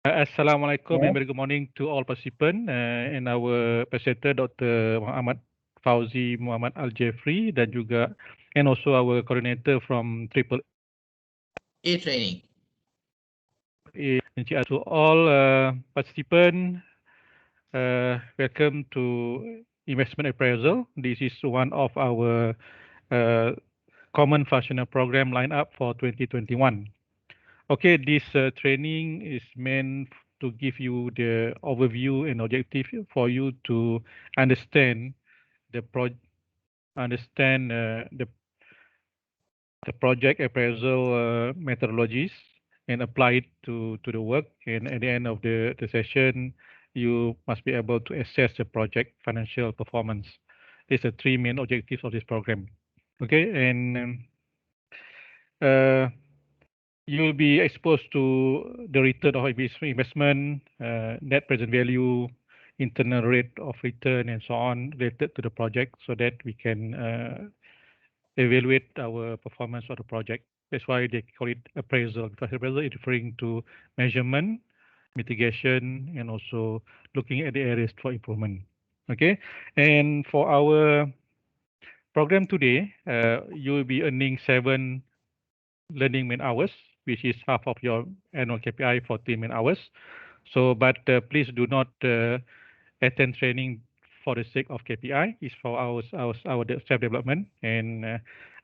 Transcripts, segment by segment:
Assalamualaikum Yeah. and very good morning to all participants and our presenter Dr. Muhammad Fauzi Muhammad Al-Jafri dan juga and also our coordinator from Triple A training. A. To all participants, welcome to Investment Appraisal. This is one of our uh, common functional program lineup for 2021. Okay, this training is meant to give you the overview and objective for you to understand the the project appraisal methodologies and apply it to the work. And at the end of the session, you must be able to assess the project financial performance. These are three main objectives of this program. Okay, and uh, you'll be exposed to the return of investment, net present value, internal rate of return, and so on related to the project so that we can evaluate our performance of the project. That's why they call it appraisal, because appraisal is referring to measurement, mitigation, and also looking at the areas for improvement. Okay, and for our program today, you will be earning 7 learning man hours, which is half of your annual KPI, 40 man hours. So, but please do not attend training for the sake of KPI. It's for our self development, and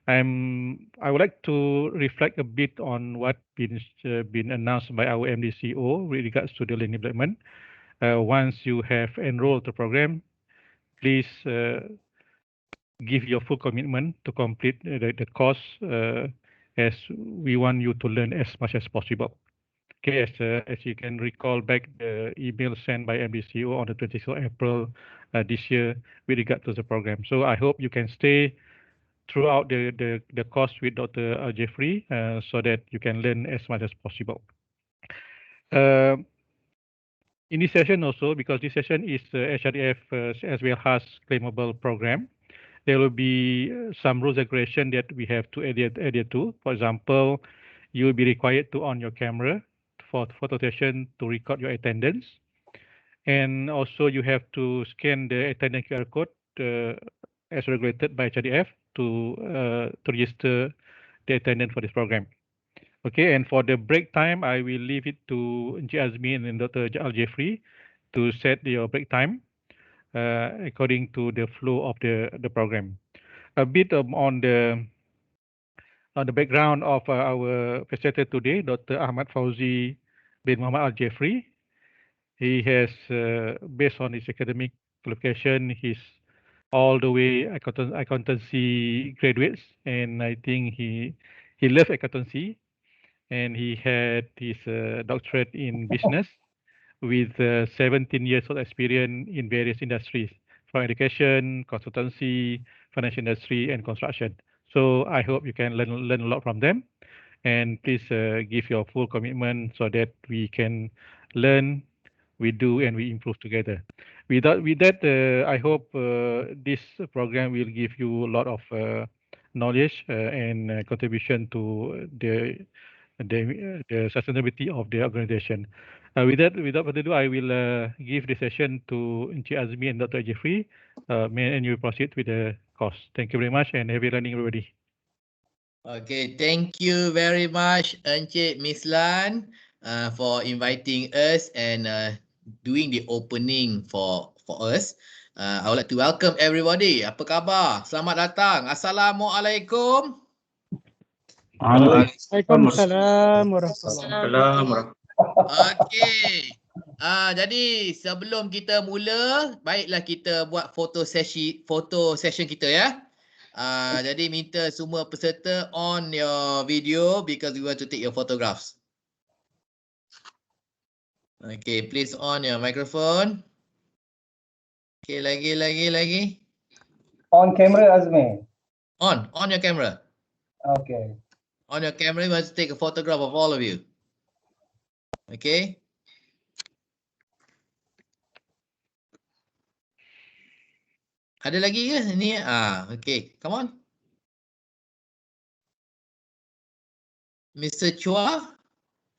I would like to reflect a bit on what been announced by our MDCO with regards to the learning development. Once you have enrolled the program, please give your full commitment to complete the course as we want you to learn as much as possible. Okay, as you can recall back the email sent by MBCO on the 26th of April this year with regard to the program. So I hope you can stay throughout the course with Dr. Jeffrey so that you can learn as much as possible. Uh, in this session also, because this session is HRF as well as claimable program, there will be some rules and regulation that we have to adhere to. For example, you will be required to on your camera for photo session to record your attendance. And also you have to scan the attendance QR code as regulated by HRF to register the attendance for this program. Okay, and for the break time, I will leave it to Encik Azmi and Dr. Al Jeffrey to set your break time according to the flow of the program. A bit on the background of our facilitator today, Dr. Ahmad Fauzi bin Muhammad Al Jeffrey. He has, based on his academic qualification, he's all the way accountancy graduates, and I think he loved accountancy, and he had his doctorate in business with 17 years of experience in various industries, from education, consultancy, financial industry, and construction. So I hope you can learn a lot from them, and please give your full commitment so that we can learn, we do, and we improve together. With that, I hope this program will give you a lot of knowledge and contribution to the sustainability of the organization. With that, without further ado, I will give the session to Encik Azmi and Dr. Jeffrey. And you proceed with the course. Thank you very much and happy learning, everybody. Okay, thank you very much, Encik Mislan, for inviting us and doing the opening for us. I would like to welcome everybody. Apa khabar? Selamat datang. Assalamualaikum. Waalaikumsalam warahmatullahi wabarakatuh. Okay. Jadi sebelum kita mula, baiklah kita buat foto session kita ya. Jadi minta semua peserta on your video because we want to take your photographs. Okay, please on your microphone. Okay, lagi. On camera, Azmi. On your camera. Okay. On your camera, we want to take a photograph of all of you. Okay. Ada lagi ke ni? Okay, come on. Mr. Chua,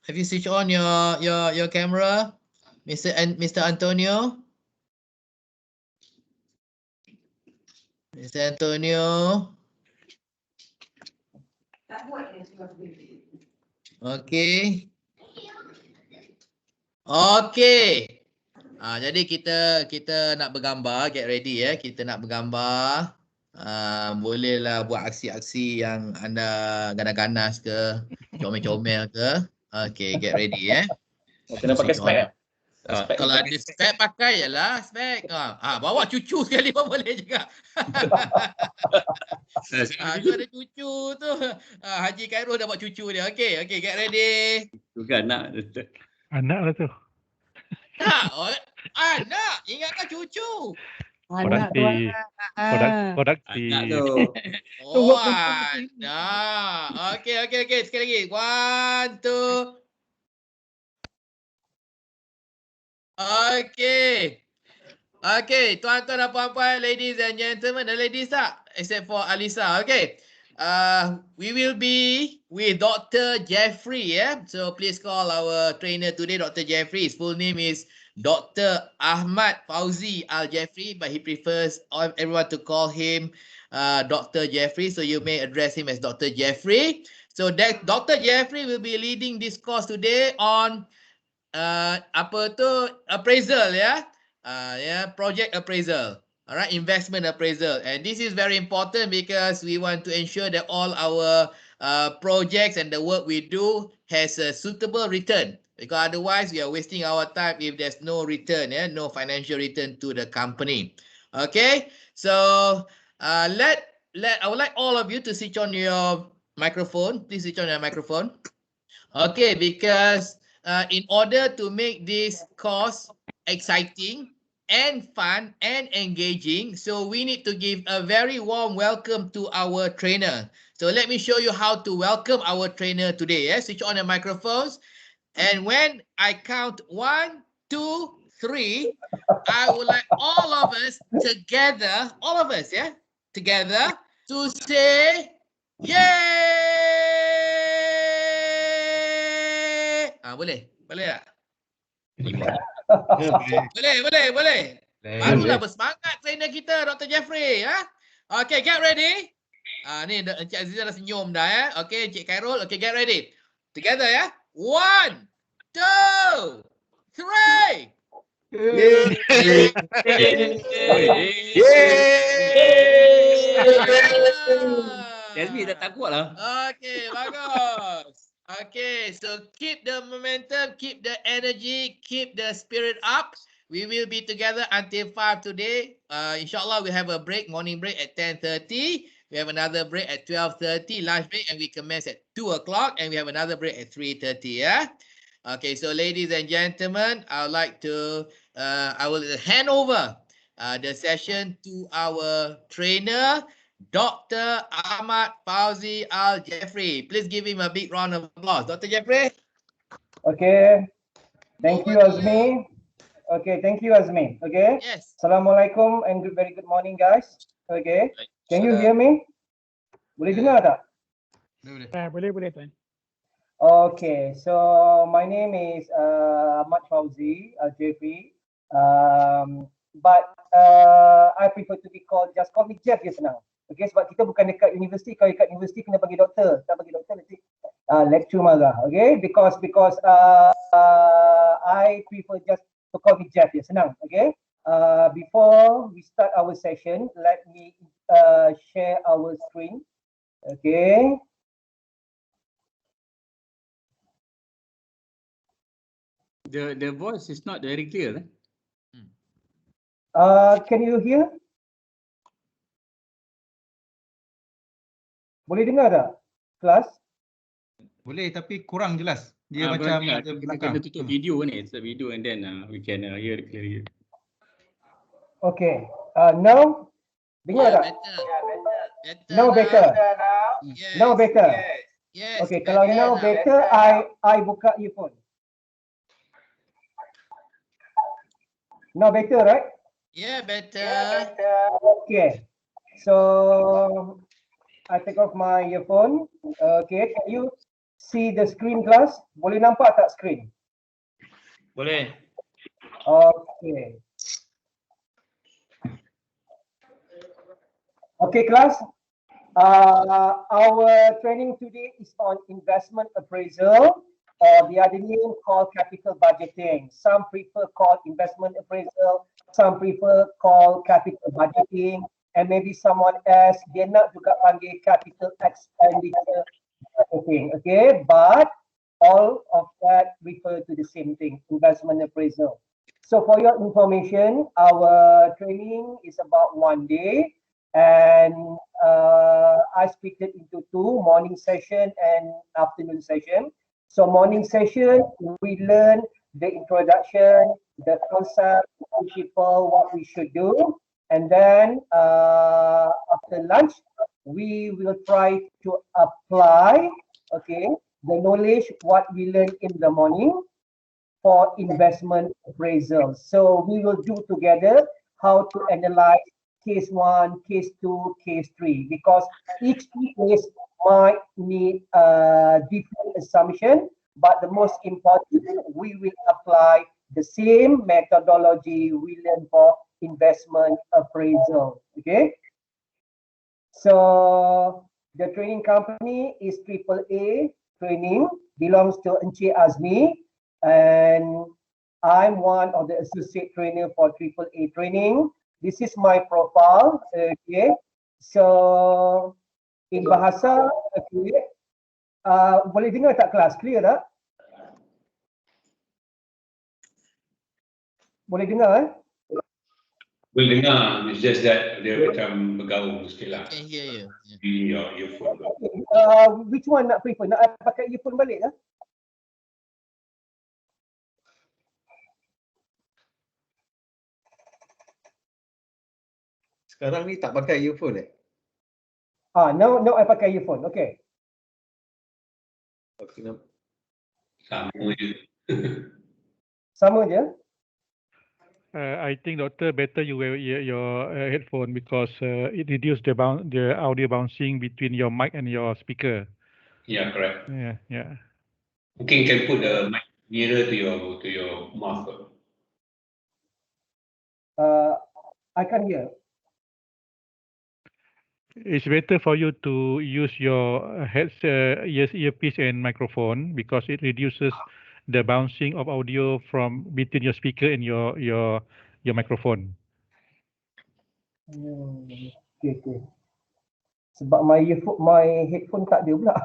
Have you switched on your camera, Mr. Antonio? Mr. Antonio. Okay. Okay. Jadi kita nak bergambar, get ready ya. Kita nak bergambar. Bolehlah buat aksi-aksi yang anda ganas-ganas ke, comel-comel ke. Okay, get ready ya. Kena pakai spek ya? Kalau ada spek pakai je lah spek. Bawa cucu sekali pun boleh juga. Tu ada cucu tu. Haji Khairul dah buat cucu dia. Okay, get ready. Bukan nak. Anak lah tu. Anak, ingatkan cucu. Produktif. Produktif. Anak tu. Oh, anak. Okay. Sekali lagi. 1, 2. Okay, tuan-tuan dan puan-puan, ladies and gentlemen, the ladies tak? Except for Alisa, okay. We will be with Dr. Jeffrey, yeah. So please call our trainer today, Dr. Jeffrey. His full name is Dr. Ahmad Fauzi Al-Jeffrey, but he prefers everyone to call him Dr. Jeffrey. So you may address him as Dr. Jeffrey. So that Dr. Jeffrey will be leading this course today on appraisal ya. Project appraisal. Alright, investment appraisal. And this is very important because we want to ensure that all our projects and the work we do has a suitable return. Because otherwise we are wasting our time if there's no return, no financial return to the company. Okay, so I would like all of you to switch on your microphone. Please switch on your microphone. Okay, because in order to make this course exciting and fun and engaging, so we need to give a very warm welcome to our trainer. So let me show you how to welcome our trainer today. Switch on the microphones. And when I count 1, 2, 3, I would like all of us together, together to say, yay! Boleh tak? Boleh. Barulah bersemangat trainer kita, Dr. Jeffrey. Okay, get ready. Ni Encik Aziza dah senyum dah. Okay, Encik Khairul. Okay, get ready. Together 1, 2, 3. Jasmine dah takut lah. Okay, bagus. Okay, so keep the momentum, keep the energy, keep the spirit up. We will be together until 5 today. Inshallah, we have a break, morning break at 10:30. We have another break at 12:30, lunch break, and we commence at 2 o'clock, and we have another break at 3:30. Okay, so ladies and gentlemen, I would like to, I will hand over the session to our trainer, Dr. Ahmad Fauzi Al-Jeffrey. Please give him a big round of applause. Dr. Jeffrey. Okay. Thank you, Azmi. Okay, thank you, Azmi. Okay. Yes. Assalamualaikum and very good morning, guys. Okay. Can you hear me? Boleh dengar tak? Boleh tuan. Okay, so my name is Ahmad Fauzi Al-Jeffrey. But I prefer to be called, just call me Jeff je senang. Okay, sebab kita bukan dekat universiti. Kalau dekat universiti kena bagi doktor. Tak bagi doktor nanti lecture marah. Okay, because I prefer just to call me Jeff je senang. Okay, before we start our session, let me share our screen. Okay. The voice is not very clear. Can you hear? Boleh dengar tak, kelas? Boleh, tapi kurang jelas. Dia macam ada belakang. Kena tutup video ni, start video and then we can hear clearly. Okay. Now, dengar tak? Better. Now better. Yes. Now better. Yes. Okay, kalau now better, I buka earphone. Now better, right? Yeah, better. Okay. So I take off my earphone. Okay, can you see the screen class? Boleh nampak tak screen? Boleh. Okay. Okay, class. Our training today is on investment appraisal, or the other name called capital budgeting. Some prefer called investment appraisal, some prefer called capital budgeting, and maybe someone else dia nak juga panggil capital expenditure budgeting. Okay, but all of that refer to the same thing, investment appraisal. So for your information, our training is about 1 day, and I split it into 2, morning session and afternoon session. So morning session, we learn the introduction, the concept, principle, what we should do. And then after lunch, we will try to apply, okay, the knowledge, what we learned in the morning for investment appraisal. So we will do together how to analyze case 1, case 2, case 3, because each case might need a different assumption, but the most important, we will apply the same methodology we learn for investment appraisal. Okay. So the training company is AAA Training, belongs to Encik Azmi, and I'm one of the associate trainer for AAA Training. This is my profile. Okay, so in bahasa, okay, boleh dengar tak kelas? Clear tak? Boleh dengar? Boleh dengar, it's just that dia macam bergaung sikit lah. Can hear you. Yeah. In your earphone. Which one nak prefer? Nak pakai earphone balik ke? Sekarang ni tak pakai earphone No, I pakai earphone. Okay. Sama je. Sama je. I think, Doctor, better you wear your headphone because it reduces the audio bouncing between your mic and your speaker. Yeah, correct. Yeah. Mungkin you can put the mic nearer to your mouth. I can't hear. It's better for you to use your earpiece and microphone because it reduces the bouncing of audio from between your speaker and your microphone. Okay. Sebab my headphone tak ada pula.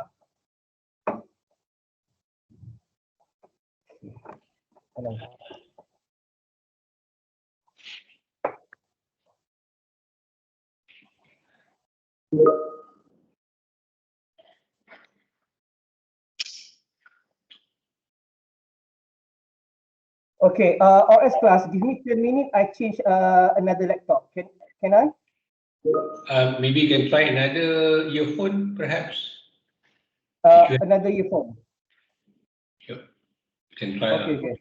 Okay, OS class, give me 10 minutes, I change another laptop. Can I? Maybe you can try another earphone, perhaps. Another earphone. Yep. You can try. Okay.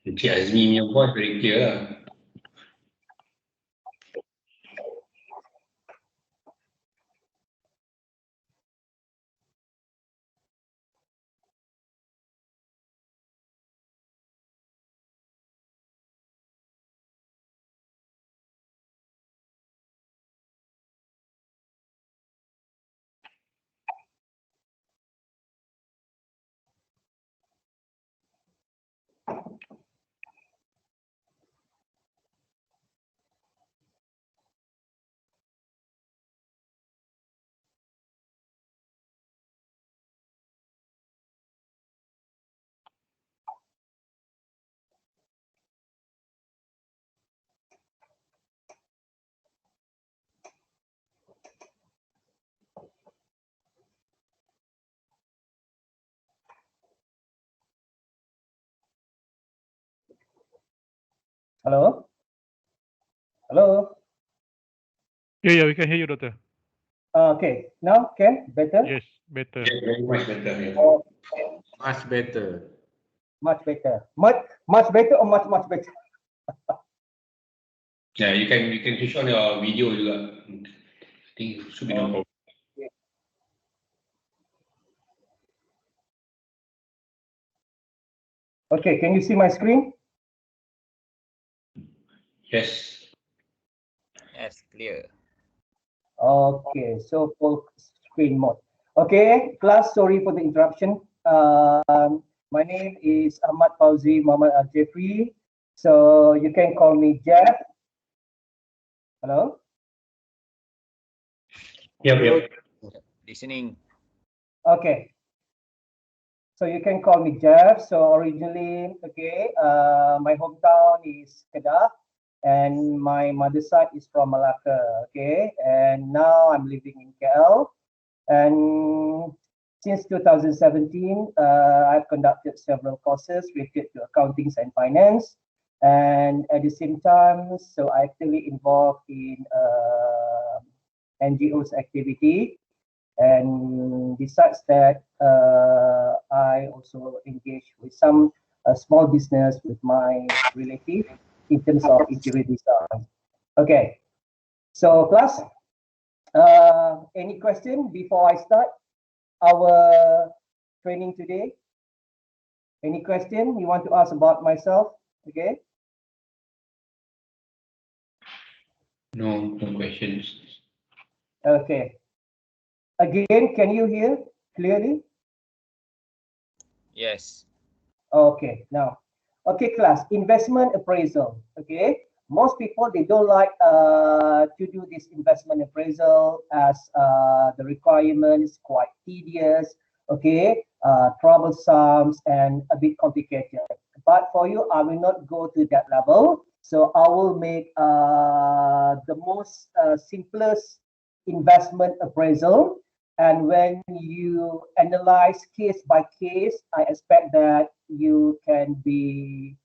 Encik Azmi punya voice very clear lah. Hello? Hello? Yeah, we can hear you, Doctor. Okay, now can? Better? Yes, better. Yeah, very much better. Yeah. Oh, Much better. much better. Much better or much better? Yeah, you can switch on your video juga. I think should be no problem. Okay, can you see my screen? Yes. Yes, clear. Okay, so full screen mode. Okay, class, sorry for the interruption. My name is Ahmad Fauzi Muhammad Al Jeffrey. So you can call me Jeff. Hello? Yep. Listening. Okay. So you can call me Jeff. So originally, okay, my hometown is Kedah and my mother's side is from Malacca, okay? And now I'm living in KL. And since 2017, I've conducted several courses related to accounting and finance. And at the same time, so I actively involved in NGOs activity. And besides that, I also engage with some small business with my relative in terms of interior design. Okay, so class, any question before I start our training today? Any question you want to ask about myself? Okay. No questions. Okay. Again, can you hear clearly? Yes. Okay, now, okay, class, investment appraisal. Okay, most people they don't like to do this investment appraisal as the requirement is quite tedious. Okay, troublesome and a bit complicated. But for you, I will not go to that level. So I will make the most simplest investment appraisal. And when you analyze case by case, I expect that you can be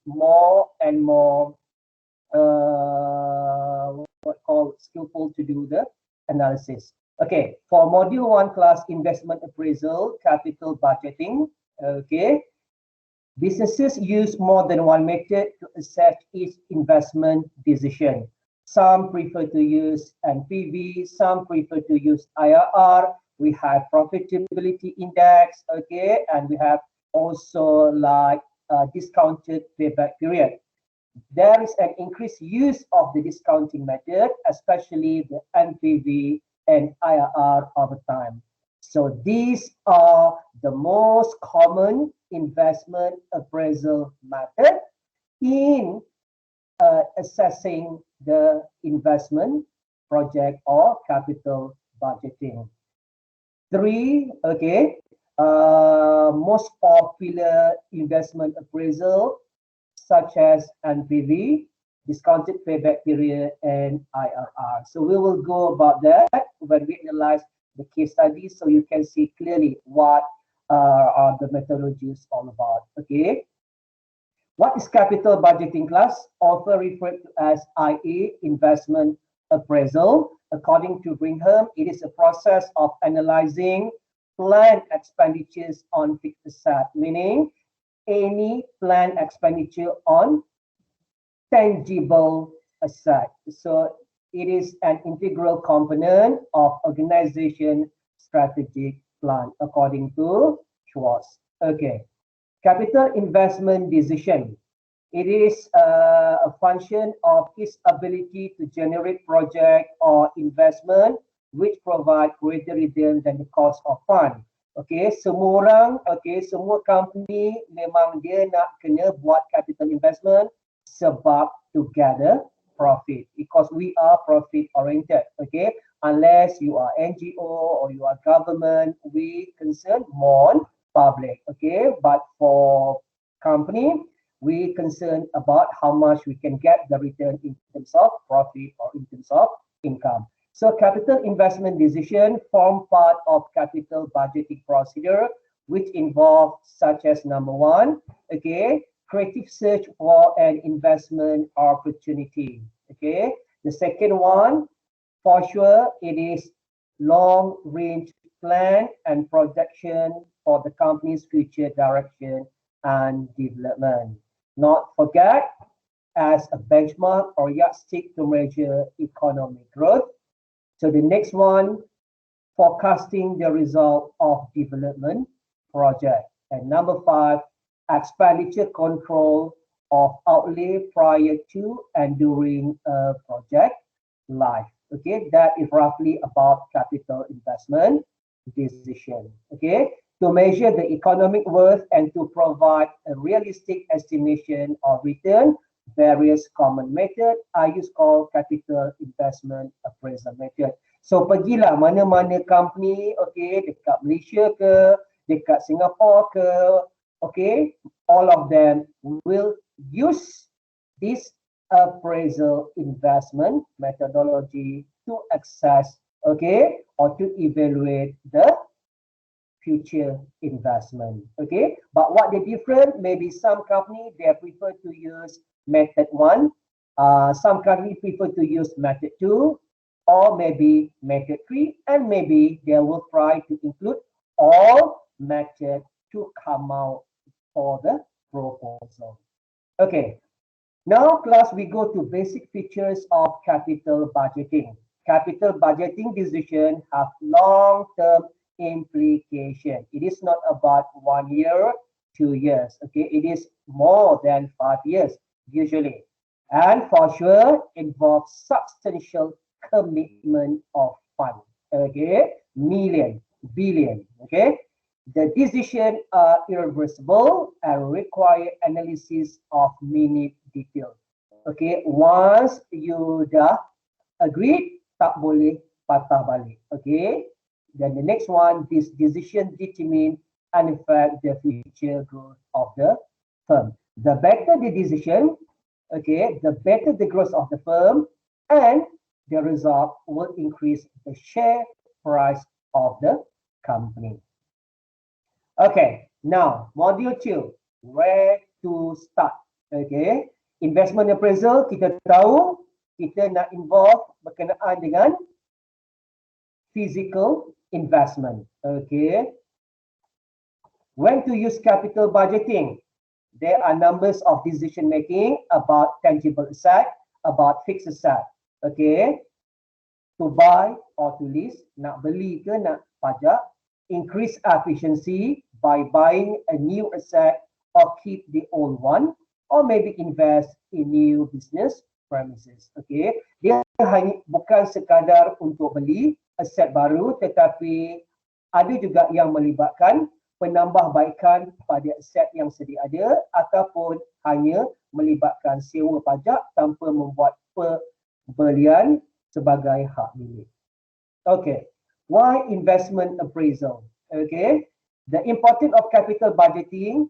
more and more what called skillful to do the analysis. Okay, for module 1 class investment appraisal, capital budgeting. Okay, businesses use more than one method to assess each investment decision. Some prefer to use NPV, some prefer to use IRR. We have profitability index, okay, and we have also like discounted payback period. There is an increased use of the discounting method, especially the NPV and IRR over time. So these are the most common investment appraisal method in assessing the investment project or capital budgeting. 3, okay, most popular investment appraisal such as NPV, discounted payback period, and IRR. So we will go about that when we analyze the case study, so you can see clearly what are the methodologies all about. Okay. What is capital budgeting class? Often referred to as IA, investment appraisal. According to Brigham, it is a process of analyzing planned expenditures on fixed asset, meaning any planned expenditure on tangible asset. So it is an integral component of organization strategic plan, according to Schwartz. Okay. Capital investment decision. It is a function of its ability to generate project or investment which provide greater return than the cost of fund. Okay, semua orang, okay, semua company memang dia nak kena buat capital investment sebab to gather profit because we are profit oriented. Okay, unless you are NGO or you are government, we concern more public. Okay, but for company, we concern about how much we can get the return in terms of profit or in terms of income. So capital investment decision form part of capital budgeting procedure, which involve such as number 1, okay, creative search for an investment opportunity. Okay. The second one, for sure, it is long-range plan and projection for the company's future direction and development. Not forget, as a benchmark or yardstick to measure economic growth. So the next one, forecasting the result of development project. And number 5, expenditure control of outlay prior to and during a project life. Okay, that is roughly about capital investment decision. Okay, to measure the economic worth and to provide a realistic estimation of return, various common method are used called capital investment appraisal method. So pergilah mana-mana company, okay, dekat Malaysia ke, dekat Singapore ke, okay, all of them will use this appraisal investment methodology to assess, okay, or to evaluate the future investment. Okay, but what the different, maybe some company they prefer to use method 1, some company prefer to use method 2, or maybe method 3, and maybe they will try to include all method to come out for the proposal. Okay, now class, we go to basic features of capital budgeting. Capital budgeting decision have long-term implication. It is not about 1 year, 2 years. Okay, it is more than 5 years usually, and for sure involves substantial commitment of fund. Okay, million, billion. Okay, the decision are irreversible and require analysis of minute detail. Okay, once you dah agreed, tak boleh patah balik. Okay, then the next one, this decision determine and affect the future growth of the firm. The better the decision, okay, the better the growth of the firm, and the result will increase the share price of the company. Okay, now module 2, where to start? Okay, investment appraisal, kita tahu kita nak involve berkenaan dengan physical investment. Okay, when to use capital budgeting? There are numbers of decision making about tangible asset, about fixed asset. Okay, to buy or to lease, nak beli ke nak pajak, increase efficiency by buying a new asset or keep the old one, or maybe invest in new business premises. Okay, dia hanya bukan sekadar untuk beli aset baru, tetapi ada juga yang melibatkan penambahbaikan pada aset yang sedia ada, ataupun hanya melibatkan sewa pajak tanpa membuat pembelian sebagai hak milik. Okay, why investment appraisal? Okay, the importance of capital budgeting,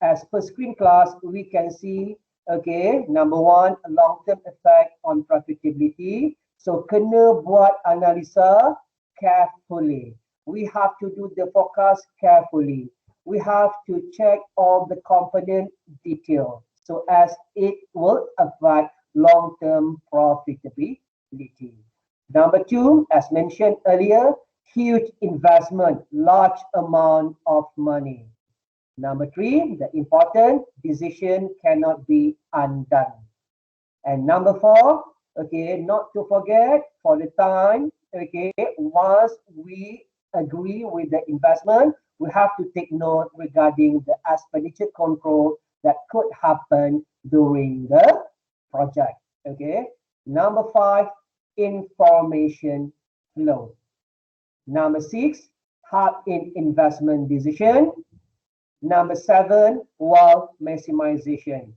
as per screen class, we can see, okay, number 1, a long-term effect on profitability. So kena buat analisa carefully. We have to do the forecast carefully. We have to check all the component detail so as it will affect long-term profitability. Number 2, as mentioned earlier, huge investment, large amount of money. Number 3, the important decision cannot be undone. And number 4, okay, not to forget, for the time, okay, once we agree with the investment, we have to take note regarding the expenditure control that could happen during the project. Okay, number 5, information flow. Number 6, help in investment decision. Number 7, wealth maximization.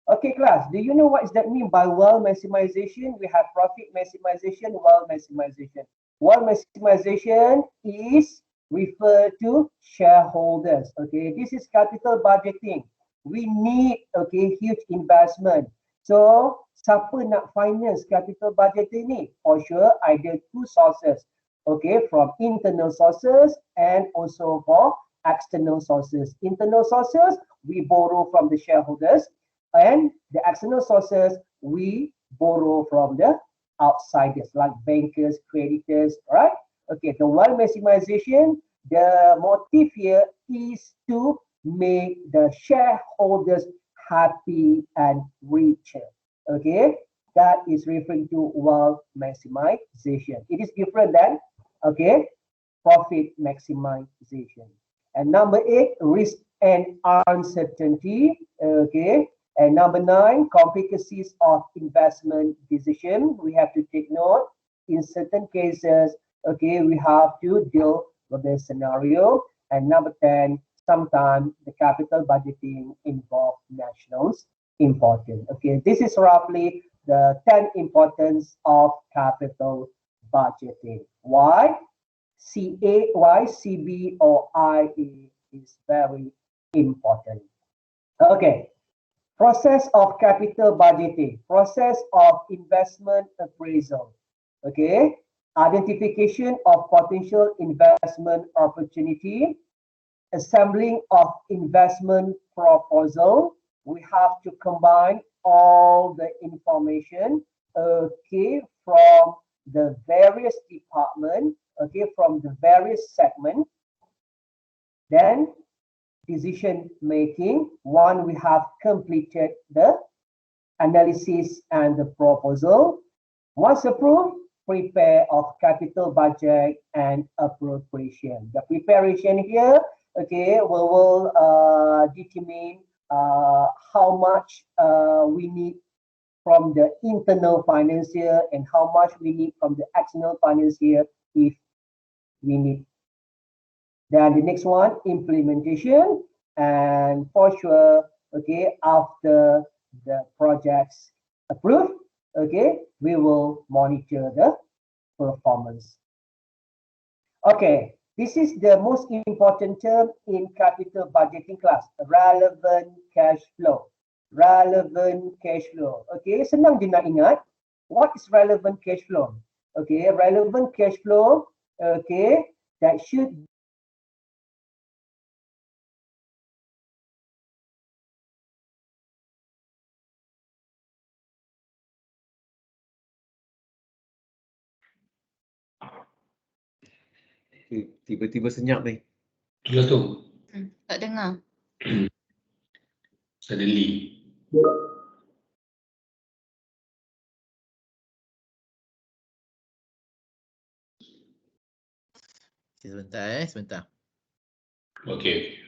Okay, class, do you know what does that mean by wealth maximization? We have profit maximization, wealth maximization. Wealth maximization is referred to shareholders. Okay, this is capital budgeting. We need, okay, huge investment. So, siapa nak finance capital budgeting ni? For sure, either 2 sources. Okay, from internal sources and also for external sources. Internal sources, we borrow from the shareholders, and the external sources, we borrow from the outsiders like bankers, creditors, right? Okay, the wealth maximization, the motive here is to make the shareholders happy and richer. Okay, that is referring to wealth maximization. It is different than, okay, profit maximization. And number 8, risk and uncertainty. Okay. And number 9, complicacies of investment decision. We have to take note. In certain cases, okay, we have to deal with the scenario. And number 10, sometimes the capital budgeting involve nationals important. Okay, this is roughly the 10 importance of capital budgeting. Why? CA, why CB or IA is very important. Okay, process of capital budgeting, process of investment appraisal. Okay, identification of potential investment opportunity, assembling of investment proposal. We have to combine all the information, okay, from the various departments, okay, from the various segments. Then decision making. One, we have completed the analysis and the proposal. Once approved, prepare of capital budget and appropriation. The preparation here, okay, we will determine how much we need from the internal financier and how much we need from the external financier if we need. Then the next one, implementation, and for sure, okay, after the project's approved, okay, we will monitor the performance. Okay, this is the most important term in capital budgeting class, relevant cash flow. Relevant cash flow. Okay, senang je nak ingat. What is relevant cash flow? Okay, relevant cash flow, okay, that should Tiba-tiba senyap ni. Betul tu. Tak dengar. Suddenly. Sebentar sebentar. Okay.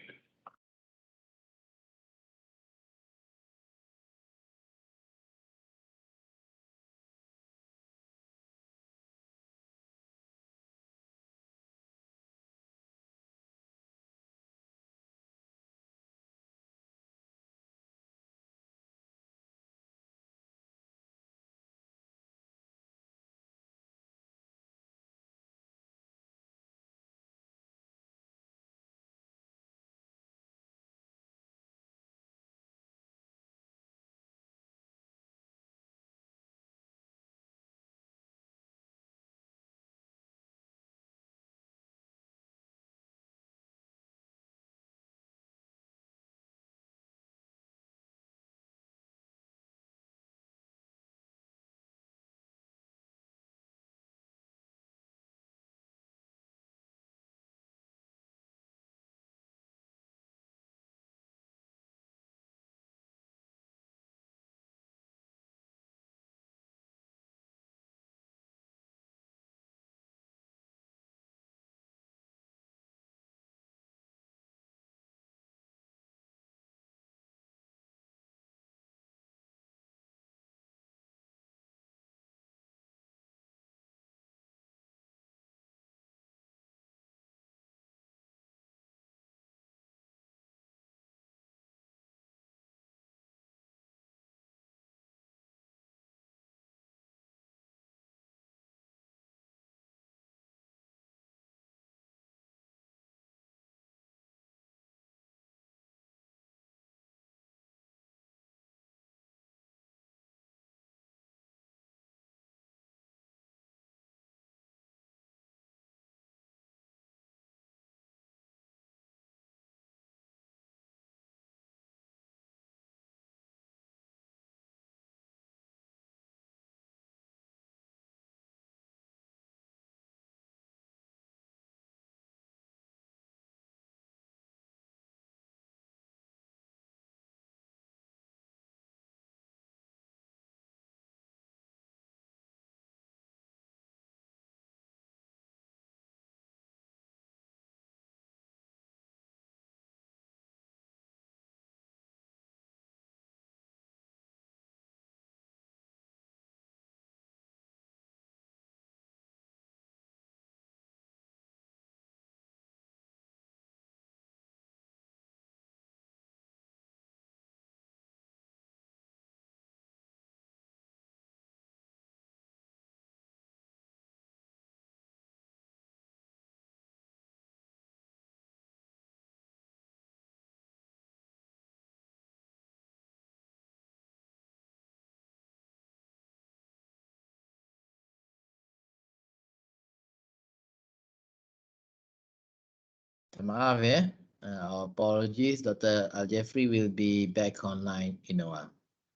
Maaf ya. Our apologies, Dr. Al-Jeffrey will be back online in a while.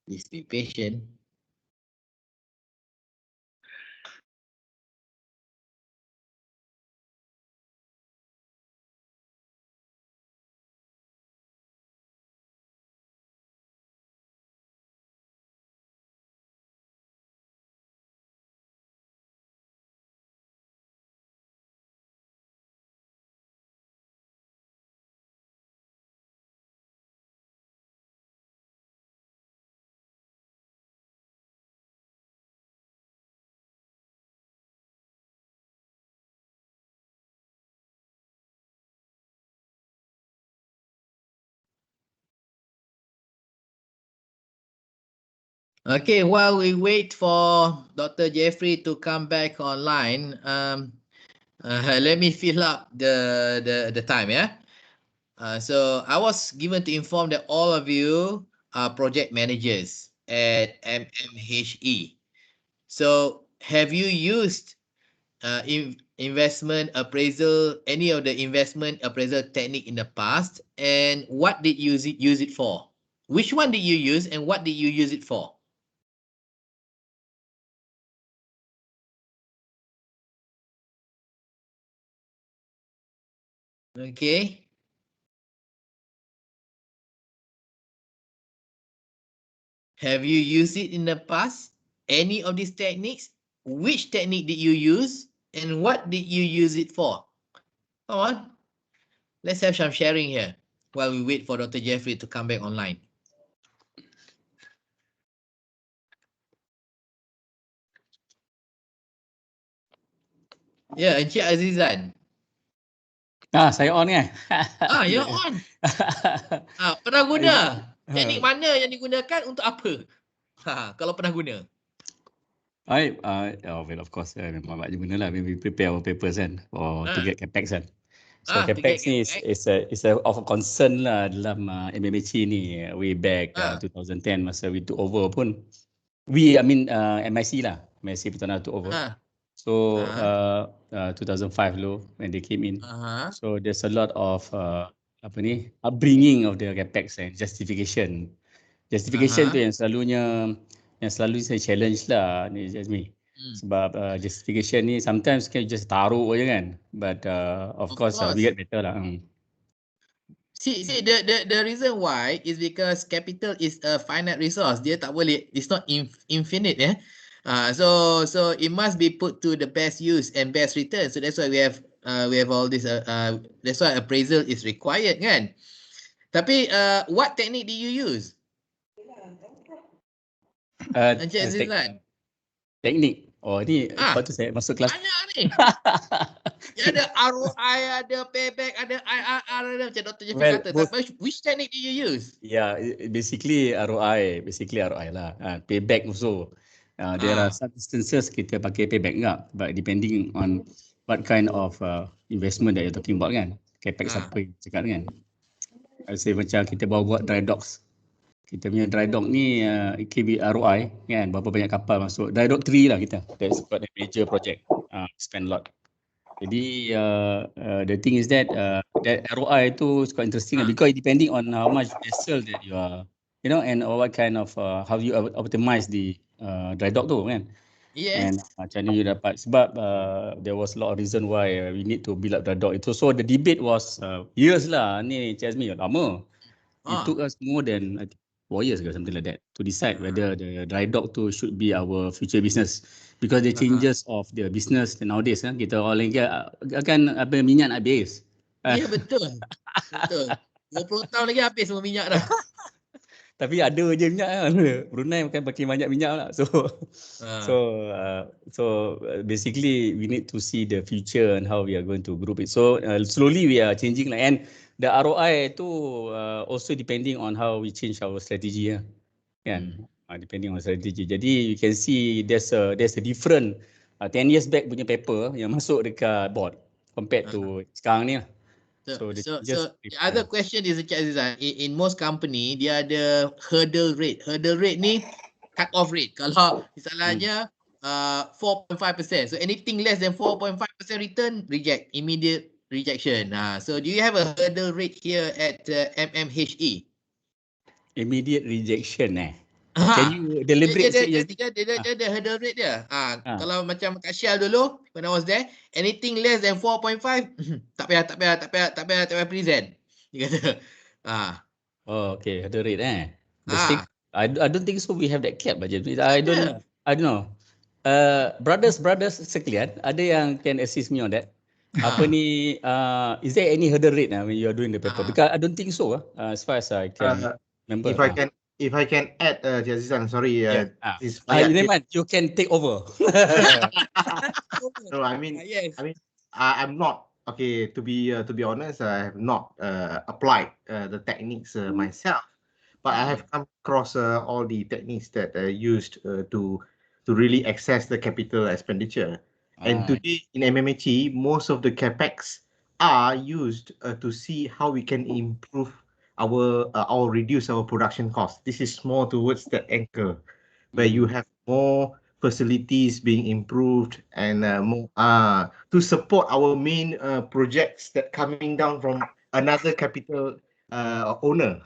Please be patient. Okay, while we wait for Dr. Jeffrey to come back online, let me fill up the time, yeah? So I was given to inform that all of you are project managers at MMHE. So have you used investment appraisal, any of the investment appraisal technique in the past? And what did you use it for? Which one did you use and what did you use it for? Okay. Have you used it in the past? Any of these techniques? Which technique did you use? And what did you use it for? Come on. Let's have some sharing here while we wait for Dr. Jeffrey to come back online. Ya, Encik Azizan. Saya on kan? You're on. Pernah guna? Teknik mana yang digunakan untuk apa? Kalau pernah guna. Well, of course, memang wajib guna lah. We prepare our papers kan to get capex kan. So to get capex ni is a of a concern lah dalam MMHE ni way back 2010 masa we took over pun. MIC lah. MIC pertama took over. So 2005 dulu when they came in. So there's a lot of upbringing of the capex and justification. Justification tu yang selalu saya challenge lah ni Jasmine. Sebab justification ni sometimes kan just taruh je kan. But of course. We get better lah. See, the reason why is because capital is a finite resource. Dia tak boleh, it's not infinite ya. So it must be put to the best use and best return. So that's why we have all this. That's why appraisal is required kan. Tapi what technique do you use? Encik Azizan. Teknik. Oh ni patut saya masuk kelas. Banyak ni. Ada ROI, ada payback, ada IRR, ada macam Dr. Jeffrey kata. Tapi which technique do you use? Yeah, basically ROI lah. Payback also. There are some instances kita pakai payback enggak, but depending on what kind of investment that you're talking about kan. Capex apa yang cakap kan. Say macam kita buat dry docks. Kita punya dry dock ni KB ROI kan, berapa banyak kapal masuk. Dry dock 3 lah kita. That's quite a major project. Spend a lot. Jadi the thing is that ROI tu is quite interesting because depending on how much vessel that you are, and what kind of how you optimize the dry dock tu kan. Yes. And macam ni you dapat sebab there was a lot of reason why we need to build up dry dock itu. So the debate was years lah ni Chazmi, lama. It took us more than I think 4 years ago, something like that, to decide whether the dry dock tu should be our future business. Because the changes of the business nowadays kan, kita orang akan minyak nak habis. Ya betul. Betul. 20 tahun lagi habis semua minyak dah. Tapi ada je minyak kan. Brunei bukan pakai banyak minyak lah. So basically we need to see the future and how we are going to group it. So slowly we are changing lah. And the ROI tu also depending on how we change our strategy lah. Kan? Depending on strategy. Jadi you can see there's a different 10 years back punya paper yang masuk dekat board compared to sekarang ni lah. So the other question is Encik Azizan, in most company dia ada hurdle rate. Hurdle rate ni cut off rate. Kalau misalnya 4.5%. So anything less than 4.5% return reject, immediate rejection. So do you have a hurdle rate here at MMHE? Immediate rejection Can you deliberate sikit je? Dia ada hurdle rate dia. Kalau macam kat Shell dulu, when I was there, anything less than 4.5, tak payah present. Dia kata. Oh, okay, hurdle rate Basic. I don't think so. We have that cap budget. I don't know. Brothers sekalian, ada yang can assist me on that. Apa ni? Is there any hurdle rate when you are doing the paper? Because I don't think so. As far as I can remember. If I can add, Jazizan, sorry. You can take over. No, I mean, I'm not. Okay, to be honest, I have not applied the techniques myself, but I have come across all the techniques that are used to really access the capital expenditure. And today in MMHE, most of the capex are used to see how we can improve our or reduce our production cost. This is more towards the anchor, where you have more facilities being improved and more to support our main projects that coming down from another capital owner.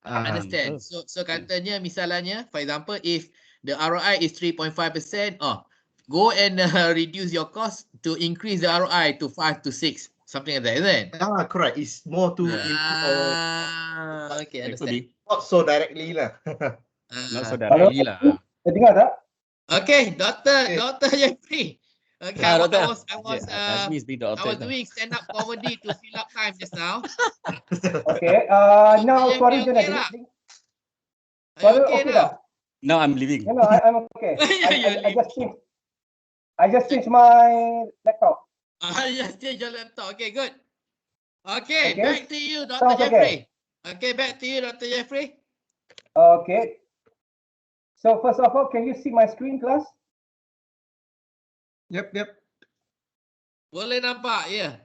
Understand. So katanya misalnya, for example, if the ROI is 3.5%, go and reduce your cost to increase the ROI to 5 to 6, something like that, isn't it? Correct. It's more to improve okay, understand. Not so directly lah. Not so directly lah. Dengar tak? Okay, Dr. Jeffrey. Okay, I was doing stand-up comedy to fill up time just now. Okay. Now sorry, okay now? Now I'm leaving. No, I'm okay. I just changed my laptop. You just changed your laptop. Okay, good. Okay, back to you, Dr. Jeffrey. Okay, back to you, Dr. Jeffrey. Okay. So first of all, can you see my screen, class? Yep. Boleh nampak, ya.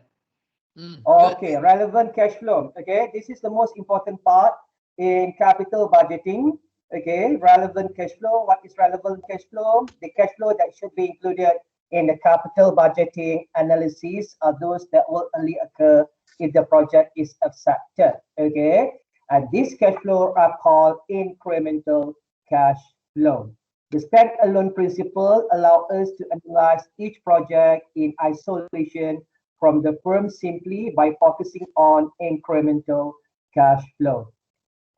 Okay, relevant cash flow. Okay, this is the most important part in capital budgeting. Okay, relevant cash flow. What is relevant cash flow? The cash flow that should be included in the capital budgeting analysis are those that will only occur if the project is accepted. Okay, and these cash flow are called incremental cash flow. The standalone principle allows us to analyze each project in isolation from the firm simply by focusing on incremental cash flow.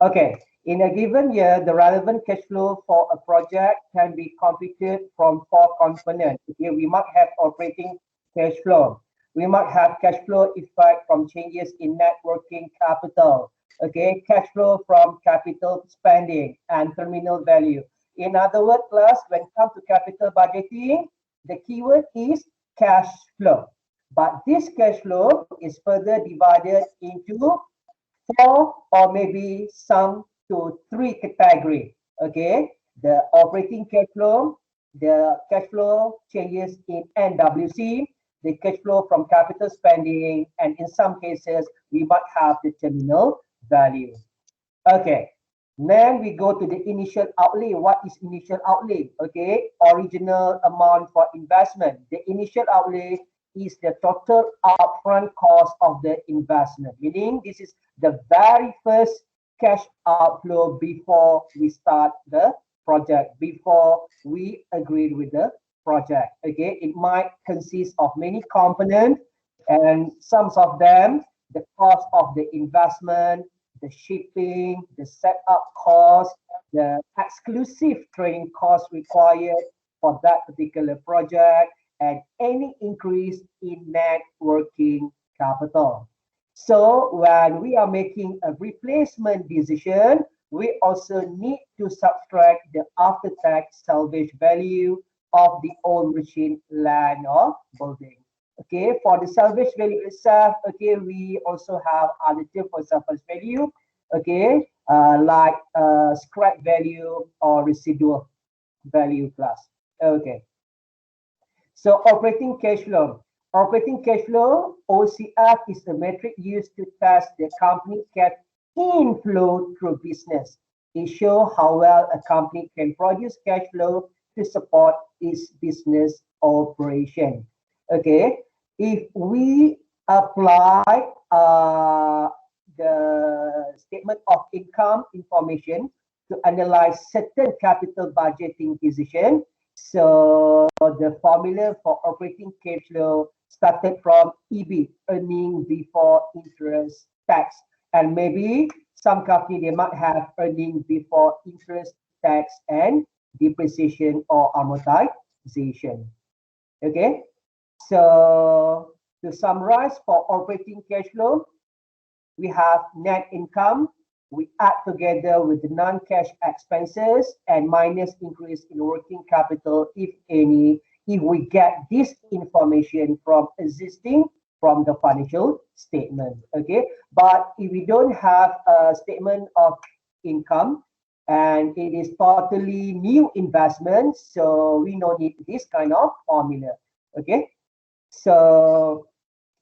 Okay, in a given year, the relevant cash flow for a project can be computed from 4 components. Okay, we might have operating cash flow. We might have cash flow effect from changes in net working capital. Okay, cash flow from capital spending and terminal value. In other words, class, when it comes to capital budgeting, the keyword is cash flow. But this cash flow is further divided into 4 or maybe some to 3 categories. Okay, the operating cash flow, the cash flow changes in NWC, the cash flow from capital spending, and in some cases, we might have the terminal value. Okay. Then we go to the initial outlay. What is initial outlay? Okay, original amount for investment. The initial outlay is the total upfront cost of the investment, meaning this is the very first cash outflow before we start the project, before we agreed with the project. Okay, it might consist of many components, and some of them, the cost of the investment, the shipping, the setup cost, the exclusive training cost required for that particular project, and any increase in net working capital. So when we are making a replacement decision, we also need to subtract the after-tax salvage value of the old machine, land, or building. Okay, for the salvage value itself, okay, we also have additive for salvage value, okay, like scrap value or residual value plus. Okay. So operating cash flow. Operating cash flow, OCF, is the metric used to test the company's cash inflow through business. It shows how well a company can produce cash flow to support its business operation. Okay, if we apply the statement of income information to analyze certain capital budgeting decision. So the formula for operating cash flow started from EBIT, earning before interest tax, and maybe some company they might have earning before interest tax and depreciation or amortization. Okay, so to summarize, for operating cash flow, we have net income. We add together with the non-cash expenses and minus increase in working capital, if any, if we get this information from the financial statement. Okay, but if we don't have a statement of income and it is totally new investment, so we don't need this kind of formula. Okay, so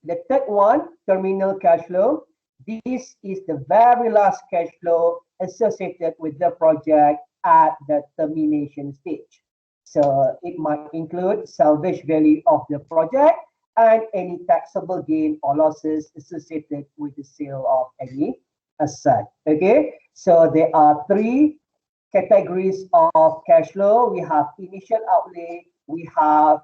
the third one, terminal cash flow. This is the very last cash flow associated with the project at the termination stage. So it might include salvage value of the project and any taxable gain or losses associated with the sale of any asset. Okay, so there are three categories of cash flow. We have initial outlay, we have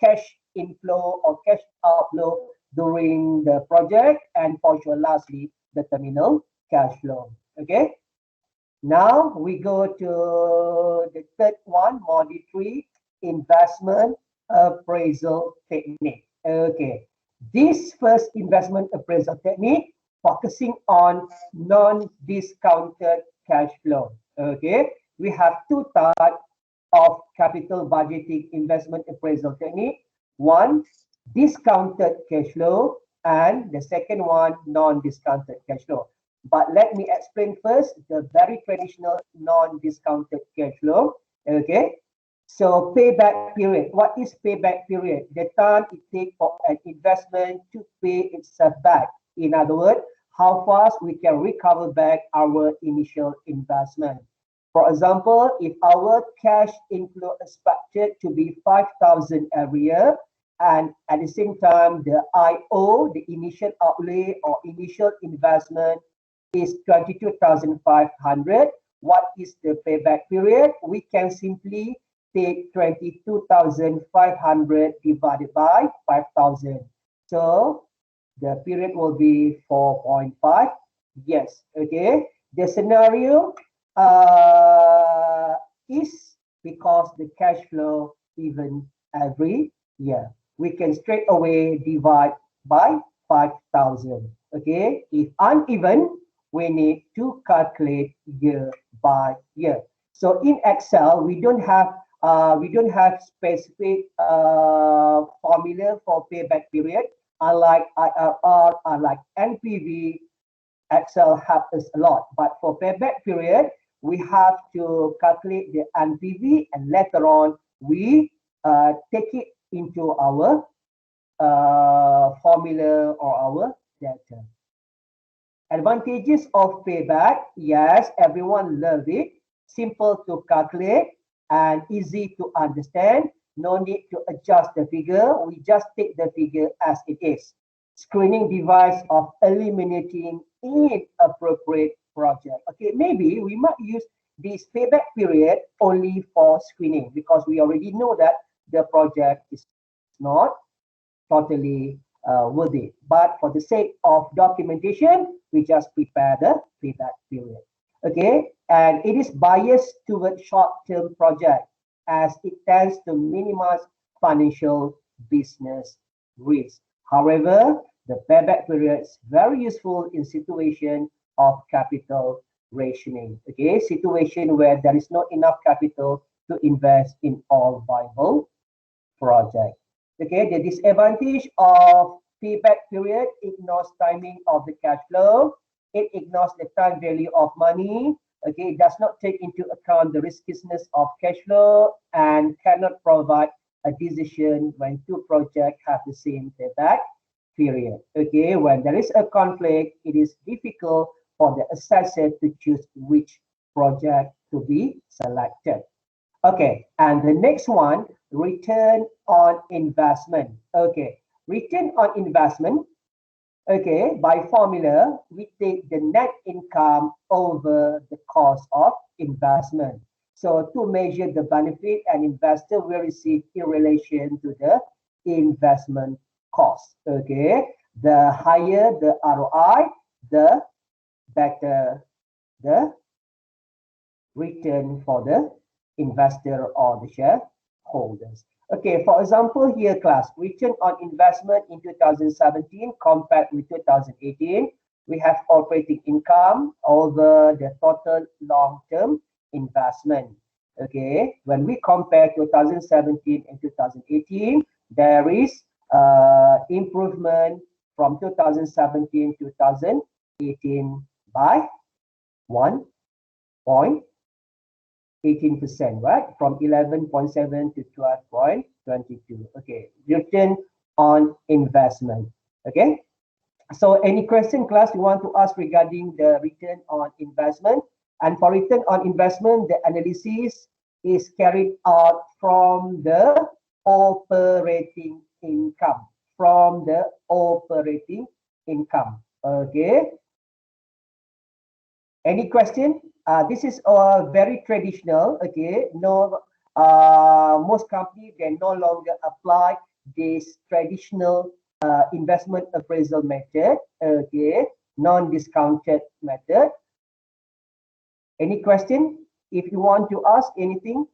cash inflow or cash outflow during the project, and for sure lastly the terminal cash flow. Okay, now we go to the third one, module 3, investment appraisal technique. Okay, this first investment appraisal technique focusing on non-discounted cash flow. Okay, we have two types of capital budgeting investment appraisal technique. One, discounted cash flow, and the second one, non-discounted cash flow. But let me explain first the very traditional non-discounted cash flow. Okay, so payback period. What is payback period? The time it takes for an investment to pay itself back. In other words, how fast we can recover back our initial investment. For example, if our cash inflow is expected to be 5,000 every year, and at the same time, the IO, the initial outlay or initial investment is 22,500. What is the payback period? We can simply take 22,500 divided by 5,000. So the period will be 4.5 years. Okay. The scenario is because the cash flow even every year. We can straight away divide by 5,000. Okay, if uneven, we need to calculate year by year. So in Excel, we don't have specific formula for payback period. Unlike IRR, unlike NPV, Excel helps us a lot. But for payback period, we have to calculate the NPV, and later on we take it into our formula or our data. Advantages of payback. Yes, everyone loves it. Simple to calculate and easy to understand. No need to adjust the figure. We just take the figure as it is. Screening device of eliminating inappropriate project. Okay, maybe we might use this payback period only for screening because we already know that the project is not totally worthy. But for the sake of documentation, we just prepare the payback period. Okay, and it is biased towards short-term project as it tends to minimize financial business risk. However, the payback period is very useful in situation of capital rationing. Okay, situation where there is not enough capital to invest in all viable projects. Okay, the disadvantage of payback period ignores timing of the cash flow. It ignores the time value of money. Okay, it does not take into account the riskiness of cash flow and cannot provide a decision when two projects have the same payback period. Okay, when there is a conflict, it is difficult for the assessor to choose which project to be selected. Okay, and the next one, return on investment. Okay, return on investment, okay, by formula, we take the net income over the cost of investment. So to measure the benefit an investor will receive in relation to the investment cost, okay. The higher the ROI, the better the return for the investor or the shareholders. Okay, for example here class, return on investment in 2017 compared with 2018, we have operating income over the total long-term investment. Okay, when we compare 2017 and 2018, there is improvement from 2017 to 2018 by 1.18%, right? From 11.7 to 12.22. Okay, return on investment. Okay, so any question class you want to ask regarding the return on investment? And for return on investment, the analysis is carried out from the operating income. From the operating income. Okay. Any question? This is very traditional. Okay. No, most companies they no longer apply this traditional investment appraisal method. Okay. Non-discounted method. Any question? If you want to ask anything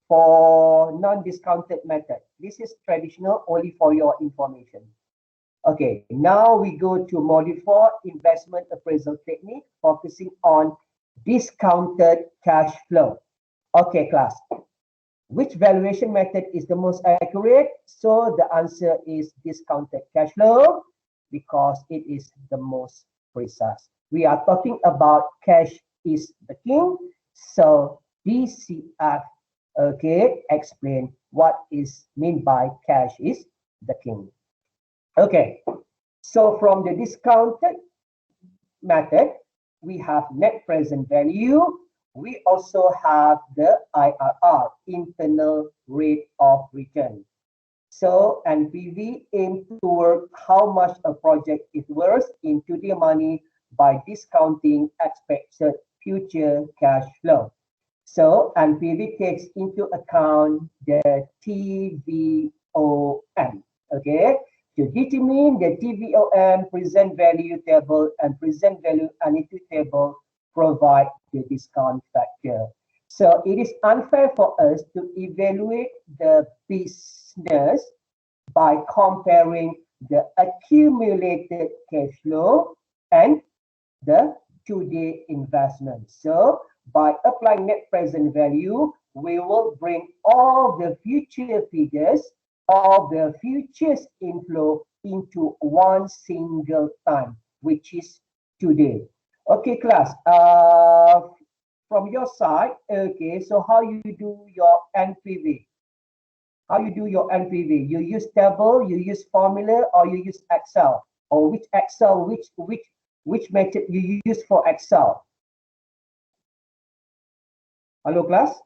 for non-discounted method, this is traditional only for your information. Okay, now we go to module 4, investment appraisal technique, focusing on discounted cash flow. Okay, class. Which valuation method is the most accurate? So the answer is discounted cash flow because it is the most precise. We are talking about cash is the king. So DCF, okay, explain what is meant by cash is the king. Okay, so from the discounted method, we have net present value. We also have the IRR, internal rate of return. So NPV aim to work how much a project is worth in today's money by discounting expected future cash flow. So NPV takes into account the TVOM, okay? To determine the TVOM, present value table and present value annuity table provide the discount factor. So it is unfair for us to evaluate the business by comparing the accumulated cash flow and the today investment. So by applying net present value, we will bring all the future figures of the futures inflow into one single time, which is today. Okay, class. From your side, okay, so how you do your NPV? How you do your NPV? You use table, you use formula, or you use Excel? Or which Excel, which method you use for Excel? Hello, class?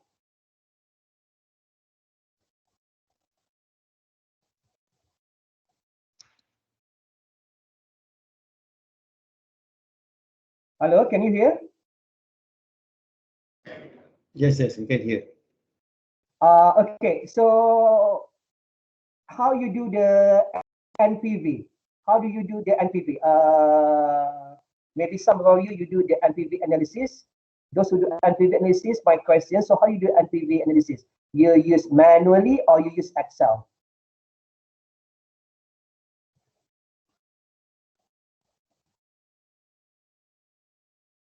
Hello, can you hear? Yes, we can hear. Okay, so how you do the NPV? How do you do the NPV? Maybe some of you do the NPV analysis. Those who do NPV analysis, my question, so how you do NPV analysis? You use manually or you use Excel?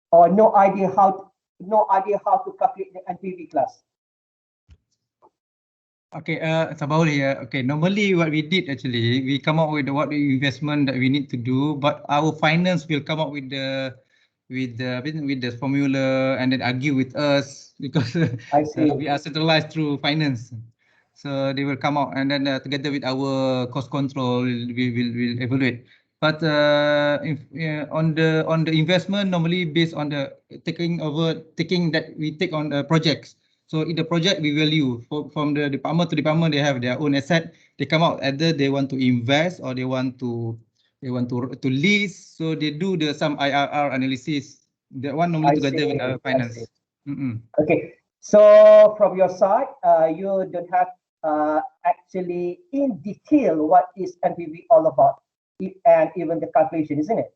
Or no idea how to calculate the NPV, class? Okay, Sabahul here. Okay, normally what we did actually, we come up with what the investment that we need to do, but our finance will come up with the formula and then argue with us because we are centralized through finance. So they will come out and then together with our cost control, we will evaluate. But on the investment, normally based on the taking that we take on the projects. So in the project, we value from the department to department. They have their own asset. They come out either they want to invest or they want to lease. So they do some IRR analysis. That one normally together with finance. Okay. So from your side, you don't have actually in detail what is NPV all about, and even the calculation, isn't it?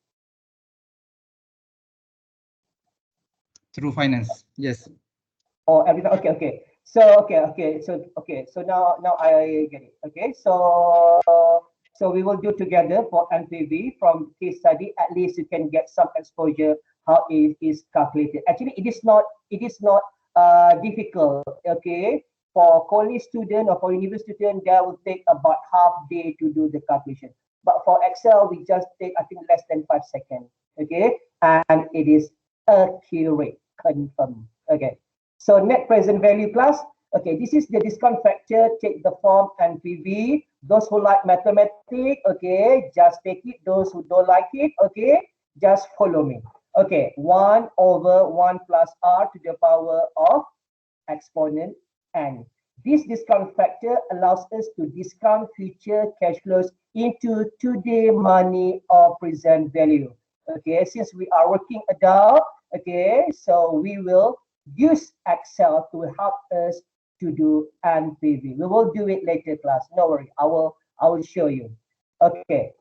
Through finance, yes. Oh, everything. Okay. So now I get it. Okay. So we will do together for NPV from case study. At least you can get some exposure how it is calculated. Actually, it is not difficult. Okay. For college student or for university student, that will take about half day to do the calculation. But for Excel, we just take, I think, less than 5 seconds. Okay. And it is accurate, confirmed. Okay. So net present value plus, okay, this is the discount factor. Take the form NPV. Those who like mathematics, okay, just take it. Those who don't like it, okay, just follow me. Okay, 1 over 1 plus r to the power of exponent n. This discount factor allows us to discount future cash flows into today money or present value. Okay, since we are working adult, okay, so we will use Excel to help us to do NPV. We will do it later class. No worry. I will show you. Okay.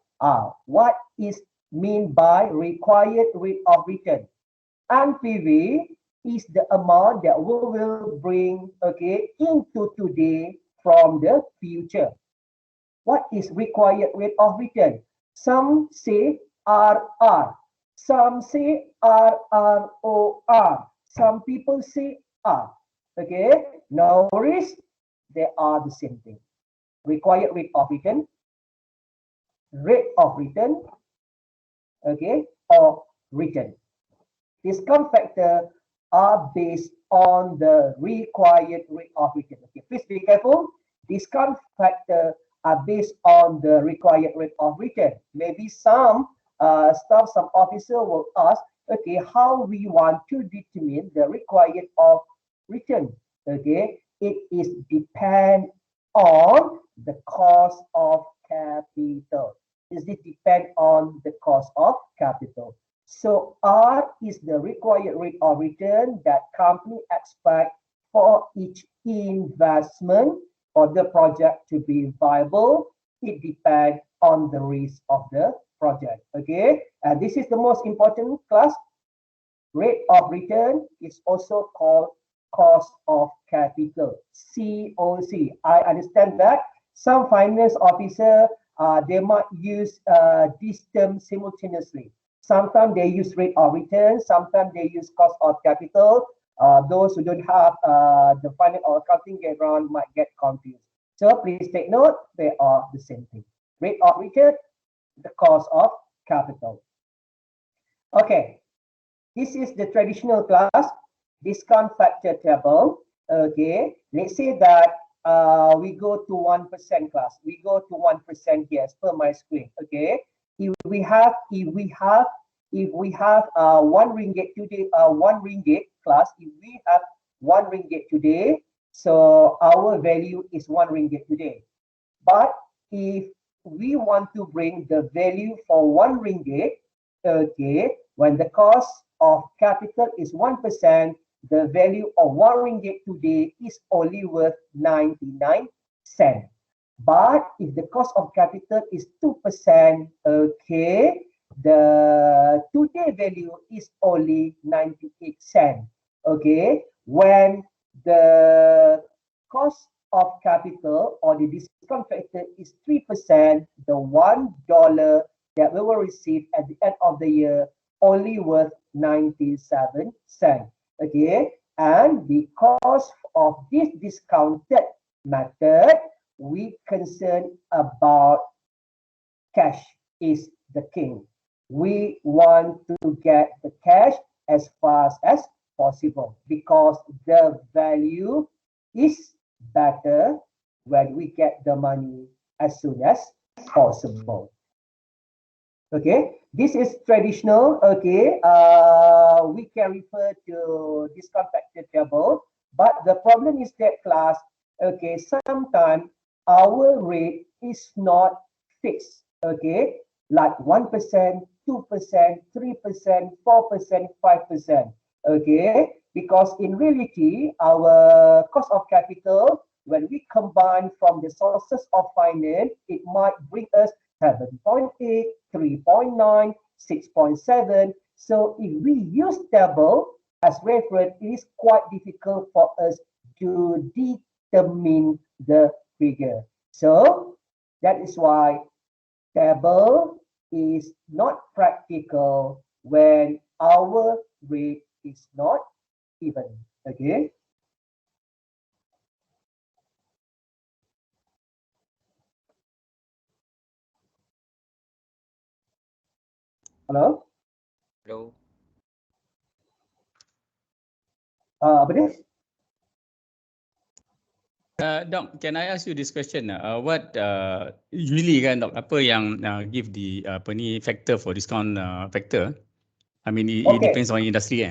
What is mean by required rate of return? NPV is the amount that we will bring, okay, into today from the future. What is required rate of return? Some say RR. Some say RROR. Some people say R. Okay, no worries. They are the same thing. Required rate of return, okay, or return. Discount factor are based on the required rate of return. Okay, please be careful. Discount factor are based on the required rate of return. Maybe some staff, some officer will ask, okay, how we want to determine the required of return. Okay, it is depend on the cost of capital. Does it depend on the cost of capital? So R is the required rate of return that company expect for each investment for the project to be viable. It depends on the risk of the project. Okay, and this is the most important class. Rate of return is also called cost of capital, COC. I understand that some finance officer they might use this term simultaneously. Sometimes they use rate of return, sometimes they use cost of capital. Those who don't have the finance or accounting background might get confused. So please take note, they are the same thing. Rate of return, the cost of capital. Okay, this is the traditional class, discount factor table. Okay, let's say that we go to 1% class. We go to 1% here as per my screen. Okay, if we have 1 ringgit today, 1 ringgit class, if we have 1 ringgit today, so our value is 1 ringgit today. But if we want to bring the value for 1 ringgit, okay, when the cost of capital is 1%, the value of 1 ringgit today is only worth 99 cents. But if the cost of capital is 2%, okay, the today value is only 98 cents. Okay, when the cost of capital or the discount factor is 3%, the $1 that we will receive at the end of the year only worth 97 cents. Okay, and because of this discounted method, we concern about cash is the king. We want to get the cash as fast as possible because the value is better when we get the money as soon as possible. Okay, this is traditional. Okay, we can refer to discount factor table. But the problem is that class, okay, sometimes our rate is not fixed, okay, like 1%, 2%, 3%, 4%, 5%, okay, because in reality, our cost of capital, when we combine from the sources of finance, it might bring us 7.8, 3.9, 6.7. So if we use table as reference, it is quite difficult for us to determine the figure. So that is why table is not practical when our rate is not even. Okay. Hello. Hello. Apa dia? Dok, can I ask you this question? What usually kan dok, apa yang give the apa ni factor for discount factor? I mean it depends on industry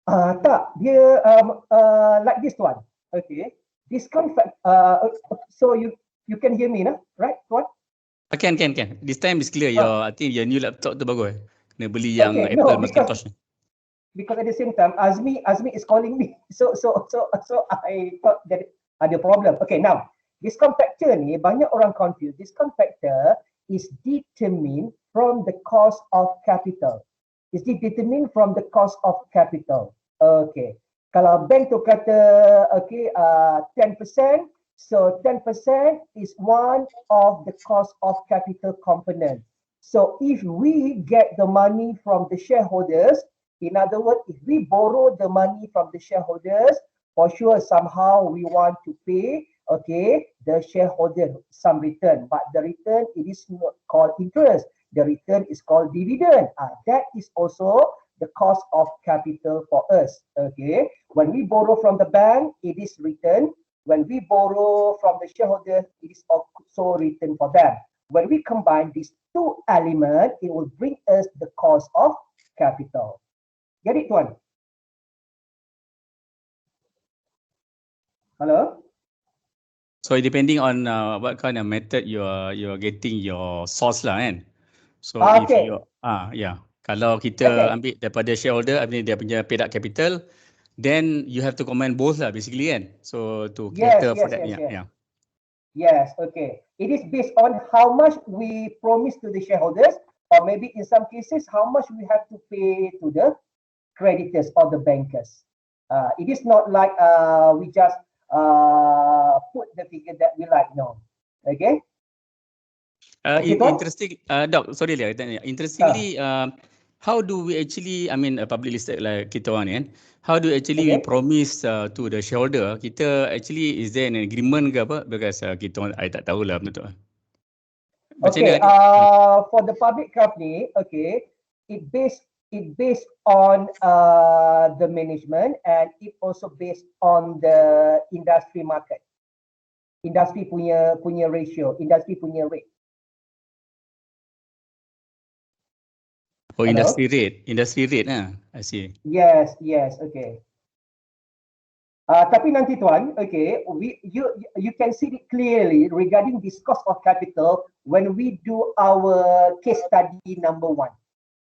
Tak, dia like this one. Okay. Discount so you can hear me, nah? Right, tuan? Can. This time is clear. I think your new laptop tu bagus. Kena beli yang Okay, Apple no, Macintosh. Because at the same time, Azmi is calling me. So I thought that ada problem. Okay, now discount factor ni banyak orang confused. Discount factor is determined from the cost of capital. Is determined from the cost of capital. Okay. Kalau bank tu kata okay 10%, so 10% is one of the cost of capital component. So if we get the money from the shareholders, in other words, if we borrow the money from the shareholders, for sure somehow we want to pay, okay, the shareholder some return. But the return, it is not called interest. The return is called dividend. That is also the cost of capital for us, okay. When we borrow from the bank, it is return. When we borrow from the shareholder, it is also return for them. When we combine these two elements, it will bring us the cost of capital. Get it, Tuan? Hello? So depending on what kind of method you are getting your source lah kan. So if you kalau kita ambil daripada shareholder, ambil dia punya paid up capital, then you have to combine both lah basically kan. So to cater for that. Yes, okay. It is based on how much we promise to the shareholders, or maybe in some cases how much we have to pay to the creditors or the bankers. It is not like we just put the figure that we like, no. Okay? Interesting, Doc, sorry lah, interestingly, how do we actually, I mean public listed like kita orang ni kan, how do actually we promise to the shareholder, kita actually is there an agreement ke apa, because kita orang, I tak tahulah betul. Okay, for the public company, okay, it based on the management, and it also based on the industry market. Industry punya ratio, industry punya rate. Oh, industry rate I see. Yes, okay. Tapi nanti tuan, okay, you can see it clearly regarding this cost of capital when we do our case study number 1.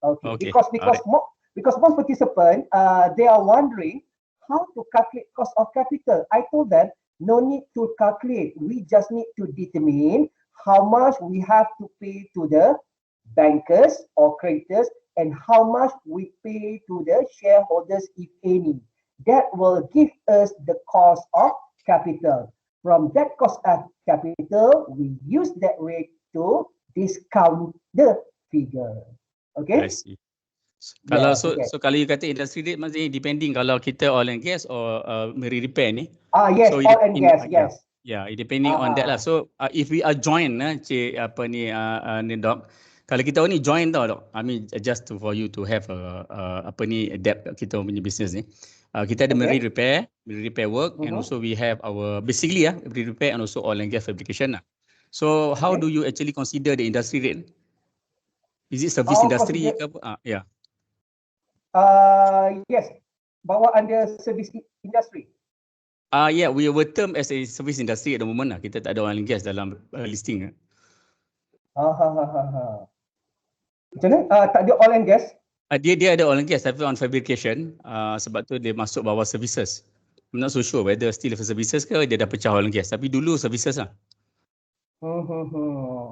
Okay. Because most participants they are wondering how to calculate cost of capital. I told them no need to calculate. We just need to determine how much we have to pay to the bankers or creditors and how much we pay to the shareholders, if any. That will give us the cost of capital. From that cost of capital, we use that rate to discount the figure. Okay? I see. Kalau so kalau you kata industry rate, maksudnya depending kalau kita oil and gas or marine repair ni. Yes, so oil and gas, yes. Yeah, depending on that lah. So if we are joint cik apa ni Doc, kalau kita ni join tau Dok, I mean just for you to have apa ni adapt kita punya business ni. Kita ada marine repair work, and also we have our basically marine repair and also oil and gas fabrication lah. So how do you actually consider the industry rate? Is it service industry ke apa? Yes, bawa under service industry. Yeah, we were termed as a service industry at the moment lah. Kita tak ada oil and gas dalam listing. Macam mana? Tak ada oil and gas? Dia ada oil and gas tapi on fabrication. Sebab tu dia masuk bawah services. I'm not so sure whether still for services ke dia dah pecah oil and gas. Tapi dulu services lah.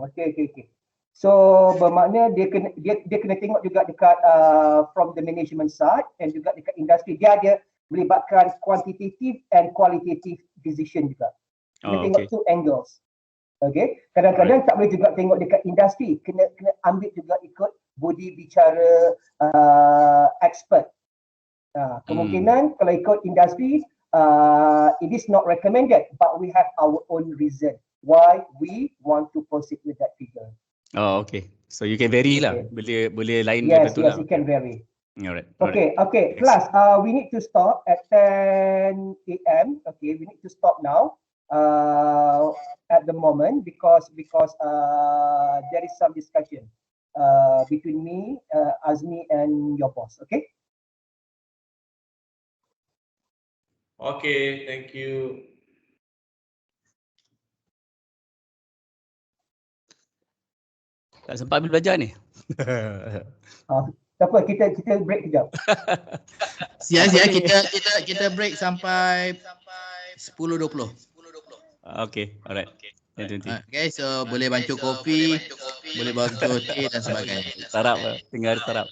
Okay. So bermakna dia kena tengok juga dekat from the management side and juga dekat industri. Dia ada melibatkan quantitative and qualitative decision juga. Kena tengok two angles. Okay. Kadang-kadang tak boleh juga tengok dekat industri. Kena ambil juga ikut body bicara expert. Kemungkinan kalau ikut industri it is not recommended, but we have our own reason why we want to proceed with that figure. Oh, okay. So you can vary lah. Boleh lain yes, betul lah. Yes, it can vary. Alright. Okay. Class, we need to stop at 10 a.m. Okay, we need to stop now at the moment because there is some discussion between me, Azmi, and your boss. Okay. Okay, thank you. Tak sempat ambil belajar ni. Tak apa, kita break kejap. Sia-sia kita break sampai 10.20. Okay, alright. Okay, so boleh bancuh kopi, boleh bancuh teh dan sebagainya. Tarap, tinggal tarap.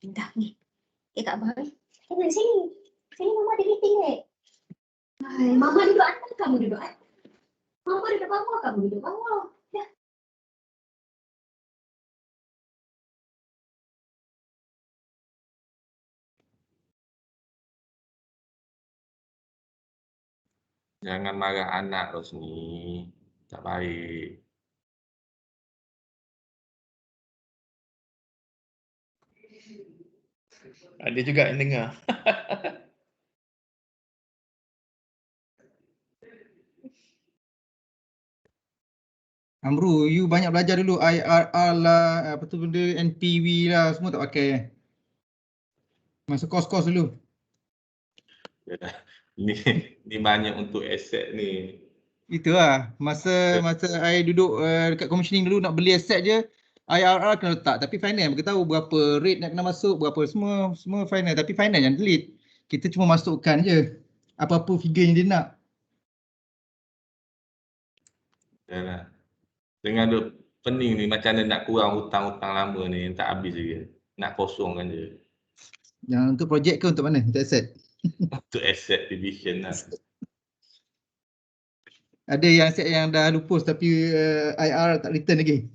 Dah ni. Kak Abah. Sini. Sini Mama ada meeting Hai, Mama duduk atas, kamu duduk atas. Mama duduk bawah, kamu duduk bawah. Dah. Jangan marah anak Rosni. Tak baik. Ada juga yang dengar. Amru, you banyak belajar dulu IRR lah, apa tu benda NPV lah, semua tak pakai. Masa kos-kos dulu. Ni banyak untuk aset ni. Itulah, masa I duduk dekat commissioning dulu nak beli aset je, IRR kena letak, tapi finance bagi tahu berapa rate nak kena masuk, berapa semua finance, tapi finance yang delete. Kita cuma masukkan je apa-apa figure yang dia nak. Yalah. Dengan duk pening ni macam mana nak kurang hutang-hutang lama ni tak habis lagi. Nak kosongkan je. Yang untuk projek ke untuk mana? Untuk aset? Untuk asset division lah. Ada yang aset yang dah lupus tapi IR tak return lagi.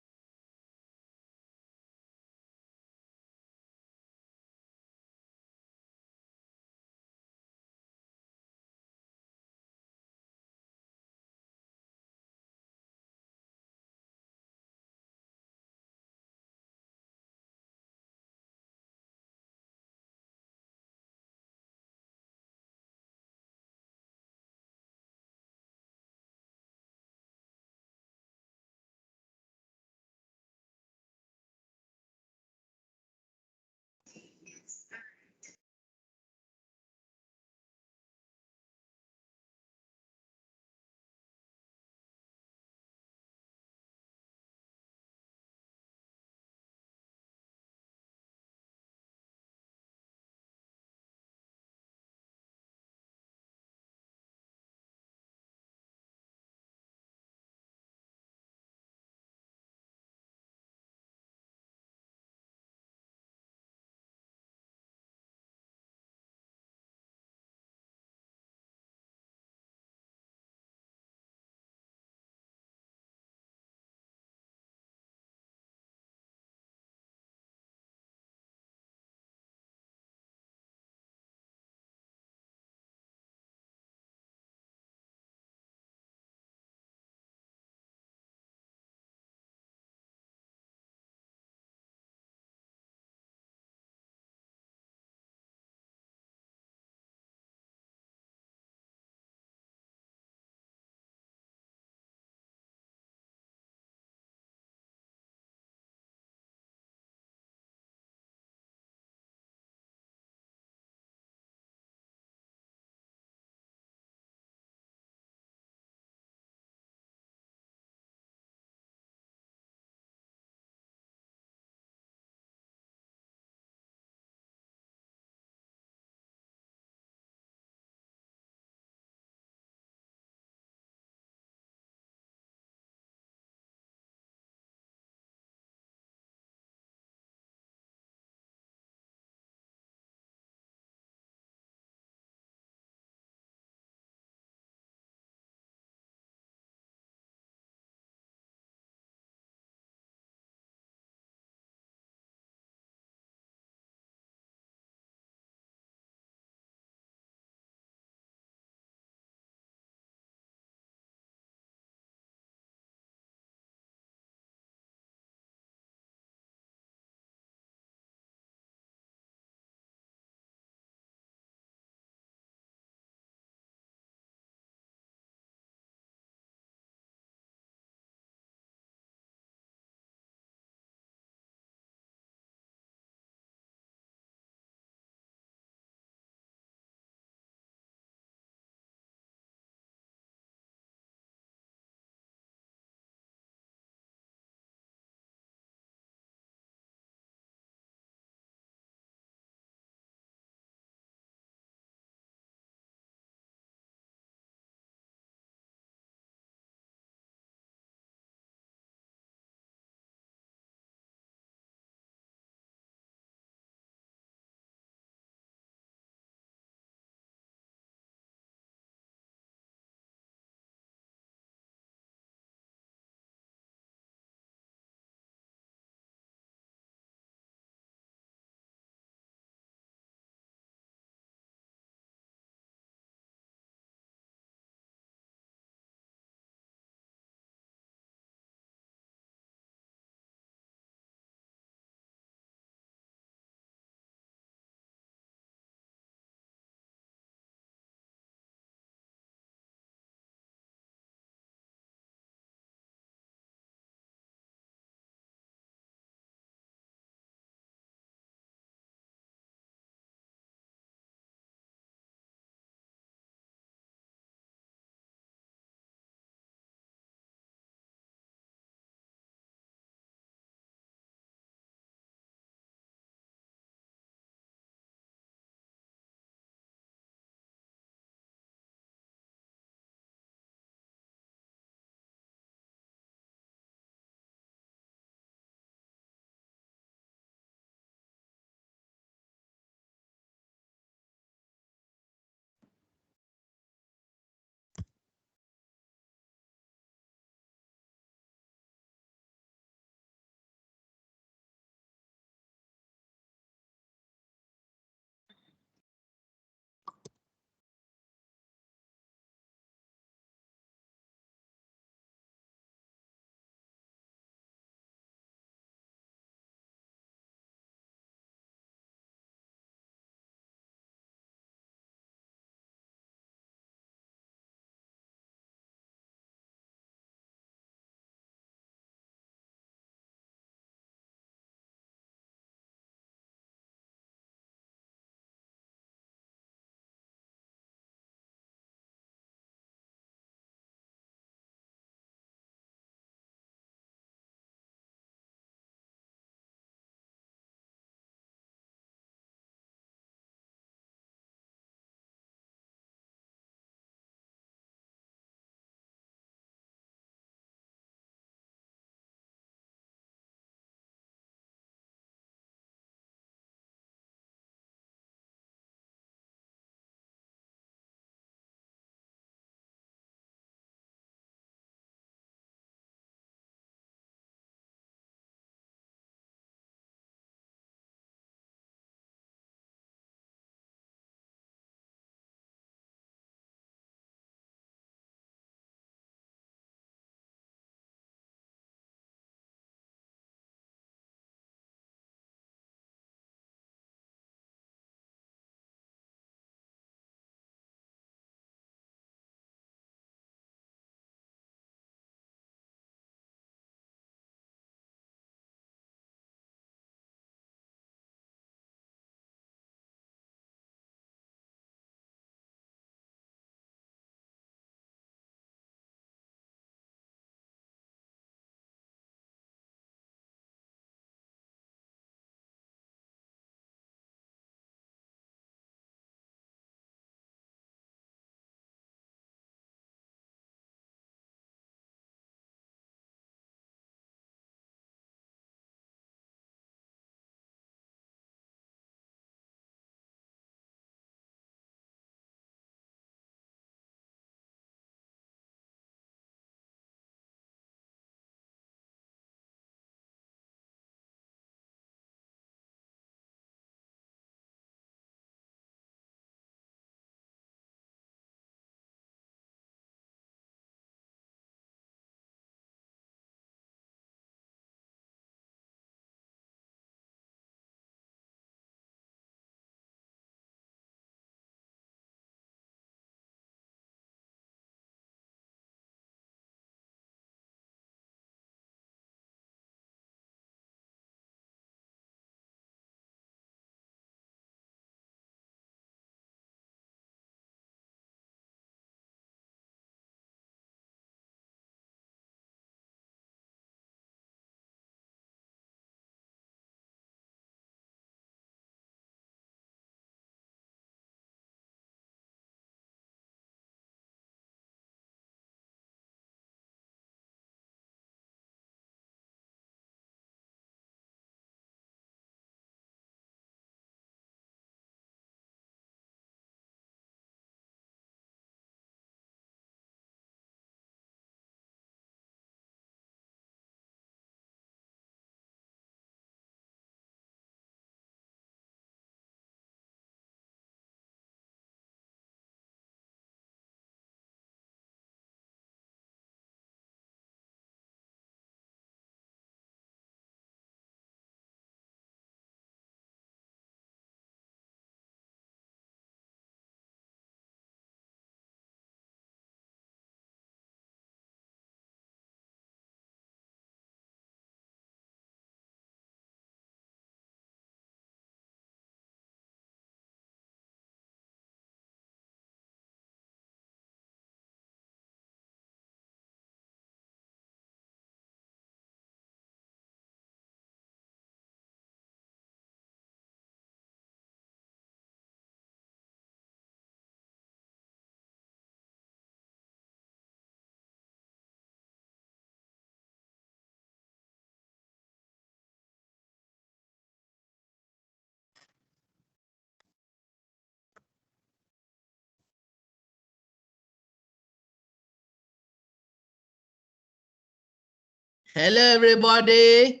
Hello, everybody.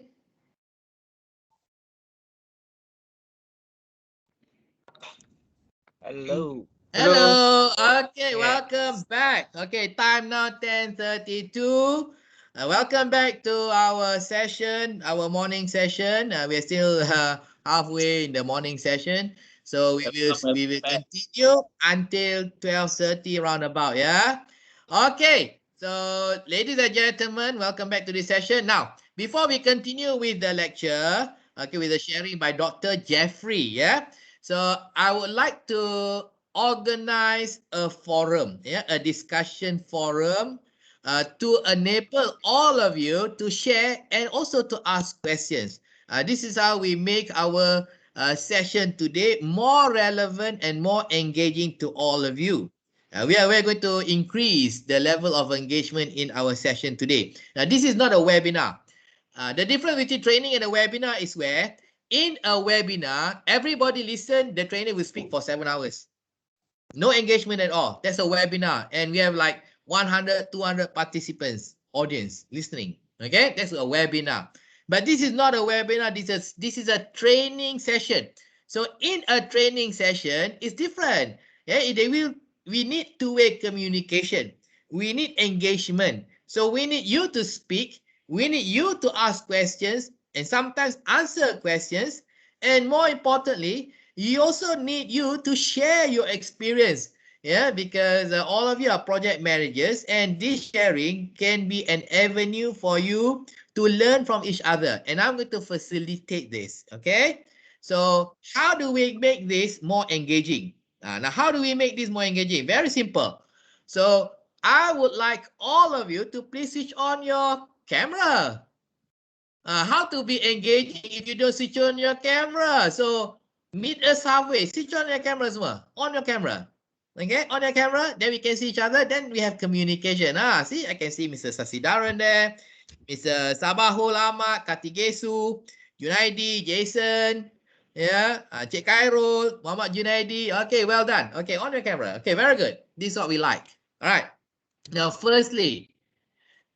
Hello. Hello. Okay, Yes. welcome back. Okay, time now 10:32. Welcome back to our session, our morning session. We're still halfway in the morning session, so we will continue until 12:30 roundabout. Yeah. Okay. So, ladies and gentlemen, welcome back to this session. Now, before we continue with the lecture, okay, with the sharing by Dr. Jeffrey. Yeah. So I would like to organize a forum, yeah, a discussion forum to enable all of you to share and also to ask questions. This is how we make our session today more relevant and more engaging to all of you. We're going to increase the level of engagement in our session today. Now, this is not a webinar. The difference between training and a webinar is where in a webinar, everybody listen, the trainer will speak for 7 hours. No engagement at all. That's a webinar. And we have like 100, 200 participants, audience listening. Okay, that's a webinar. But this is not a webinar. This is a training session. So in a training session, it's different. Yeah, we need two-way communication. We need engagement. So we need you to speak. We need you to ask questions and sometimes answer questions. And more importantly, you also need you to share your experience. Yeah, because all of you are project managers, and this sharing can be an avenue for you to learn from each other. And I'm going to facilitate this. Okay. So how do we make this more engaging? Now, how do we make this more engaging? Very simple. So I would like all of you to please switch on your camera. How to be engaging if you don't switch on your camera? So meet us halfway. Switch on your camera semua. On your camera. Okay, on your camera. Then we can see each other. Then we have communication. See, I can see Mr. Sasidaran there. Mr. Sabahul Ahmad, Katigesu, Junaidi, Jason. Yeah, Cik Khairul, Muhammad Junaidi. Okay, well done. Okay, on your camera. Okay, very good. This is what we like. All right. Now, firstly,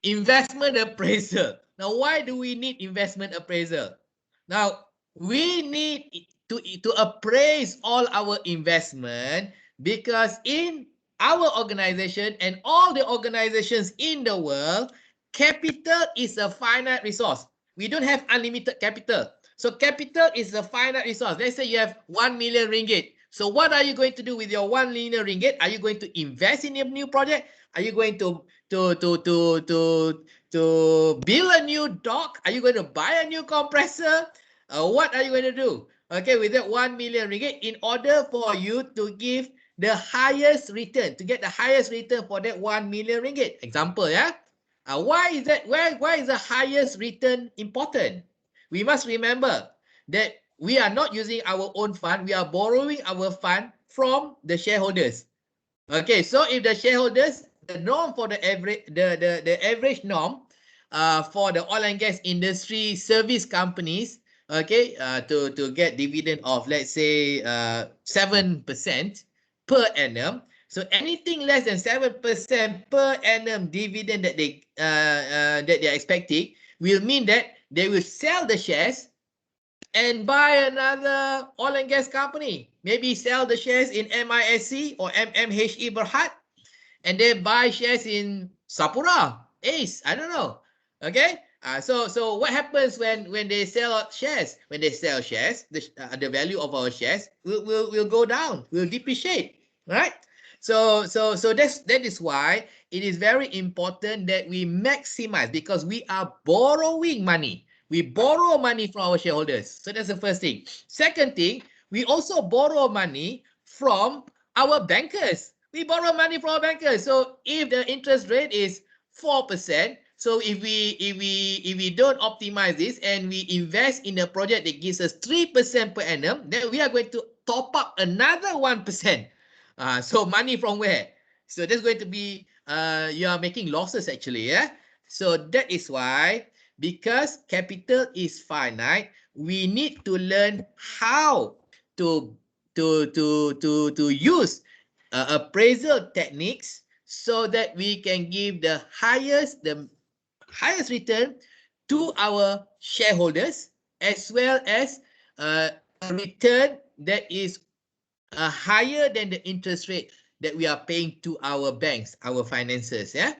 investment appraisal. Now, why do we need investment appraisal? Now, we need to appraise all our investment because in our organization and all the organizations in the world, capital is a finite resource. We don't have unlimited capital. So capital is a finite resource. Let's say you have 1 million ringgit. So what are you going to do with your 1 million ringgit? Are you going to invest in a new project? Are you going to build a new dock? Are you going to buy a new compressor? What are you going to do? Okay, with that 1 million ringgit, in order for you to give the highest return, to get the highest return for that 1 million ringgit. Example, yeah. Why is that? Why is the highest return important? We must remember that we are not using our own fund. We are borrowing our fund from the shareholders. Okay, so if the shareholders, the norm for the average norm for the oil and gas industry service companies, okay, to get dividend of, let's say, 7% per annum. So anything less than 7% per annum dividend that they're expecting will mean that they will sell the shares and buy another oil and gas company. Maybe sell the shares in MISC or MMHE Berhad, and then buy shares in Sapura, Ace, I don't know. Okay. So what happens when they sell shares? When they sell shares, the value of our shares will go down, will depreciate, right? So that is why it is very important that we maximize, because we are borrowing money. We borrow money from our shareholders. So that's the first thing. Second thing, we also borrow money from our bankers. We borrow money from our bankers. So if the interest rate is 4%, so if we don't optimize this and we invest in a project that gives us 3% per annum, then we are going to top up another 1%. So money from where? So that's going to be you are making losses actually, yeah. So that is why, because capital is finite, we need to learn how to use appraisal techniques so that we can give the highest return to our shareholders, as well as a return that is higher than the interest rate that we are paying to our banks, our financiers. Yeah.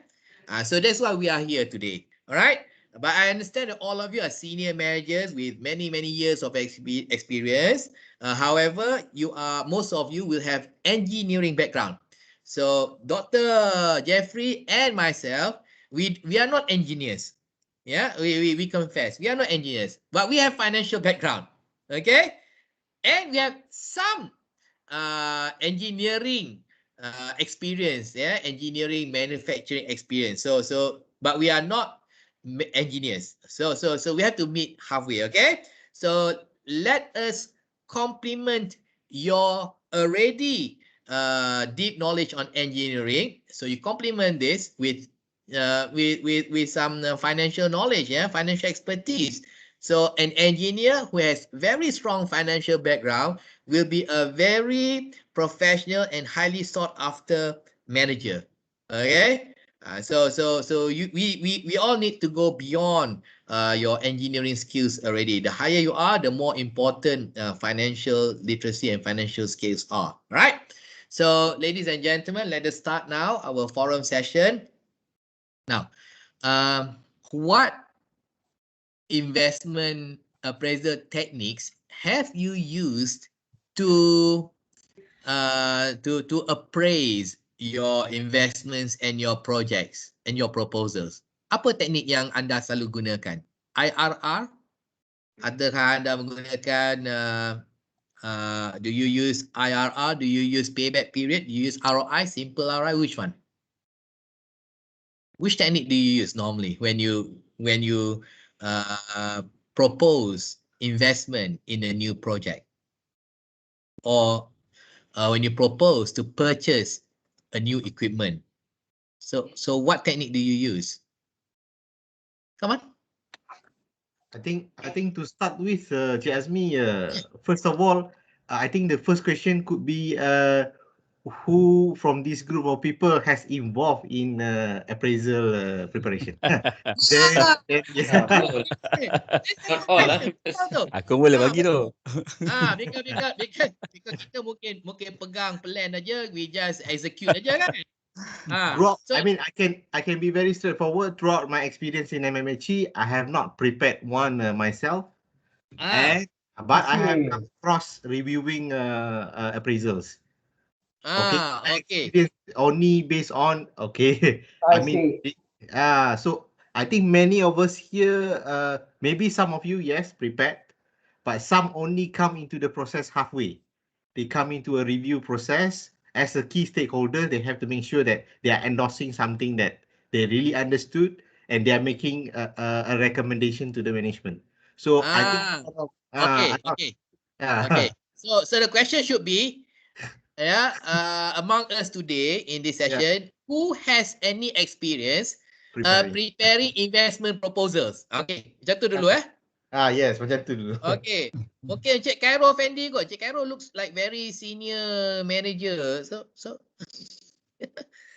So that's why we are here today. All right. But I understand that all of you are senior managers with many years of experience. However, most of you will have engineering background. So Dr. Jeffrey and myself, we are not engineers. Yeah, we confess we are not engineers, but we have financial background. Okay, and we have some engineering experience, yeah, engineering manufacturing experience. But we are not engineers. So we have to meet halfway. Okay, so let us complement your already deep knowledge on engineering. So you complement this with some financial knowledge, yeah, financial expertise. So an engineer who has very strong financial background will be a very professional and highly sought after manager. Okay. We all need to go beyond your engineering skills already. The higher you are, the more important financial literacy and financial skills are. Right. So, ladies and gentlemen, let us start now our forum session. Now, what investment appraisal techniques have you used to appraise your investments and your projects and your proposals? Apa teknik yang anda selalu gunakan? IRR? Adakah anda menggunakan do you use IRR? Do you use payback period? Do you use ROI? Simple ROI? Which one? Which technique do you use normally when you propose investment in a new project, or when you propose to purchase a new equipment? So what technique do you use? Come on. I think to start with, Cik Azmi, first of all, I think the first question could be who from this group of people has involved in appraisal preparation. Aku boleh bagi tu. Because kita mungkin pegang plan aja, we just execute aja kan. I mean, I can be very straightforward. Throughout my experience in MMHE, I have not prepared one myself, but I have come across reviewing appraisals. Okay. Only based on so I think many of us here, maybe some of you, yes, prepared, but some only come into the process halfway. They come into a review process as a key stakeholder. They have to make sure that they are endorsing something that they really understood, and they are making a recommendation to the management. So I think okay. So the question should be, among us today in this session, who has any experience preparing investment proposals? Okay, macam tu dulu yes, macam tu dulu. Okay. Okay, Cik Cairo Fendi kot. Cik Cairo looks like very senior manager. So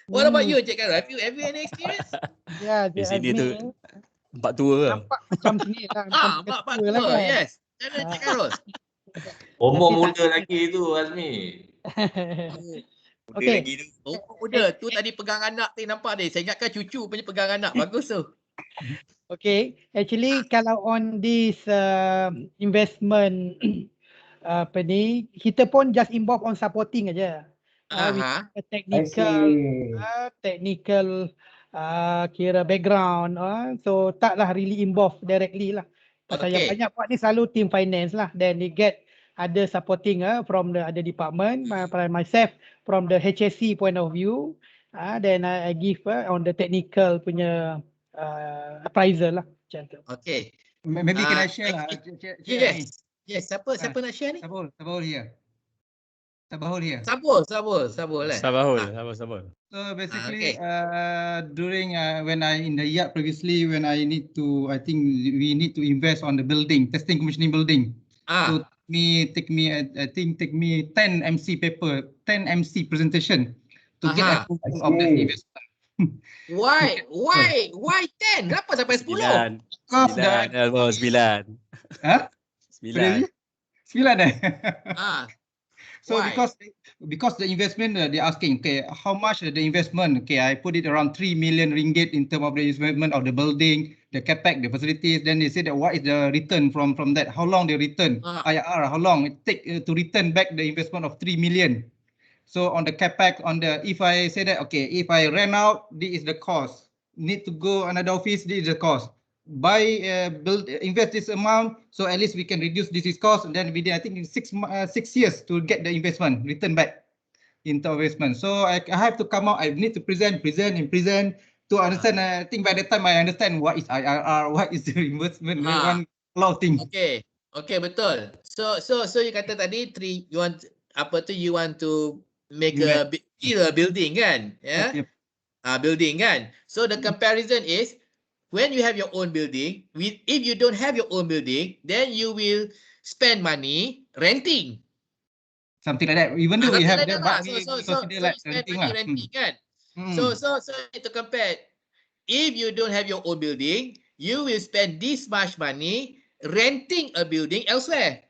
what about you, Cik Cairo? Have you any experience? Ya, di sini tu empat tua ke? Nampak macam sini lah. Empat tua kan? Yes. Macam Cik Cairo? Umur muda lagi tu, Azmi. Okay. Lagi tu. Umur muda. Tu tadi pegang anak tu, nampak dia. Saya ingatkan cucu punya pegang anak. Bagus tu. Okay. Actually, kalau on this investment apa ni, kita pun just involve on supporting aja. Technical kira background, so taklah really involve directly lah. Pasal yang banyak buat ni selalu team finance lah. Then they get ada supporting from the other department, myself from the HSC point of view. Then I give on the technical punya appraiser lah. Macam tu. Okay. Maybe can I share lah? Yes. Siapa nak share ni? Sabahul here. Sabahul lah. Sabahul. So basically, during when I in the yard previously, when I need to, I think we need to invest on the building, testing commissioning building. So take me 10 MC paper, 10 MC presentation to get approval of that investment. Why? Why 10? Kenapa sampai 10? 9. Because 9. Almost 9. Huh? 9. 9 eh? Ah, So why? because the investment they're asking, okay, how much the investment? Okay, I put it around 3 million ringgit in terms of the investment of the building, the capex, the facilities. Then they say that what is the return from that? How long the return? IRR, how long it take to return back the investment of 3 million? So on the capex, if I say that, okay, if I rent out, this is the cost. Need to go another office, this is the cost. Invest this amount, so at least we can reduce this cost, and then within I think 6 years to get the investment return back into investment. So I have to come out. I need to present to understand. I think by the time I understand what is IRR, what is the investment, one lot of things. Okay, betul. So you kata tadi you want to make a building kan? Yeah. Yep. Building kan. So the comparison is when you have your own building, if you don't have your own building, then you will spend money renting. Something like that. Even though we have like that, that but so we consider like you spend renting money lah. renting kan. So you need to compare. If you don't have your own building, you will spend this much money renting a building elsewhere.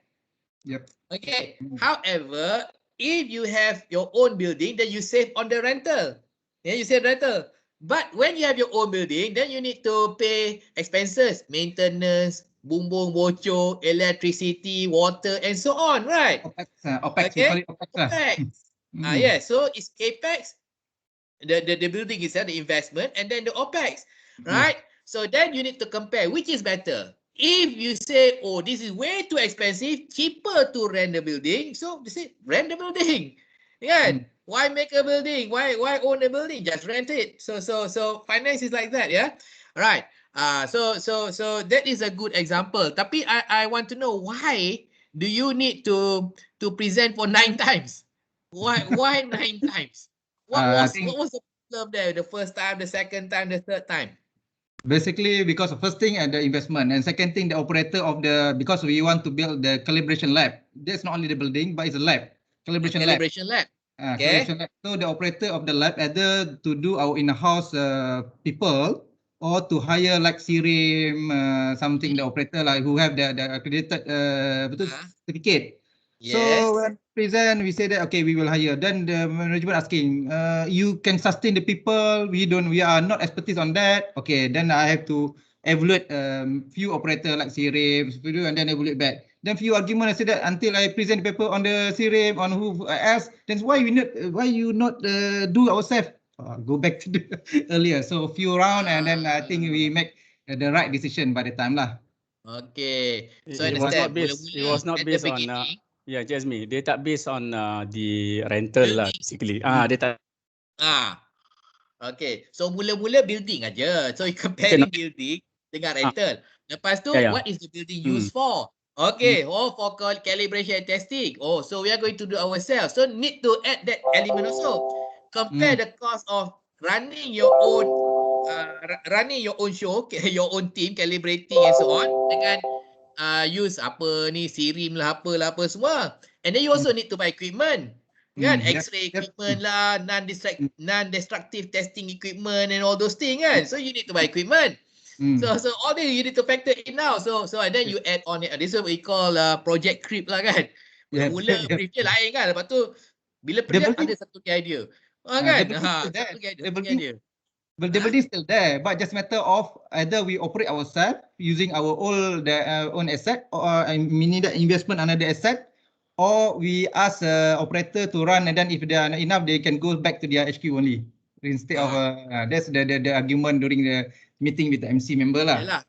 Yep. Okay. However, if you have your own building, then you save on the rental. Yeah, you save rental. But when you have your own building, then you need to pay expenses, maintenance, bumbung bocor, electricity, water, and so on, right? OPEX, we call it OPEX. OPEX. Yeah, so it's CAPEX, the building itself, the investment, and then the OPEX, right? So then you need to compare which is better. If you say, oh, this is way too expensive, cheaper to rent the building, so they say rent the building. Yeah. Why make a building? Why own a building? Just rent it. So finance is like that, yeah. Right. So that is a good example. Tapi I want to know why do you need to present for 9 times? Why 9 times? What was the problem there? The first time, the second time, the third time? Basically, because the first thing the investment, and second thing the operator of because we want to build the calibration lab. That's not only the building, but it's a lab, calibration lab. Okay. Calibration lab. So the operator of the lab either to do our in-house people or to hire like SIRIM, something the operator like who have the accredited certificate. Yes. So when present, we say that okay, we will hire. Then the management asking, you can sustain the people. We are not expertise on that. Okay, then I have to evaluate few operator like SIRIM, and then evaluate back. Then few argument I say that until I present the paper on the SIRIM on who else. Then why you not do ourselves? Go back to the earlier. So few round and then I think we make the right decision by the time lah. Okay. So it was not based on Jasmine. Dia tak based on the rental lah basically. Dia tak. Okay. So mula-mula building aja. So you comparing building dengan rental. Lepas tu what is the building used for? Okay. For calibration and testing. So we are going to do ourselves. So need to add that element also. Compare the cost of running your own show, your own team, calibrating and so on, dengan use SIRIM lah, apa semua. And then you also need to buy equipment. Kan? X-ray equipment lah, non-destructive testing equipment and all those things kan. So you need to buy equipment. So all this you need to factor in now. So and then you add on it. This is what we call project creep lah kan. Mula brief dia lain kan. Lepas tu bila pergi ada satu idea. Kan? Satu idea. But the building is still there, but just matter of either we operate ourselves using our own asset, or meaning the investment another asset, or we ask operator to run, and then if they are not enough, they can go back to their HQ only instead of that's the argument during the meeting with the MC member lah. Yalah,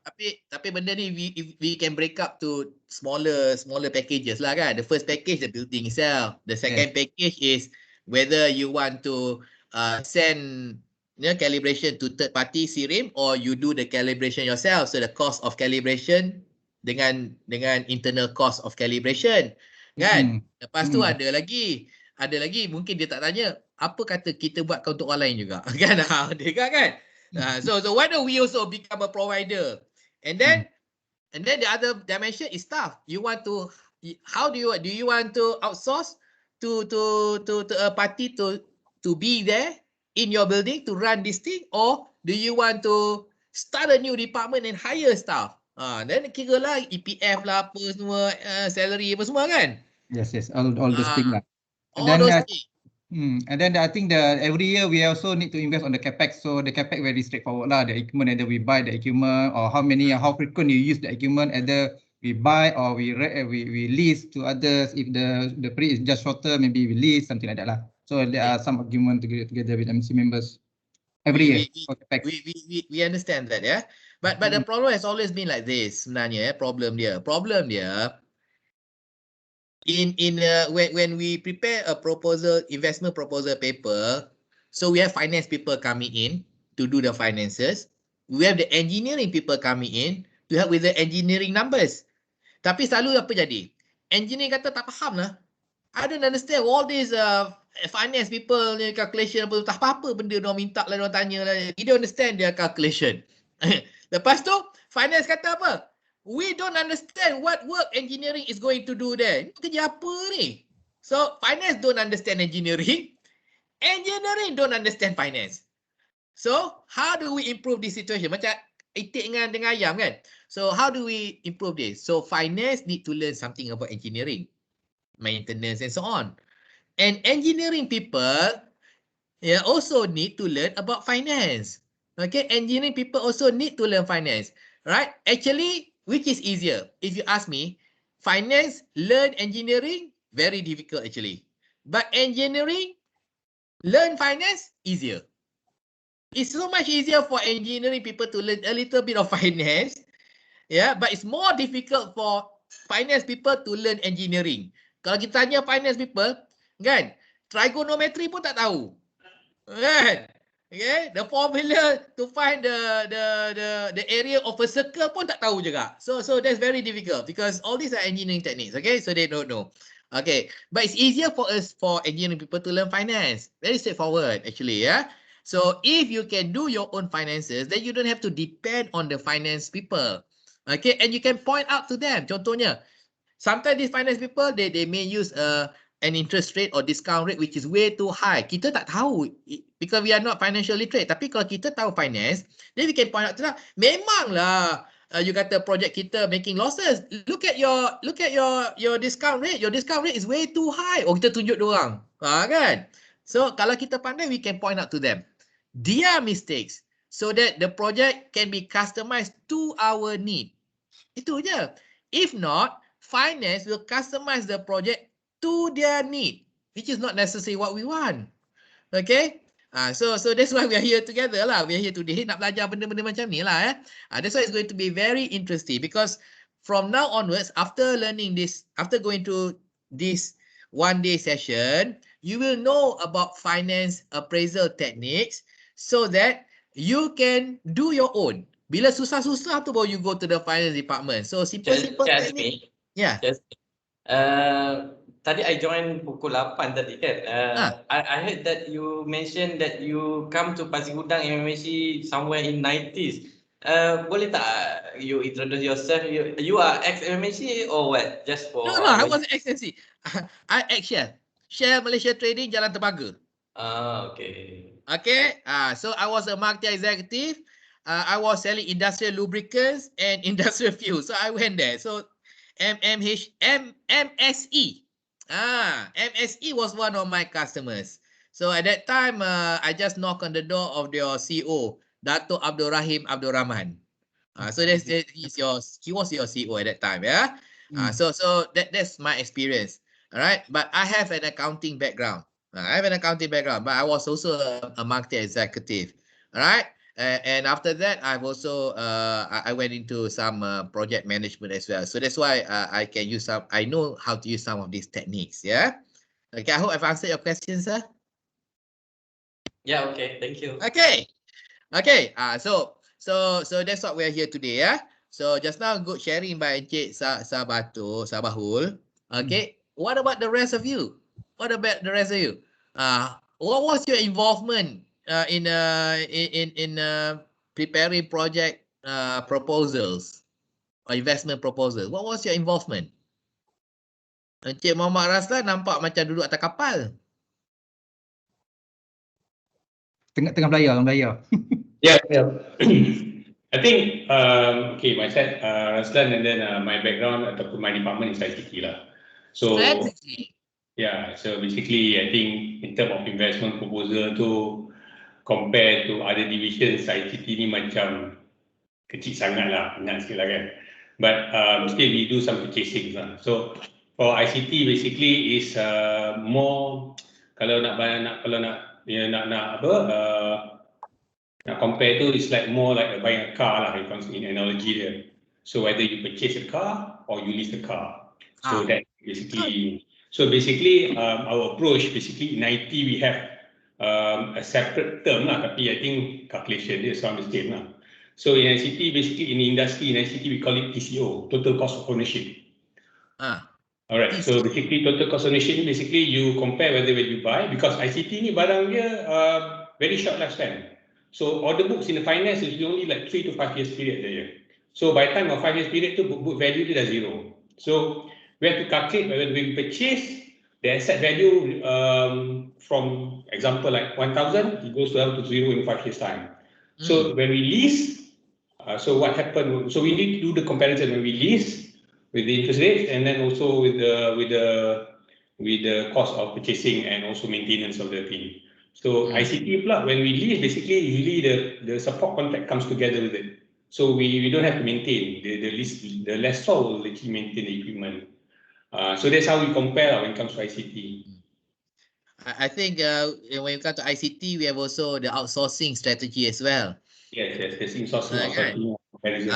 tapi benda ni we can break up to smaller packages lah kan. The first package the building itself. The second package is whether you want to send calibration to third party SIRIM or you do the calibration yourself. So the cost of calibration dengan internal cost of calibration kan. Lepas tu ada lagi mungkin dia tak tanya apa kata kita buat untuk orang lain juga kan. Dia kan. So why don't we also become a provider? And then the other dimension is staff. You want to do you want to outsource to a party to be there in your building to run this thing, or do you want to start a new department and hire staff? Then kira lah EPF lah apa semua, salary apa semua kan? Yes, all those things lah. All those things. And then I think every year we also need to invest on the capex. So the capex very straightforward lah. The equipment, either we buy the equipment or how frequent you use the equipment, either we buy or we lease to others. If the period is just shorter, maybe we lease, something like that lah. So there are some agreement together with MC members every year for capex. We understand that, yeah. But the problem has always been like this sebenarnya. Problem dia when we prepare a investment proposal paper, so we have finance people coming in to do the finances. We have the engineering people coming in to help with the engineering numbers. Tapi selalu apa jadi? Engineering kata tak faham lah. I don't understand all these finance people ni calculation tak apa benda dia minta lah, dia tanya lah. You don't understand their calculation. Lepas tu finance kata apa? We don't understand what work engineering is going to do there. Ini kerja apa ni? So, finance don't understand engineering. Engineering don't understand finance. So, how do we improve this situation? Macam itik dengan ayam kan? So, how do we improve this? So, finance need to learn something about engineering, maintenance and so on. And engineering people also need to learn about finance. Okay, engineering people also need to learn finance. Right? Actually, which is easier? If you ask me, finance, learn engineering, very difficult actually. But engineering, learn finance, easier. It's so much easier for engineering people to learn a little bit of finance. Yeah, but it's more difficult for finance people to learn engineering. Kalau kita tanya finance people, kan, trigonometry pun tak tahu. Kan? Okay, the formula to find the area of a circle pun tak tahu juga. So that's very difficult because all these are engineering techniques. Okay, so they don't know. Okay, but it's easier for engineering people to learn finance. Very straightforward actually, yeah. So if you can do your own finances, then you don't have to depend on the finance people. Okay, and you can point out to them. Contohnya, sometimes these finance people they may use an interest rate or discount rate which is way too high. Kita tak tahu because we are not financial literate. Tapi kalau kita tahu finance, then we can point out to them, memanglah you kata project kita making losses. Look at your discount rate. Your discount rate is way too high. Oh, kita tunjuk diorang. Kan? So kalau kita pandai, we can point out to them their mistakes so that the project can be customized to our need. Itu je. If not, finance will customize the project to their need, which is not necessarily what we want. Okay? So that's why we are here together lah. We are here today nak belajar benda-benda macam ni lah. That's why it's going to be very interesting because from now onwards, after learning this, after going to this one-day session, you will know about finance appraisal techniques so that you can do your own. Bila susah-susah tu baru you go to the finance department. So simple technique. Yeah. Tadi I join pukul 8 tadi kan. I heard that you mentioned that you come to Pasir Gudang MMAC somewhere in 90s. Boleh tak you introduce yourself? You are ex-MMAC or what? Just for... No, I wasn't ex-MMAC. I ex-Shell. Shell Malaysia Trading Jalan Tebaga. Okay. Okay. So I was a marketing executive. I was selling industrial lubricants and industrial fuels. So I went there. So MSE. MSE was one of my customers. So at that time, I just knocked on the door of your CEO, Dato' Abdul Rahim Abdul Rahman. So he was your CEO at that time, yeah. So that's my experience. All right, but I have an accounting background. I have an accounting background, but I was also a marketing executive. All right. And after that, I've also I went into some project management as well. So that's why I can use some. I know how to use some of these techniques. Yeah. Okay. I hope I've answered your questions, sir. Yeah. Okay. Thank you. Okay. Okay. So that's what we're here today. Yeah. So just now good sharing by Encik Sabahul. Okay. What about the rest of you? What about the rest of you? What was your involvement in preparing project proposals or investment proposals? What was your involvement? Encik Muhammad Raslan nampak macam duduk atas kapal. tengah belayar. Yeah. I think okay, my set Raslan, and then my background ataupun my department is ICT lah. So Strategy. yeah, so basically I think in terms of investment proposal tu compare to other divisions, ICT ni macam kecil sangat lah, ingat sikit lah kan. But still we do some purchasing lah. So for ICT basically is more kalau nak compare tu is like more like buying a car lah, if in analogy there. So whether you purchase a car or you lease a car. So that basically, our approach basically in IT we have a separate term lah, tapi I think calculation dia sound the same lah. So in ICT, basically in industry, in ICT we call it TCO, total cost of ownership. Alright, so basically total cost of ownership, basically you compare whether when you buy, because ICT ni barang dia very short lifespan. So order books in the finance is only like 3 to 5 years period saja. So by the time of 5 years period tu book value dia dah zero. So we have to calculate whether we purchase the asset value from example like 1,000, it goes down to zero in 5 years time. So when we lease, so what happened? So we need to do the comparison when we lease with the interest rates, and then also with the cost of purchasing and also maintenance of the thing. So ICT pula, when we lease, basically usually the support contract comes together with it. So we don't have to maintain the lessor will actually maintain the equipment. So that's how we compare when it comes to ICT. I think when it comes to ICT, we have also the outsourcing strategy as well. Yes, there's outsourcing comparison.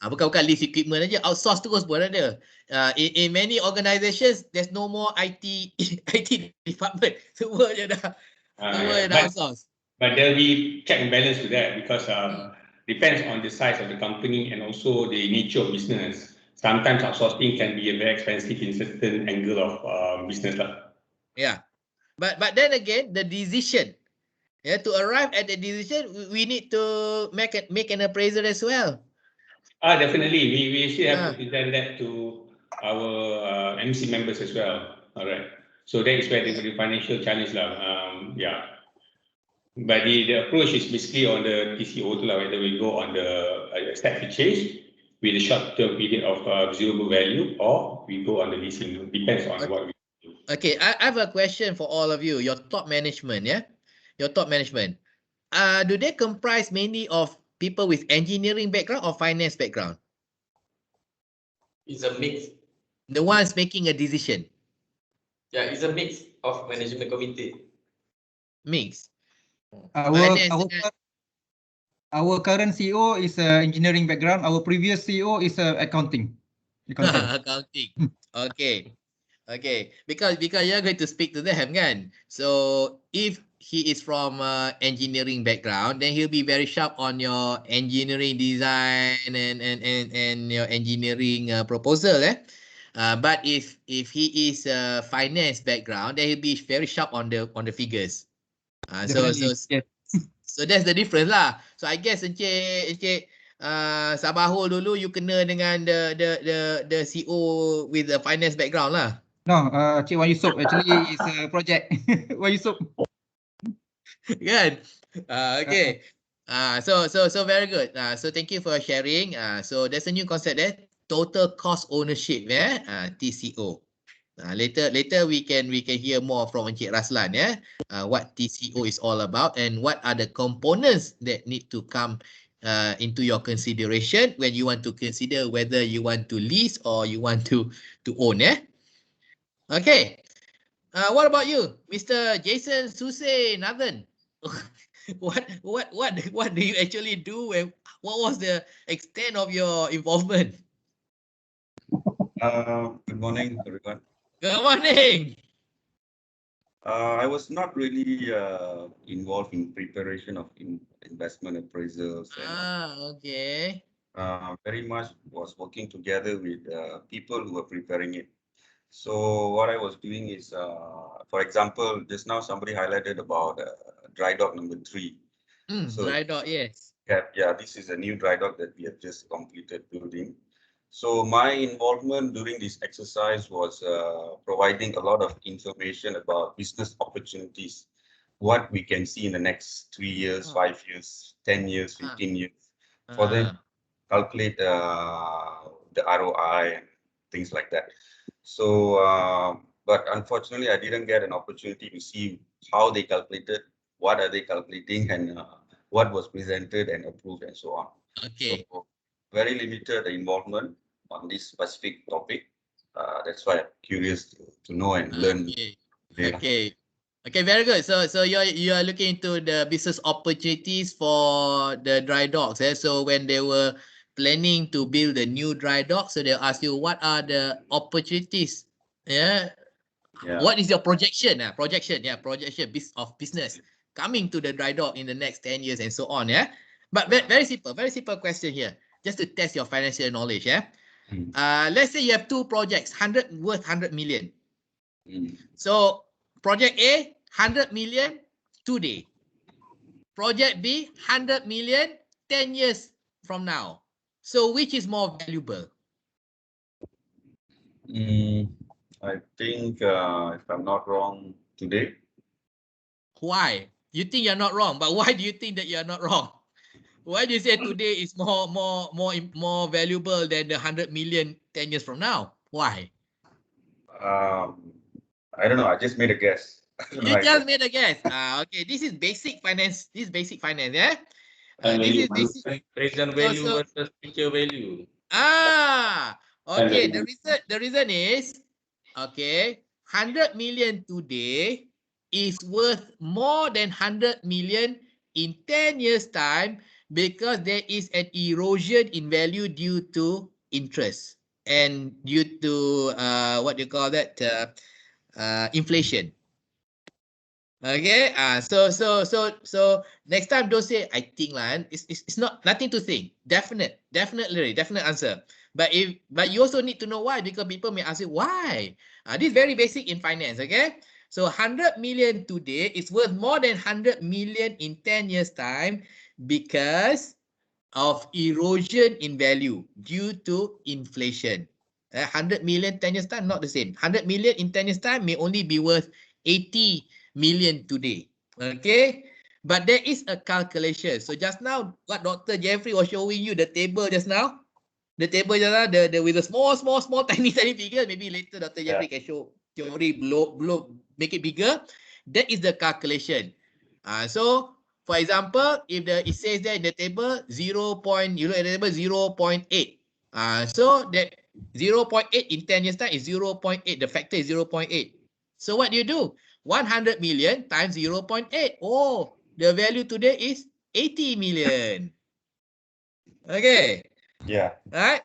Bukan lease equipment aja, outsource terus pun ada. In many organizations, there's no more IT department. Semua je dah outsource. But there'll be check and balance to that because depends on the size of the company and also the nature of business. Sometimes outsourcing can be very expensive in certain angle of business lah. Yeah, but then again, the decision, to arrive at the decision, we need to make an appraisal as well. Definitely, we actually have to present that to our MC members as well. All right, so that is where the financial challenge lah. Yeah, but the approach is basically on the TCO tu lah, whether we go on the asset purchase with a short-term period of zero value, or we go on the leasing. Depends on what we do. Okay, I have a question for all of you. Your top management, your top management. Do they comprise mainly of people with engineering background or finance background? It's a mix. The ones making a decision. Yeah, it's a mix of management committee. Mix. Our current CEO is engineering background. Our previous CEO is accounting. Accounting. Okay. Because you're going to speak to them, kan? So if he is from engineering background, then he'll be very sharp on your engineering design and your engineering proposal, but if he is finance background, then he'll be very sharp on the figures. So that's the difference lah. So I guess Encik Sabahul dulu you kena dengan the CEO with the finance background lah. No, Cik Wan Yusof actually is a project. Wan Yusof. Kan? Okay. So very good. So thank you for sharing. So there's a new concept there, total cost ownership, TCO. Later we can hear more from Encik Raslan, what TCO is all about and what are the components that need to come into your consideration when you want to consider whether you want to lease or you want to own, Okay. What about you, Mr. Jason Suse Nathan? What do you actually do and what was the extent of your involvement? Good morning, everyone. Good morning. I was not really involved in preparation of investment appraisals. Okay. Very much was working together with people who were preparing it. So what I was doing is, for example, just now somebody highlighted about dry dock number 3. Dry dock, yes. Yeah, this is a new dry dock that we have just completed building. So my involvement during this exercise was providing a lot of information about business opportunities what we can see in the next 3 years, 5 years, 10 years, 15 years, for them calculate the ROI and things like that. So, but unfortunately, I didn't get an opportunity to see how they calculated, what are they calculating, and what was presented and approved and so on. Okay. So, very limited involvement on this specific topic. That's why I'm curious to know and learn. Okay. Okay, very good. So you are looking into the business opportunities for the dry docks. So when they were planning to build a new dry dock, so they'll ask you what are the opportunities. Yeah. What is your projection? Projection of business coming to the dry dock in the next 10 years and so on. Yeah. But very simple question here, just to test your financial knowledge. Yeah. Let's say you have two projects, worth 100 million. So project A, 100 million today. Project B, 100 million 10 years from now. So which is more valuable? I think, if I'm not wrong, today. Why? You think you're not wrong, but why do you think that you're not wrong? Why do you say today is more valuable than the 100 million 10 years from now? Why? I don't know. I just made a guess. You just made a guess. Okay. This is basic finance. This is yeah. This is basic. Present value versus future value. Okay. The reason is, okay, 100 million today is worth more than 100 million in 10 years time because there is an erosion in value due to interest and due to what do you call that, inflation. Okay. So next time don't say I think lah. It's not nothing to think. Definite answer. But you also need to know why, because people may ask you why. This is very basic in finance. Okay. So 100 million today is worth more than 100 million in 10 years time because of erosion in value due to inflation. 100 million 10 years time not the same. 100 million in 10 years time may only be worth 80 million today. Okay. But there is a calculation. So just now, what Dr. Jeffrey was showing you, the table just now, with the small, tiny figure. Maybe later Dr. Jeffrey can show theory, make it bigger. That is the calculation. So for example, if it says there in the table 0. You look at the table 0.8. So that 0.8 in 10 years time is 0.8. The factor is 0.8. So what do? 100 million times 0.8. Oh, the value today is 80 million. Okay. Yeah. Right.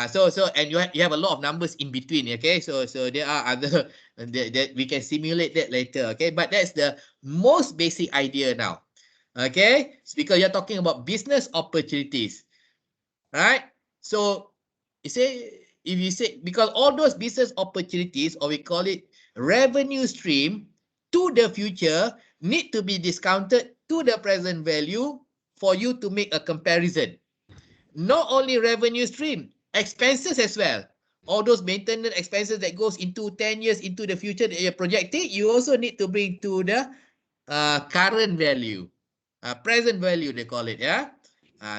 So and you have a lot of numbers in between. Okay. So there are other that we can simulate that later. Okay. But that's the most basic idea now. Okay. It's because you're talking about business opportunities. Right. So if you say because all those business opportunities, or we call it revenue stream, to the future need to be discounted to the present value for you to make a comparison. Not only revenue stream, expenses as well. All those maintenance expenses that goes into 10 years into the future that you're projecting, you also need to bring to the current value, present value they call it. Yeah.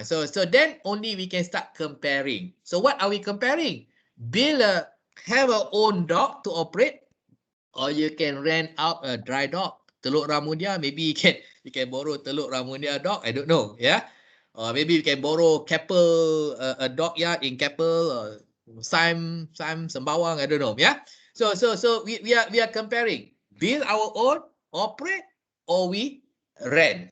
So then only we can start comparing. So what are we comparing? Have our own dock to operate, or you can rent out a dry dock. Teluk Ramudia, maybe you can borrow Teluk Ramudia dock. I don't know. Yeah. Or maybe you can borrow Keppel, a dockyard in Keppel, or Sembawang. I don't know. Yeah. So we are comparing. Build our own, operate, or we rent.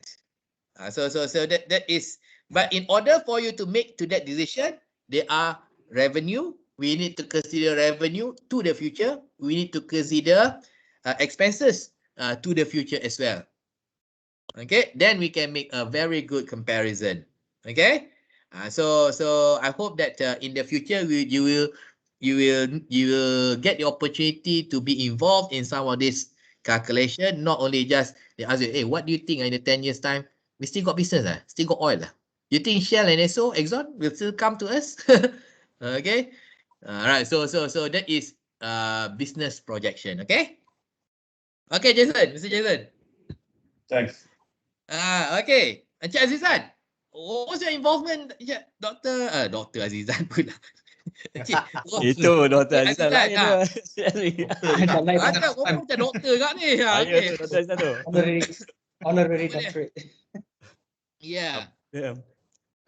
So that is. But in order for you to make to that decision, there are revenue. We need to consider revenue to the future. We need to consider expenses to the future as well. Okay, then we can make a very good comparison. Okay, so I hope that in the future you will get the opportunity to be involved in some of this calculation. Not only just they ask you, hey, what do you think in the 10 years time? We still got business, still got oil. You think Shell and Exxon will still come to us? Okay, all right. So that is business projection. Okay. Okay, Jason, Mr. Jason. Thanks. Okay. Encik Azizan, what's your involvement, Dr. Azizan pula. Itu Dr. Azizan lain tu. Macam ngomong macam doktor kat ni. Saya tu Dr. Azizan tu. Honorary doctorate. Yeah.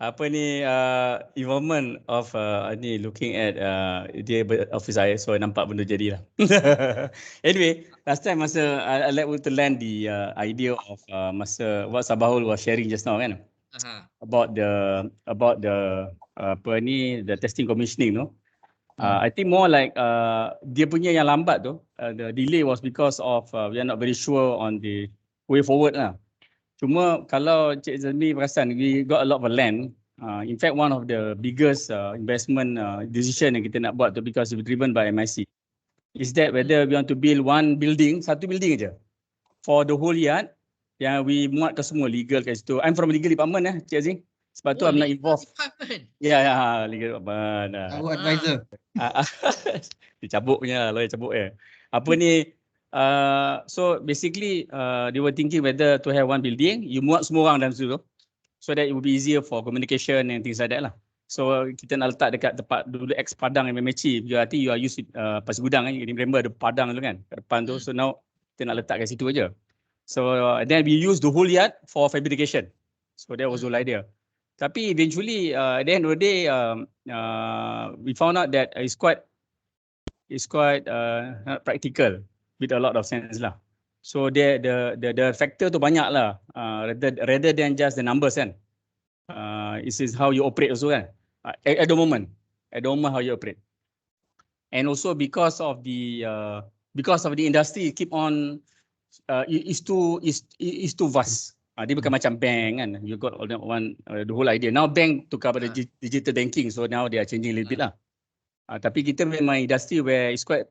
Apa ni involvement of ni looking at dia office saya, so nampak benda jadilah. Anyway, last time masa I like to land the idea of masa what Sabahul was sharing just now kan, about the apa ni the testing commissioning tu. I think more like dia punya yang lambat tu, the delay was because of we are not very sure on the way forward lah. Cuma kalau Cik Zalmi perasan, we got a lot of land. In fact, one of the biggest investment decision yang kita nak buat tu, because it's driven by MIC, is that whether we want to build one building, satu building aja for the whole yard, yang we muat ke semua legal kat situ. I'm from legal department Cik Aziz. Sebab tu I'm not involved. Ya, legal department. Our advisor. Dia cabut punya, lawyer cabut Apa ni, so basically they were thinking whether to have one building, you muat semua orang dalam situ, so that it will be easier for communication and things like that lah. So kita nak letak dekat tempat dulu ex Padang MMHC, I think you are used Pasir Gudang kan, you remember the Padang tu kan, kat depan tu, so now kita nak letak kat situ aja. So then we use the whole yard for fabrication. So that was the whole idea. Tapi eventually at the end of the day we found out that it's quite not practical with a lot of sense lah. So the factor tu banyak lah, rather than just the numbers kan. This is how you operate also kan. At the moment how you operate. And also because of the industry keep on is too vast. Dia bukan macam bank kan. You got the whole idea. Now bank tukar pada digital banking, so now they are changing a little bit lah. Tapi kita memang industry where it's quite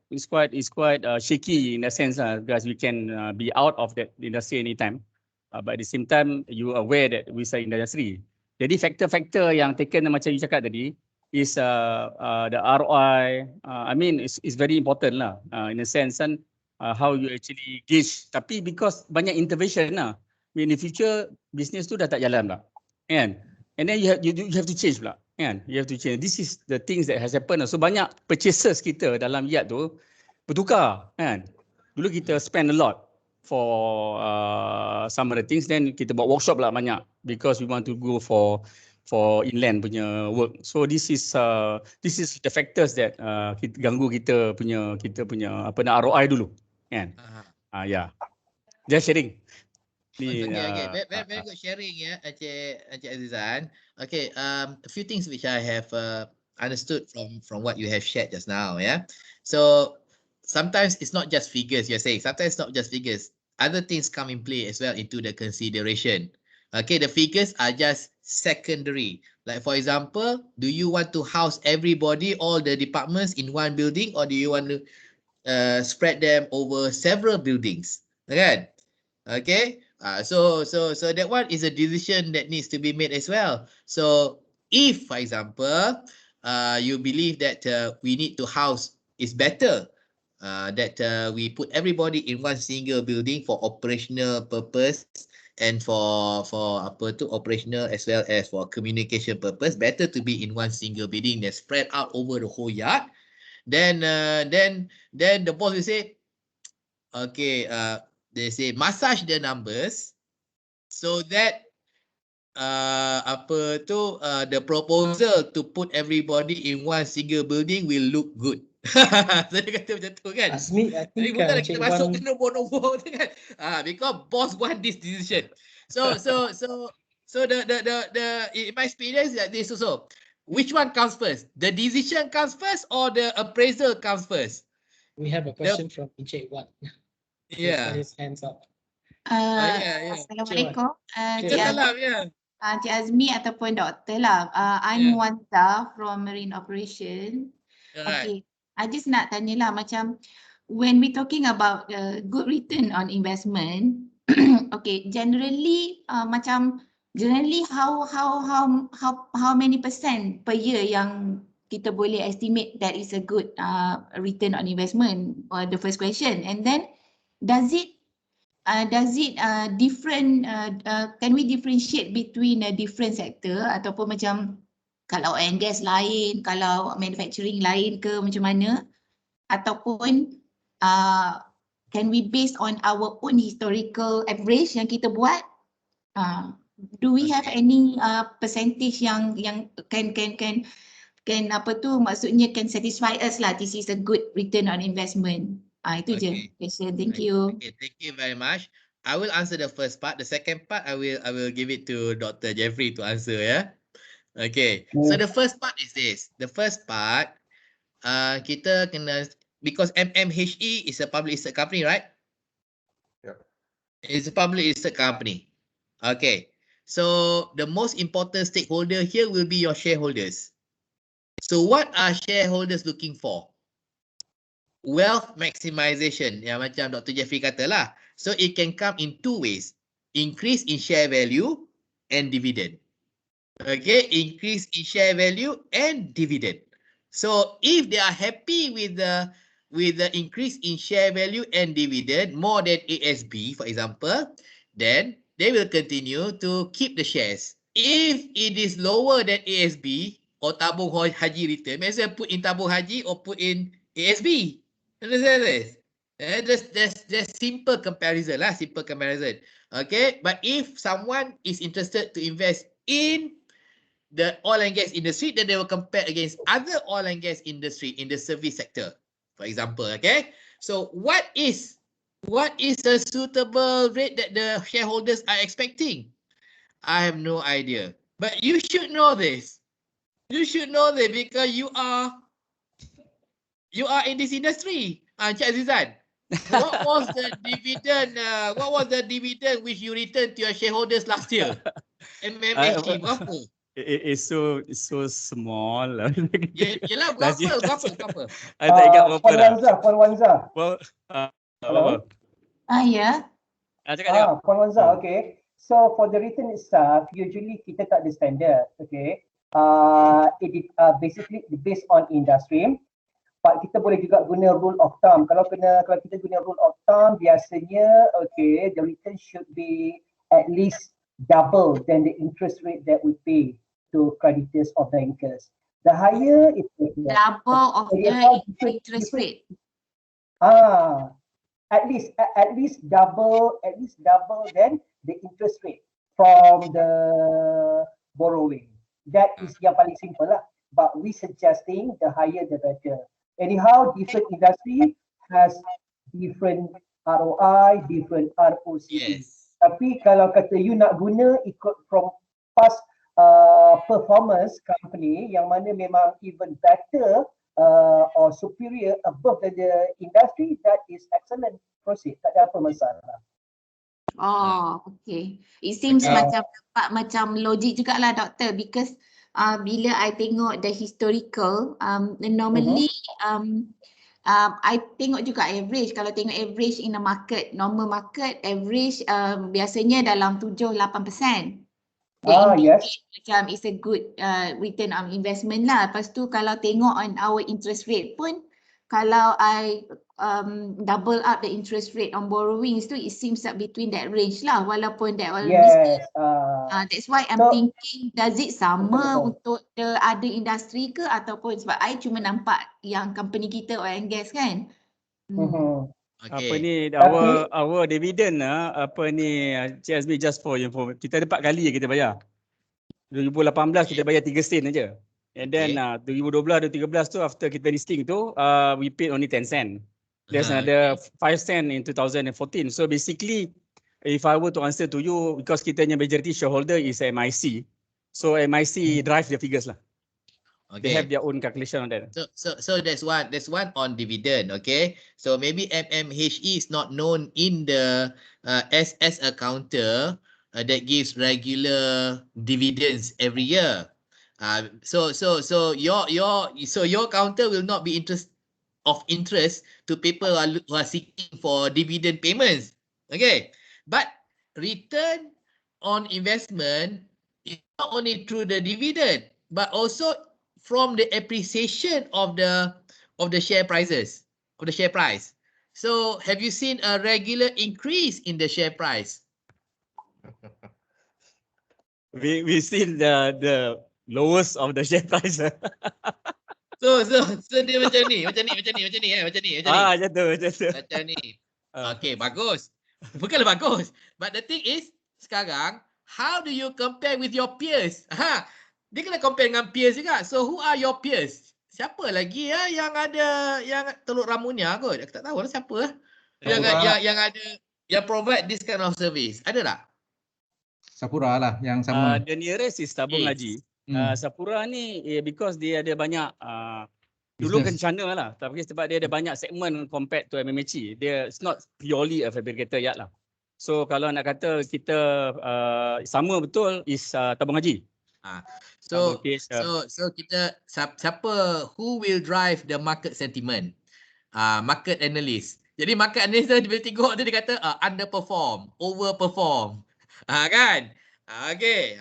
shaky in a sense because we can be out of that industry anytime. But at the same time you are aware that we are in the industry. Jadi faktor-faktor yang taken macam you cakap tadi is the ROI. I mean it's very important lah in a sense kan, how you actually gauge. Tapi because banyak intervention lah, in the future business tu dah tak jalan pula kan, and then you have to change pula kan, you have to change. This is the things that has happened. So banyak purchases kita dalam yard tu bertukar kan. Dulu kita spend a lot for some of the things, then kita buat workshop lah banyak because we want to go for inland punya work. So this is the factors that ganggu kita punya apa nak ROI dulu kan. Yeah, just sharing. Okay. Very good sharing Encik Azizan. Okay, a few things which I have understood from what you have shared just now. So sometimes it's not just figures you're saying. Sometimes it's not just figures. Other things come in play as well into the consideration. Okay, the figures are just secondary. Like for example, do you want to house everybody, all the departments in one building, or do you want to spread them over several buildings? Kan? Okay. So that one is a decision that needs to be made as well. So if, for example, you believe that we need to house is better, that we put everybody in one single building for operational purpose and for operational as well as for communication purpose, better to be in one single building than spread out over the whole yard. Then the boss will say, okay, they say massage the numbers so that the proposal to put everybody in one single building will look good. So dia kata macam tu kan. Jadi bukan kita masuk ke nombor-nombor tu kan. Because boss want this decision. So the in my experience that this also, which one comes first? The decision comes first or the appraisal comes first? We have a question from Encik Wan. Yeah. His hands up. Assalamualaikum. Salam, Cik Azmi ataupun doktor lah. I'm Wanta from Marine Operation. Okay. I just nak tanya lah, macam when we talking about good return on investment, okay, generally generally how many percent per year yang kita boleh estimate that is a good return on investment? The first question. And then does it does it different, can we differentiate between a different sector ataupun macam kalau oil and gas lain, kalau manufacturing lain ke macam mana, ataupun can we based on our own historical average yang kita buat, do we have any percentage yang can apa tu, maksudnya can satisfy us lah, this is a good return on investment. Itu je question. Thank you. Okay, thank you very much. I will answer the first part. The second part, I will give it to Dr. Jeffrey to answer. Yeah. Okay. So the first part is this. The first part, kita kena, because MMHE is a public listed company, right? Yep. It's a public listed company. Okay. So the most important stakeholder here will be your shareholders. So what are shareholders looking for? Wealth maximization, yang macam Dr. Jeffrey kata lah. So it can come in two ways. Increase in share value and dividend. Okay, increase in share value and dividend. So if they are happy with the increase in share value and dividend more than ASB, for example, then they will continue to keep the shares. If it is lower than ASB or tabung haji return, may as well put in tabung haji or put in ASB. Understand this? That's simple comparison lah, simple comparison. Okay, but if someone is interested to invest in the oil and gas industry, then they will compare against other oil and gas industry in the service sector, for example. Okay, so what is a suitable rate that the shareholders are expecting? I have no idea, but you should know this. You should know this because you are in this industry. Encik Azizan, what was the dividend? What was the dividend which you returned to your shareholders last year? MMHE, berapa? It's so small. Yelah, berapa? I tak ingat berapa dah. Puan Wanza. Well, Hello? Ya. Puan Wanza, okay. So for the return itself, usually kita tak ada standard, okay. It is basically based on industry. But kita boleh juga guna rule of thumb. Kalau kita guna rule of thumb, biasanya, okay, the return should be at least double than the interest rate that we pay to creditors or bankers. The higher it is, double of the interest rate. At least double than the interest rate from the borrowing. That is yang paling simple lah. But we suggesting the higher the better. Anyhow, different industry has different ROI, different ROC. Yes. Tapi kalau kata you nak guna ikut from past performance company yang mana memang even better or superior above the industry, that is excellent. Proceed, tak ada apa masalah. Oh, okay. It seems macam logik jugalah doktor, because bila I tengok the historical, normally I tengok juga average. Kalau tengok average in the market, normal market average biasanya dalam 7-8%. Yes. Macam it's a good return on investment lah. Lepas tu kalau tengok on our interest rate pun, kalau I double up the interest rate on borrowings tu, it seems that between that range lah, walaupun that all that's why I'm thinking, does it sama untuk the other industry ke, ataupun sebab I cuma nampak yang company kita oil and gas kan. Apa ni, our dividend apa ni, CSB, just for info, kita ada 4 kali kita bayar. 2018 kita bayar 3 sen aja. And then 2012 dan 2013 tu, after kita listing tu, we paid only 10 sen. There's another 5 sen in 2014. So basically, if I were to answer to you, because kita punya majority shareholder is MIC, so MIC drive the figures lah. Okay. They have their own calculation on that. So that's one on dividend. Okay. So maybe MMHE is not known in the as a counter that gives regular dividends every year. So your counter will not be of interest to people who are seeking for dividend payments. Okay. But return on investment is not only through the dividend, but also from the appreciation of the share prices, of the share price. So have you seen a regular increase in the share price? We seen the lowest of the share price. So dia macam ni macam ni. Macam tu. Macam ni. Okay, bagus. Bukanlah bagus. But the thing is, sekarang, how do you compare with your peers? Dia kena compare dengan peers juga. So who are your peers? Siapa lagi yang ada, yang Teluk Ramunia kot? Aku tak tahu lah siapa lah. Yang ada, yang provide this kind of service. Ada tak? Sapura lah yang sama. The nearest is Tabung Haji. Sapura ni because dia ada banyak dulu kencana lah, tapi sebab dia ada banyak segmen compared to MMHE, dia it's not purely a fabricator yard lah. So kalau nak kata kita sama betul is Tabung Haji. So kita siapa who will drive the market sentiment? Market analyst. Jadi market analyst dia boleh tengok tu, dia kata underperform, overperform. Kan? Okay.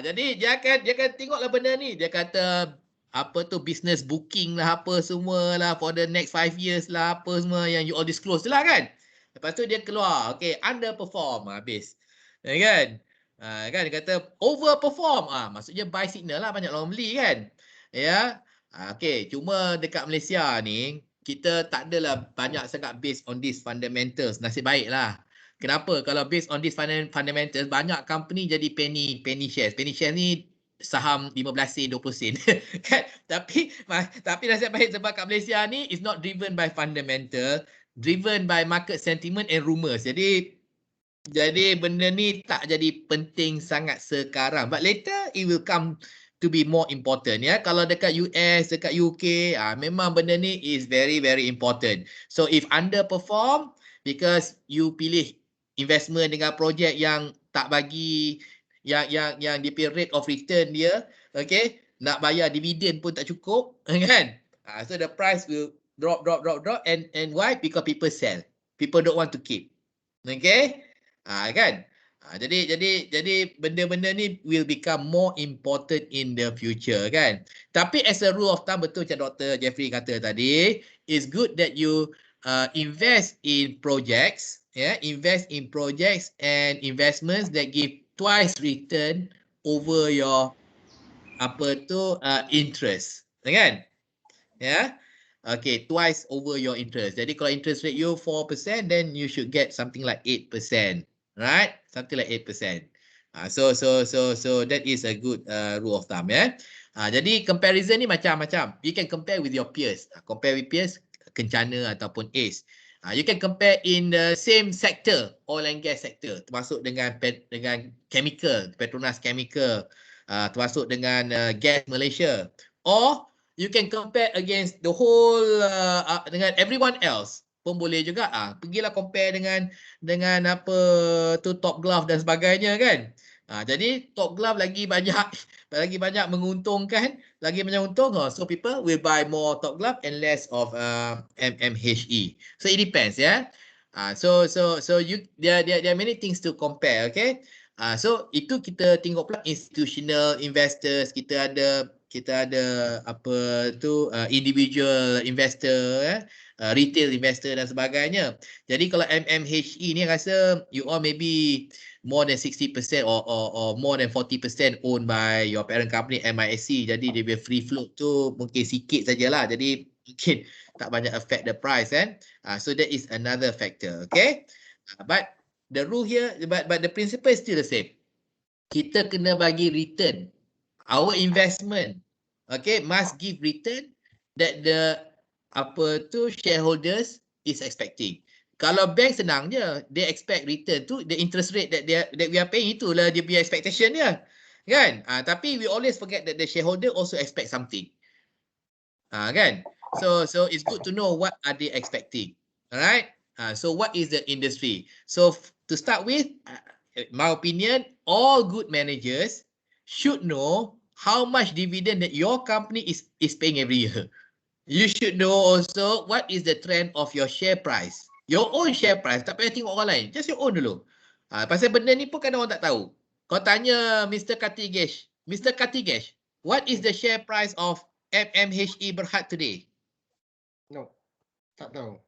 Jadi dia akan tengoklah benda ni. Dia kata apa tu business booking lah, apa semua lah for the next 5 years lah, apa semua yang you all disclose tu lah kan. Lepas tu dia keluar, okay, underperform, habis. Kan? Kan dia kata overperform, maksudnya buy signal lah, banyak orang beli kan. Ya. Okay, cuma dekat Malaysia ni kita tak adalah banyak sangat based on these fundamentals. Nasib baik lah. Kenapa? Kalau based on these fundamentals, banyak company jadi penny shares. Penny shares ni saham 15 sen, 20 sen. Kan? Tapi nasib baik sebab kat Malaysia ni is not driven by fundamental, driven by market sentiment and rumours. Jadi benda ni tak jadi penting sangat sekarang. But later it will come to be more important ya. Kalau dekat US, dekat UK, memang benda ni is very very important. So if underperform because you pilih investment dengan projek yang tak bagi yang DP rate of return dia, okay, nak bayar dividen pun tak cukup, kan? So the price will drop and why? Because people sell. People don't want to keep. Okay? Kan? Jadi benda-benda ni will become more important in the future, kan? Tapi as a rule of thumb, betul macam Dr. Jeffrey kata tadi, it's good that you invest in projects, invest in projects and investments that give twice return over your interest, kan? Ya. Okay, twice over your interest. Jadi kalau interest rate you 4%, then you should get something like 8%, right? Something like 8%. So that is a good rule of thumb, ya. Jadi comparison ni macam-macam. You can compare with your peers. Compare with peers, Kencana ataupun ACE. You can compare in the same sector, oil and gas sector, termasuk dengan chemical, Petronas Chemical, termasuk dengan gas Malaysia. Or you can compare against the whole dengan everyone else pun boleh juga. Pergilah compare dengan apa tu Top Glove dan sebagainya, kan. Jadi Top Glove lagi banyak menguntungkan, lagi banyak untung. So people will buy more Top Glove and less of MMHE. So it depends, ya. So there are many things to compare, okay. So itu kita tengok pula institutional investors, kita ada apa tu individual investor, retail investor dan sebagainya. Jadi kalau MMHE ni rasa you all maybe more than 60% or more than 40% owned by your parent company MISC. Jadi dia punya free float tu mungkin sikit sajalah. Jadi mungkin tak banyak affect the price, kan. So that is another factor, okay. But the rule here, but the principle is still the same. Kita kena bagi return. Our investment, okay, must give return that the shareholders is expecting. Kalau bank senang je, they expect return tu, the interest rate that we are paying, itulah dia punya expectation dia, kan. Tapi we always forget that the shareholder also expect something, kan. So it's good to know what are they expecting. Alright. So what is the industry? So to start with, my opinion, all good managers should know how much dividend that your company is paying every year. You should know also what is the trend of your share price. Your own share price, tak payah tengok orang lain. Just your own dulu. Pasal benda ni pun kadang orang tak tahu. Kau tanya Mr. Katigesh, what is the share price of MMHE Berhad today? No, tak tahu.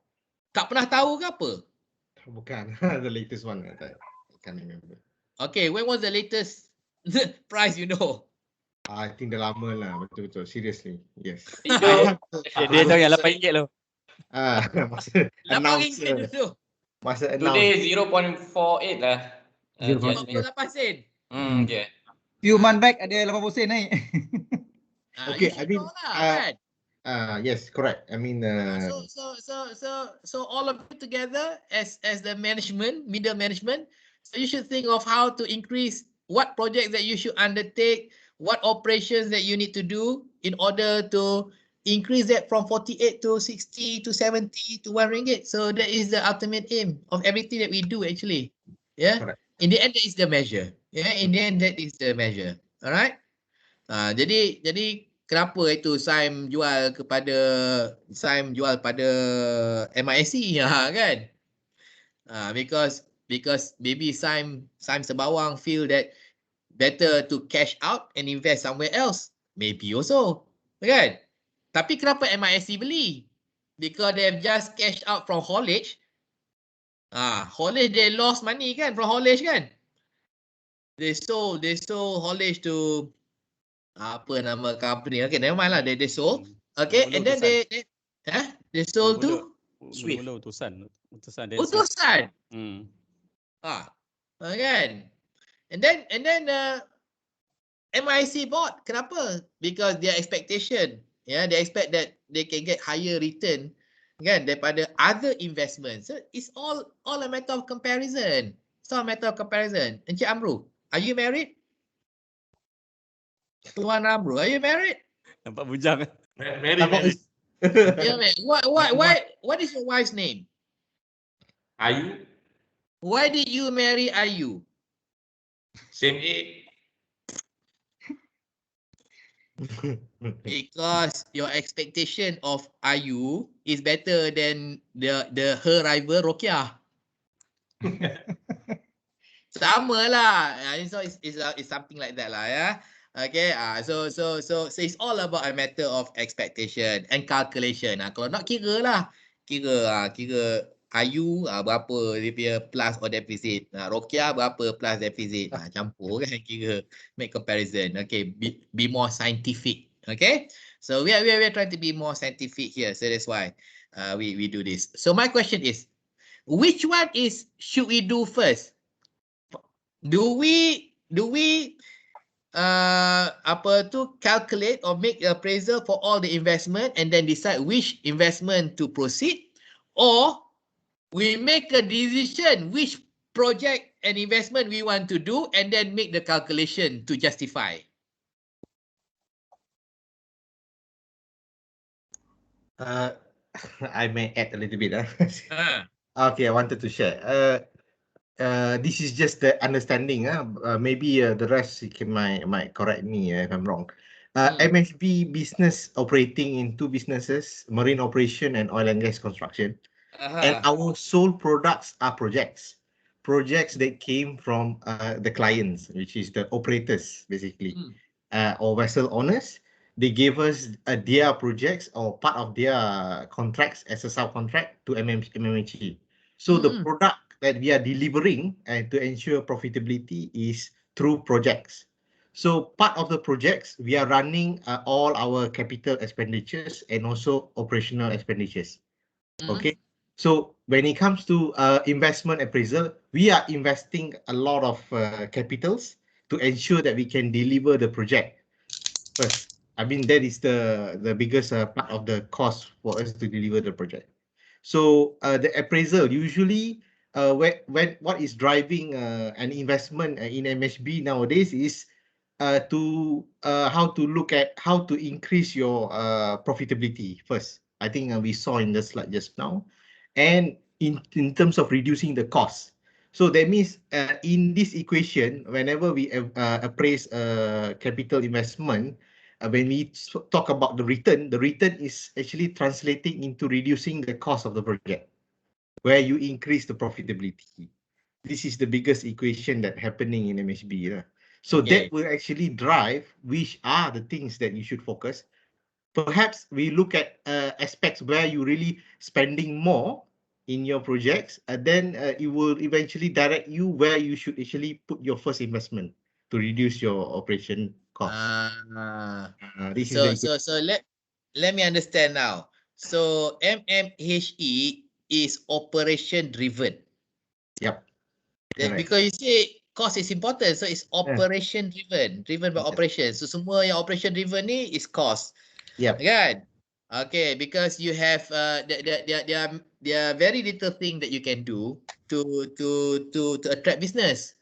Tak pernah tahu ke apa? Bukan, the latest one. I can't remember. Okay, when was the latest price you know? I think dah lama lah, betul-betul. Seriously, yes. Itu Dia tahu yang RM8 loh. Masa announce, RM8 dulu. masa today announce. 0.48 lah. 0.48. 48 sen. Yeah. Few month back ada 80 sen naik. Okay, I mean, kan? yes, correct. I mean, So all of you together as the management, middle management, so you should think of how to increase what projects that you should undertake, what operations that you need to do in order to increase that from 48 to 60 to 70 to RM1. So that is the ultimate aim of everything that we do actually. Yeah. correct. In the end, that is the measure. Yeah. In the end, that is the measure. Alright. Jadi kenapa itu Saim jual pada MISC kan? Because maybe Saim Sembawang feel that better to cash out and invest somewhere else. Maybe also. Kan? Tapi kenapa MISC beli? Because they have just cashed out from haulage. Haulage they lost money kan from haulage kan? They sold haulage to apa nama company. Okay, never mind lah. They sold. Okay, and then they sold to Swift. Mula-mula utusan. Utusan. Kan? And then MIC bought. Kenapa? Because their expectation, they expect that they can get higher return kan daripada other investments. So it's all a matter of comparison. It's all a matter of comparison. Encik Amru, are you married? Tuan Amru, are you married? Nampak bujang. Married. Yeah, man. What is your wife's name? Ayu. Why did you marry Ayu? Same age. Because your expectation of Ayu is better than her rival Rokia. Sama lah. So it's something like that lah, yeah. Okay, so it's all about a matter of expectation and calculation. Kalau nak kira lah, kira Ayu berapa dia punya plus or deficit. Rokia berapa plus deficit. Campur kan kira, make comparison. Okay, be more scientific. Okay, so we are trying to be more scientific here. So that's why we do this. So my question is, which one should we do first? Do we calculate or make an appraisal for all the investment and then decide which investment to proceed, or we make a decision which project and investment we want to do and then make the calculation to justify? I may add a little bit. Okay, I wanted to share. This is just the understanding. Maybe the rest might correct me if I'm wrong. MSB business operating in two businesses, marine operation and oil and gas construction. And our sole products are projects that came from the clients, which is the operators basically, or vessel owners. They gave us their projects or part of their contracts as a subcontract to MMHE. So the product that we are delivering and to ensure profitability is through projects. So part of the projects, we are running all our capital expenditures and also operational expenditures. Okay. So when it comes to investment appraisal, we are investing a lot of capitals to ensure that we can deliver the project first. I mean, that is the biggest part of the cost for us to deliver the project. So the appraisal usually, what is driving an investment in MSB nowadays is how to look at how to increase your profitability first. I think we saw in the slide just now, and in terms of reducing the cost. So that means in this equation, whenever we appraise capital investment, when we talk about the return is actually translating into reducing the cost of the project, where you increase the profitability. This is the biggest equation that happening in MSB. So that will actually drive which are the things that you should focus. Perhaps we look at aspects where you really spending more in your projects, then it will eventually direct you where you should actually put your first investment to reduce your operation costs. This is very good. So let me understand now. So MMHE is operation driven. Yep. Because you say cost is important, so it's operation driven by operation. So semua yang operation driven ni is cost. Yep. Kan? Okay, because you have there are very little thing that you can do to attract business.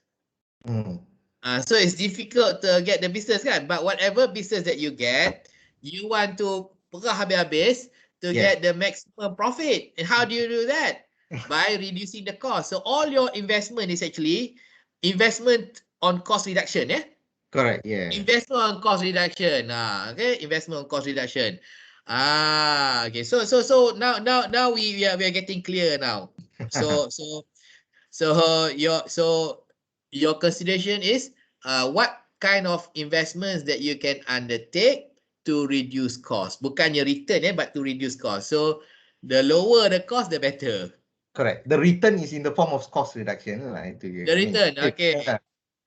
So it's difficult to get the business kan, but whatever business that you get, you want to perah habis-habis to get the maximum profit. And how do you do that? By reducing the cost. So all your investment is actually investment on cost reduction, yeah? Correct, yeah. Investment on cost reduction. Okay, investment on cost reduction. Okay. So now we are getting clear now. So your consideration is what kind of investments that you can undertake to reduce cost. Bukannya return but to reduce cost. So the lower the cost, the better. Correct. The return is in the form of cost reduction. The return, okay.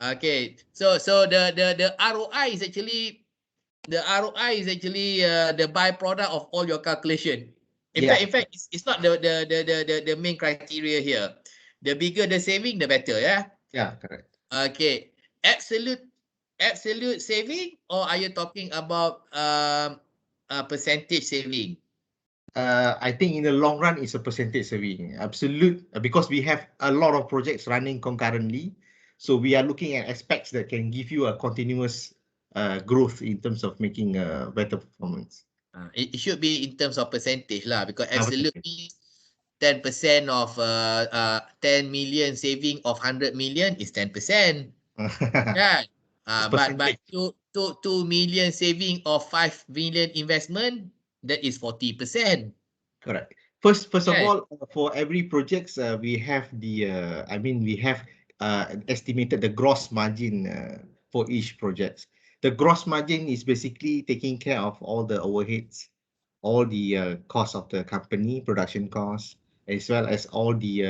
Okay. So the ROI is actually the byproduct of all your calculation. In fact, it's not the main criteria here. The bigger the saving, the better, yeah? Yeah, correct. Okay. Absolute saving, or are you talking about percentage saving? I think in the long run, it's a percentage saving. Absolute, because we have a lot of projects running concurrently. So we are looking at aspects that can give you a continuous growth in terms of making a better performance. It should be in terms of percentage lah, because absolute means 10% of 10 million saving of 100 million is 10%. Kan? But 2 million saving of 5 million investment, that is 40%. Correct. First of all, for every projects, we have we have estimated the gross margin for each project. The gross margin is basically taking care of all the overheads, all the cost of the company, production costs, as well as all the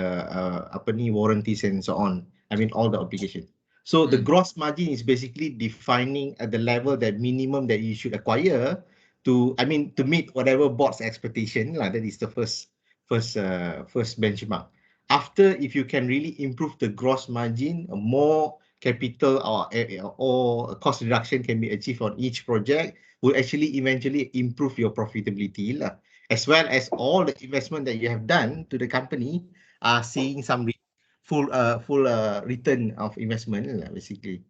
warranties and so on. I mean, all the obligations. So the gross margin is basically defining at the level that minimum that you should acquire to meet whatever board's expectation. That is the first benchmark. After, if you can really improve the gross margin, more capital or cost reduction can be achieved on each project, will actually eventually improve your profitability, as well as all the investment that you have done to the company are seeing some full return of investment, basically.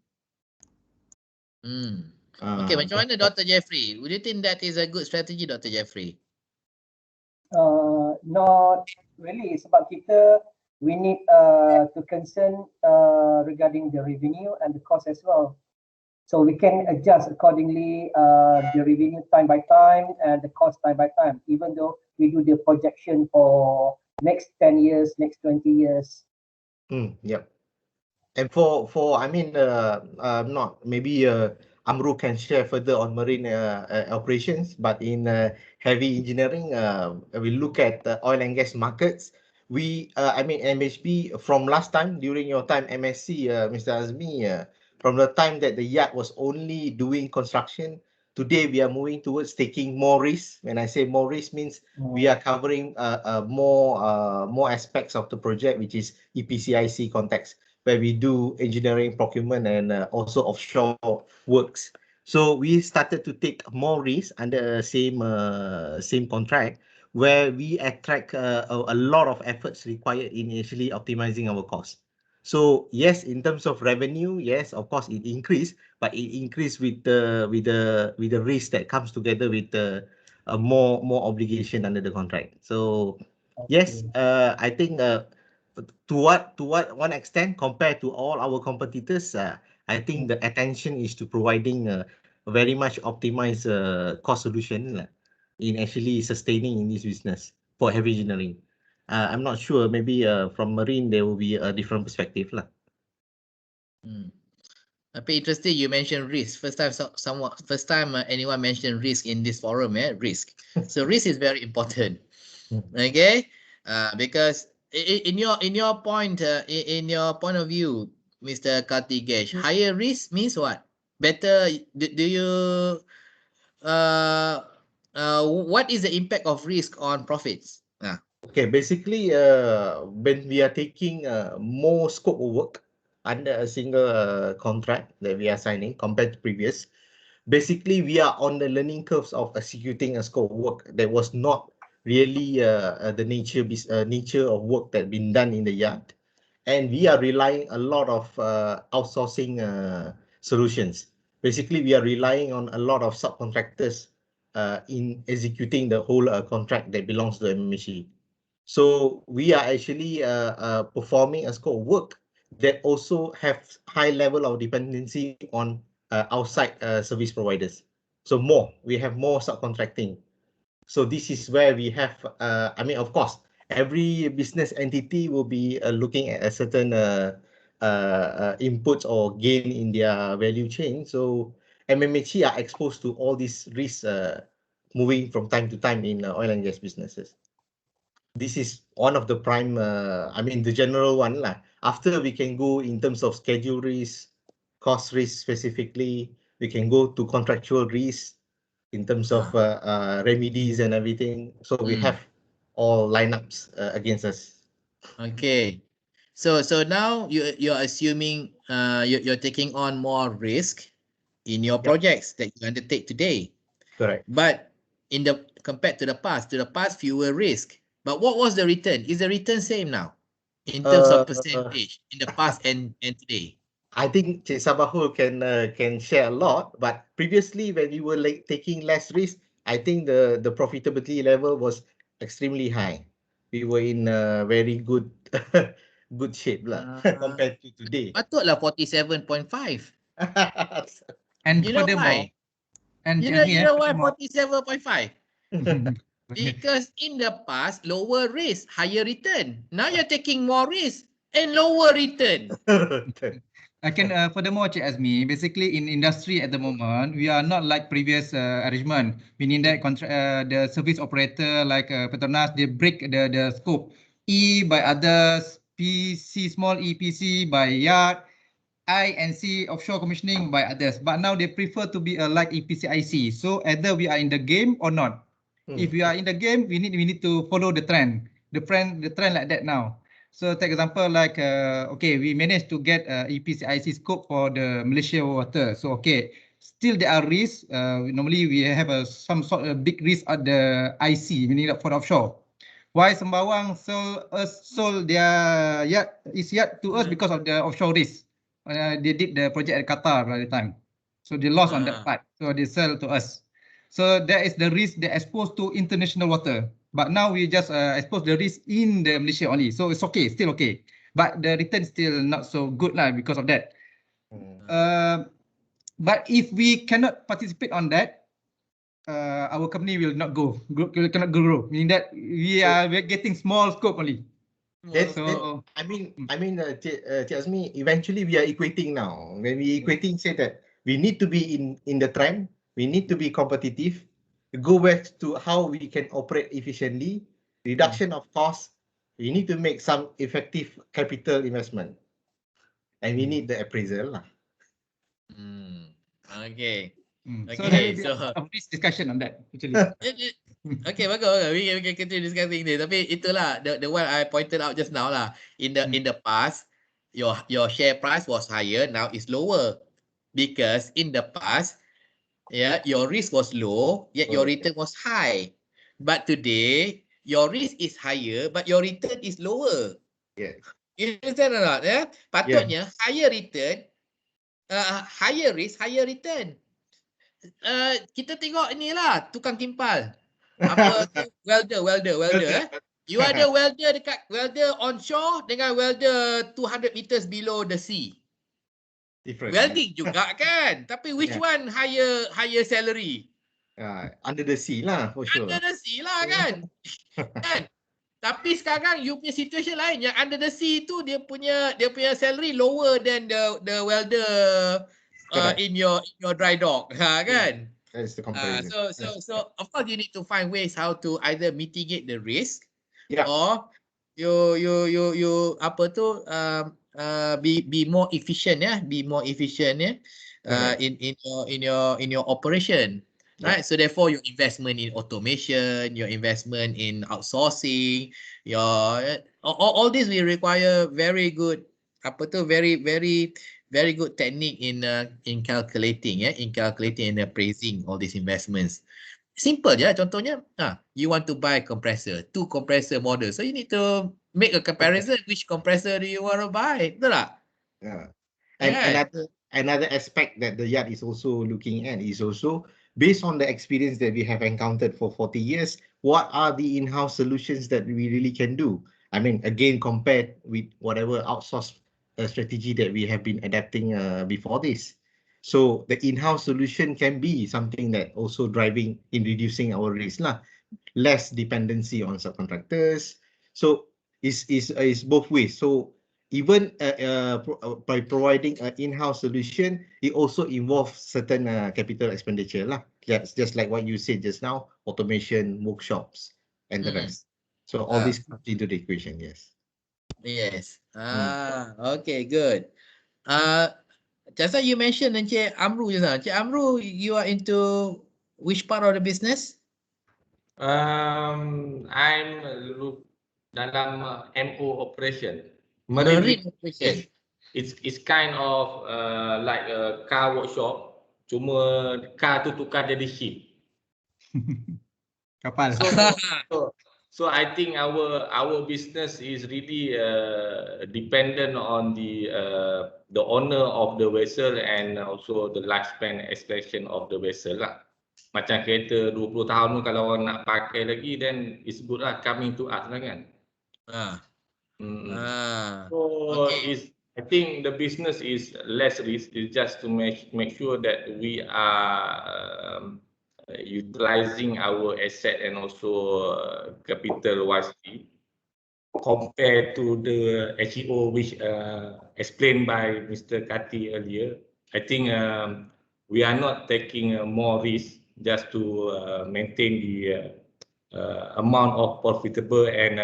Okay, macam mana Dr. Jeffrey? Would you think that is a good strategy, Dr. Jeffrey? Not really. Sebab we need to concern regarding the revenue and the cost as well. So we can adjust accordingly the revenue time by time and the cost time by time, even though we do the projection for next 10 years, next 20 years. Yep. And not maybe Amru can share further on marine operations, but in heavy engineering, we look at the oil and gas markets. MHB, from last time during your time MSc, Mr. Azmi, from the time that the yard was only doing construction, today we are moving towards taking more risks. When I say more risk, means we are covering more aspects of the project, which is EPCIC context, where we do engineering, procurement, and also offshore works. So we started to take more risks under same contract, where we attract a lot of efforts required in actually optimizing our costs. So yes, in terms of revenue, yes, of course it increased, but it increased with the risk that comes together with more obligation under the contract. So yes, I think to what one extent compared to all our competitors, I think the attention is to providing a very much optimized cost solution in actually sustaining in this business for heavy engineering. I'm not sure, maybe from marine there will be a different perspective lah. Tapi interesting you mentioned risk. First time anyone mentioned risk in this forum, risk. So risk is very important. Okay. Because in your point of view, Mr. Kartigesh, higher risk means what? Better, do you what is the impact of risk on profits? Okay, basically, when we are taking more scope of work under a single contract that we are signing compared to previous, basically we are on the learning curves of executing a scope of work that was not really the nature of work that been done in the yard, and we are relying a lot of outsourcing solutions. Basically, we are relying on a lot of subcontractors in executing the whole contract that belongs to MMHE. So we are actually performing a scope of work that also have high level of dependency on outside service providers. So we have more subcontracting. So this is where we have, I mean, of course, every business entity will be looking at a certain inputs or gain in their value chain. So MMHE are exposed to all these risks moving from time to time in oil and gas businesses. This is one of the prime, I mean, the general one lah. After we can go in terms of schedule risk, cost risk specifically, we can go to contractual risk in terms of remedies and everything. So we have all lineups against us. Okay. So now you're assuming you're taking on more risk in your projects that you undertake today. Correct. But compared to the past fewer risk. But what was the return? Is the return same now in terms of percentage in the past and today? I think Cik Sabahul can share a lot, but previously when we were like taking less risk, I think the profitability level was extremely high. We were in a very good good shape lah compared to today. Patutlah 47.5. And you know furthermore, why? and You know why 47.5? Because in the past, lower risk, higher return. Now you're taking more risk and lower return. I can furthermore, Cik Azmi, basically in industry at the moment, we are not like previous arrangement, meaning that the service operator like Petronas, they break the scope. E by others, PC, small EPC by yard, I and C offshore commissioning by others. But now they prefer to be like EPCIC. So either we are in the game or not. If we are in the game, we need to follow the trend. The trend like that now. So take example like okay, we managed to get EPCIC scope for the Malaysia water. So okay, still there are risks. Normally we have some sort of big risk at the IC, meaning for offshore. Why Sembawang sold their yard to us because of the offshore risk. They did the project at Qatar at the time. So they lost on that part. So they sell to us. So that is the risk they exposed to international water. But now we just expose the risk in the Malaysia only. So it's okay, still okay. But the return still not so good lah because of that. But if we cannot participate on that, our company will not cannot grow. Meaning that we're getting small scope only. I mean, Cik Azmi, eventually we are equating now. When we equating, say that we need to be in the trend, we need to be competitive, go back to how we can operate efficiently, reduction of costs, we need to make some effective capital investment. And we need the appraisal lah. Okay. So there will be a discussion on that actually. Okay, bagus. We can continue discussing this. Tapi itulah the one I pointed out just now lah. In the past, your share price was higher. Now it's lower because in the past, your risk was low, yet your return was high. But today, your risk is higher, but your return is lower. Yes. You understand or not? Patutnya higher return, higher risk, higher return. Kita tengok ni lah tukang timpal. Apa tu? Welder. You ada welder onshore dengan welder 200 meters below the sea. Different. Welding juga kan. Tapi which one higher salary? Under the sea lah for sure. Under the sea lah kan. Tapi sekarang you punya situation lain. Yang under the sea tu dia punya salary lower than the welder in your dry dock, kan? That's the comparison. So of course you need to find ways how to either mitigate the risk or apa tu be more efficient ya, be more efficient ya in your operation. Right, so therefore your investment in automation, your investment in outsourcing, your all this will require very good very good technique in calculating in calculating and appraising all these investments. Simple je contohnya. You want to buy compressor, 2 compressor model. So you need to make a comparison which compressor do you want to buy. Betul tak? Yeah. And another aspect that the yard is also looking at is also based on the experience that we have encountered for 40 years, what are the in-house solutions that we really can do? I mean, again, compared with whatever outsourced strategy that we have been adapting before this. So the in-house solution can be something that also driving in reducing our risk lah, less dependency on subcontractors. So is both ways. So even by providing an in-house solution, it also involves certain capital expenditure lah. Just like what you said just now, automation, workshops, and the rest. So all this comes into the equation. Yes. Yes. Okay, good. Just like you mentioned Encik Amru just now. Encik Amru, you are into which part of the business? I'm dalam MO operation. Marine operation. It's kind of like a car workshop. Cuma car tu tukar jadi ship. Kapal. So I think our business is really dependent on the owner of the vessel and also the lifespan extension of the vessel lah. Macam kereta 20 tahun tu kalau orang nak pakai lagi, then it's good lah coming to us lah kan. I think the business is less risk. It's just to make sure that we are utilizing our asset and also capital wisely compared to the HEO which explained by Mr. Kati earlier. I think we are not taking more risk just to maintain the amount of profitable and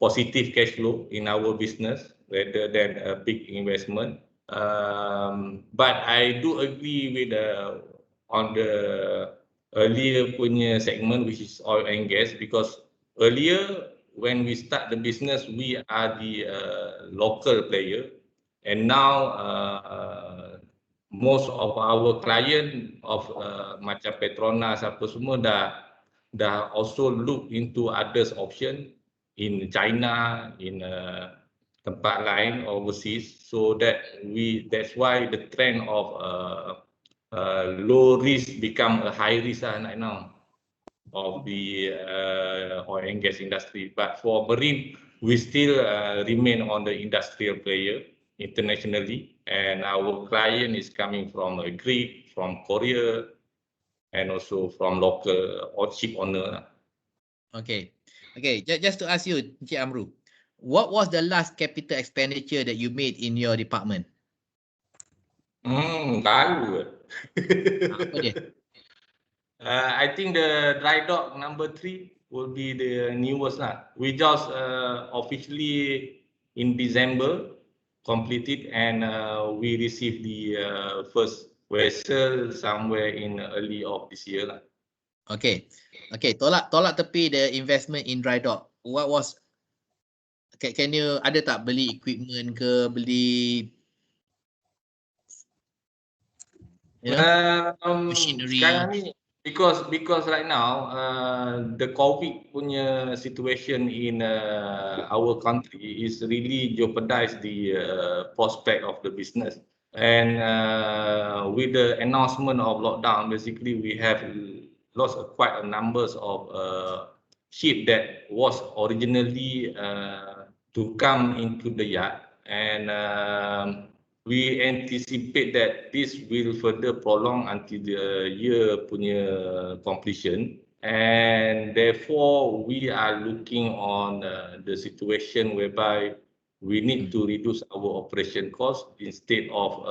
positive cash flow in our business rather than a big investment. But I do agree with on the earlier punya segment, which is oil and gas, because earlier when we start the business, we are the local player, and now most of our client of macam Petronas apa semua dah also look into others option in China, in tempat lain overseas, so that's why the trend of low risk become a high risk right now of the oil and gas industry. But for marine, we still remain on the industrial player internationally, and our client is coming from Greek, from Korea, and also from local ship owner. Okay, just to ask you, Encik Amru, what was the last capital expenditure that you made in your department? Tahu. Apa dia? I think the dry dock number 3 will be the newest lah. We just officially in December completed, and we received the first vessel somewhere in early of this year lah. Okay, tolak tepi the investment in dry dock. What was? Can you ada tak beli equipment ke, beli machinery? Sekarang ni because right now the COVID punya situation in our country is really jeopardize the prospect of the business, and with the announcement of lockdown, basically we have lost quite a numbers of ship that was originally to come into the yard, and we anticipate that this will further prolong until the year punya completion, and therefore we are looking on the situation whereby we need to reduce our operation cost instead of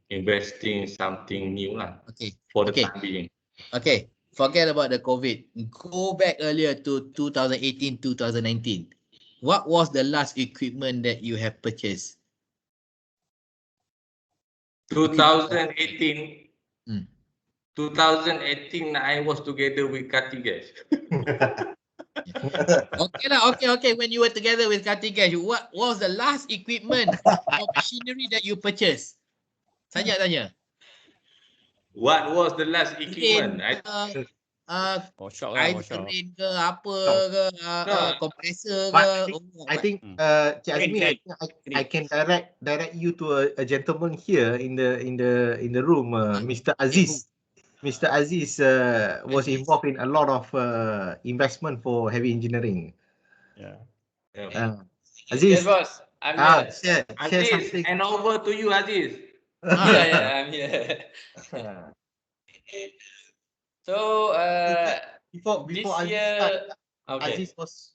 investing something new lah. Okay. For the time being. Okay. forget about the COVID. Go back earlier to 2018, 2019. What was the last equipment that you have purchased? 2018. Hmm. 2018, I was together with Katigas. Okay lah, okay. When you were together with Katigas, what was the last equipment or machinery that you purchased? Saja tanya. What was the last Crane equipment? ke, Workshop either workshop. crane ke, apa ke, compressor But ke. I think Cik Azmi, I can direct you to a gentleman here in the room, Mr. Aziz. Mr. Aziz was involved in a lot of investment for heavy engineering. Yeah. Aziz. Yes, boss. I'm here. Share Aziz, something. and over to you, Aziz. Yeah, I'm here. So before this Aziz year, start, okay.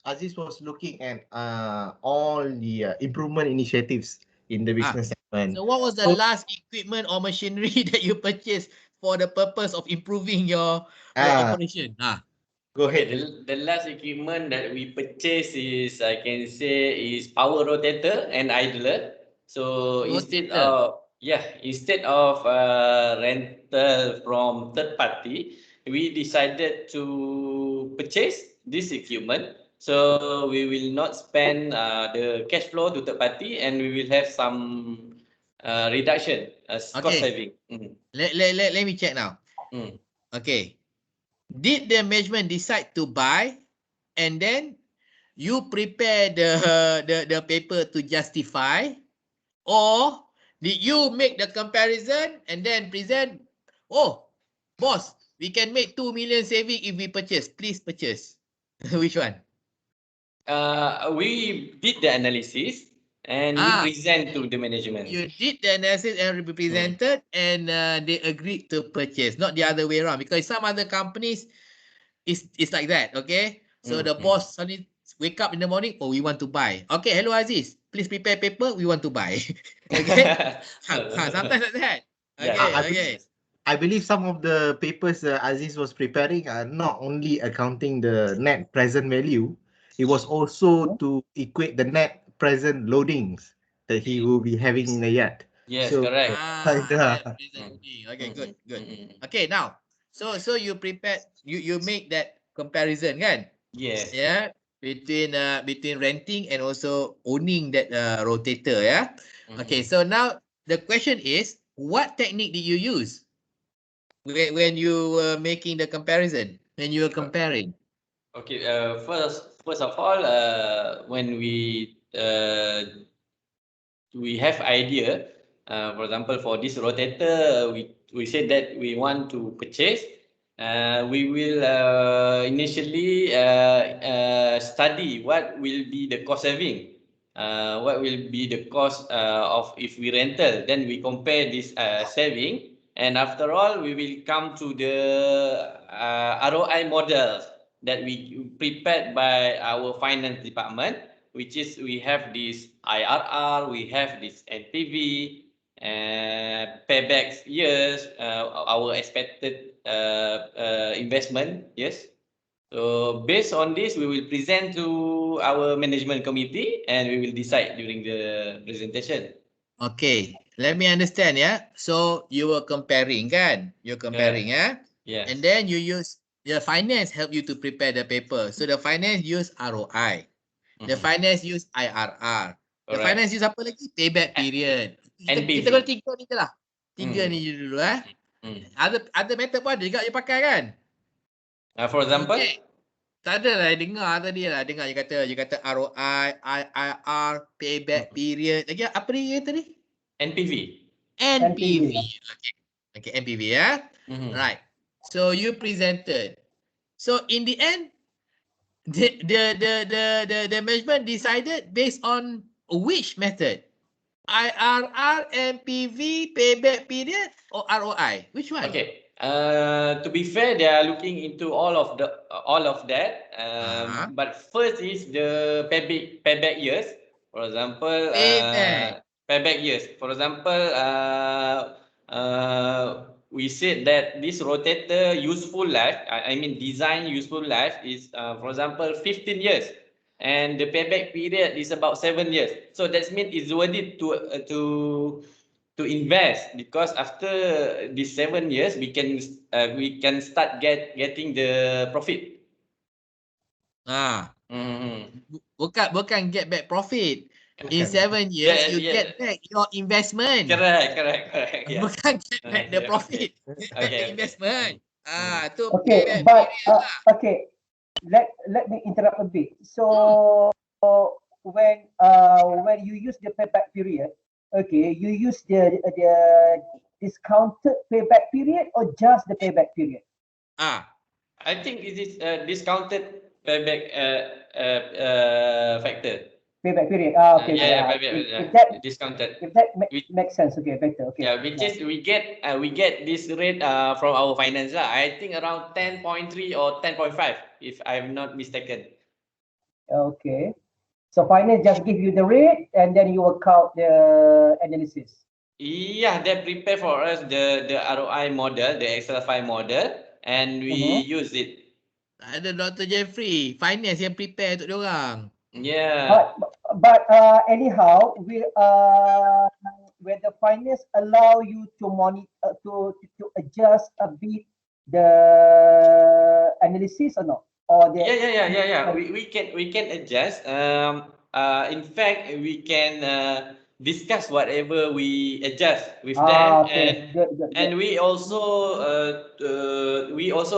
Aziz was looking at all the improvement initiatives in the business segment. So what was the last equipment or machinery that you purchased for the purpose of improving your operation? Go Okay, ahead. the last equipment that we purchased is, I can say, is power rotator and idler. So instead of rental from third party, we decided to purchase this equipment. So we will not spend the cash flow to third party, and we will have some reduction as cost saving. Let me check now. Okay. Did the management decide to buy and then you prepare the paper to justify, or did you make the comparison and then present, oh, boss, we can make 2 million saving if we purchase, please purchase? Which one? We did the analysis and we present to the management. You did the analysis and presented and they agreed to purchase, not the other way around, because some other companies it's like that, okay? So the boss suddenly wake up in the morning, oh, we want to buy. Okay, hello Aziz, please prepare paper, we want to buy. Okay? Sometimes like that. Okay. I believe some of the papers Aziz was preparing are not only accounting the net present value, it was also to equate the net present loadings that he will be having in the yard. Yes, correct. Okay, good. Okay, now, so you prepared, you make that comparison, kan? Yes. Yeah, between renting and also owning that rotator, yeah. Okay, so now the question is, what technique did you use when you were making the comparison, when you were comparing? Okay, first of all, when we have idea, for example, for this rotator, we said that we want to purchase. We will initially study what will be the cost saving, what will be the cost of if we rental. Then we compare this saving, and after all, we will come to the ROI models that we prepared by our finance department, which is we have this IRR, we have this NPV, payback years, our expected investment, yes. So based on this, we will present to our management committee and we will decide during the presentation. Okay, let me understand, yeah. So you were comparing, kan? You're comparing, yeah. Yes. And then you use the finance help you to prepare the paper. So the finance use ROI. The finance use IRR. The Correct. finance use apa lagi? Payback period. Kita guna tiga ni je lah. Tiga ni je dulu, eh. Ada method pun ada juga you pakai, kan? For example? Tak ada lah, dengar tadi lah. Dengar you kata ROI, IRR, payback period. Lagi apa dia tadi? NPV. NPV. Okay, NPV, ya. Right. So you presented. So in the end, the management decided based on which method? IRR, NPV, payback period, or ROI? Which one? Okay. To be fair, they are looking into all of that. But first is the payback years. For example, payback years. For example, we said that this rotator useful life, I mean design useful life is, for example, 15 years, and the payback period is about 7 years. So that means it's worth it to invest, because after these 7 years we can start getting the profit. Bukan get back profit. In 7 years, you get back your investment. Correct. Yeah. Bukan get back the profit. Get back the investment. Tu Okay, payback but period lah. okay, let me interrupt a bit. So when you use the payback period, okay, you use the discounted payback period or just the payback period? I think it is discounted payback factor. Payback period. Okay. Yeah, If that discounted. If that makes sense, okay, better. Okay. Yeah, which is we get this rate from our finance lah. I think around 10.3 or 10.5, if I'm not mistaken. Okay. So finance just give you the rate and then you work out the analysis. Yeah, they prepare for us the ROI model, the Excel file model, and we use it. Ada Dr. Jeffrey, finance yang prepare untuk diorang. Yeah. But anyhow, when the finance allow you to monitor to adjust a bit the analysis or not? Or the Yeah. We can adjust. In fact, we can discuss whatever we adjust with them, okay. and we also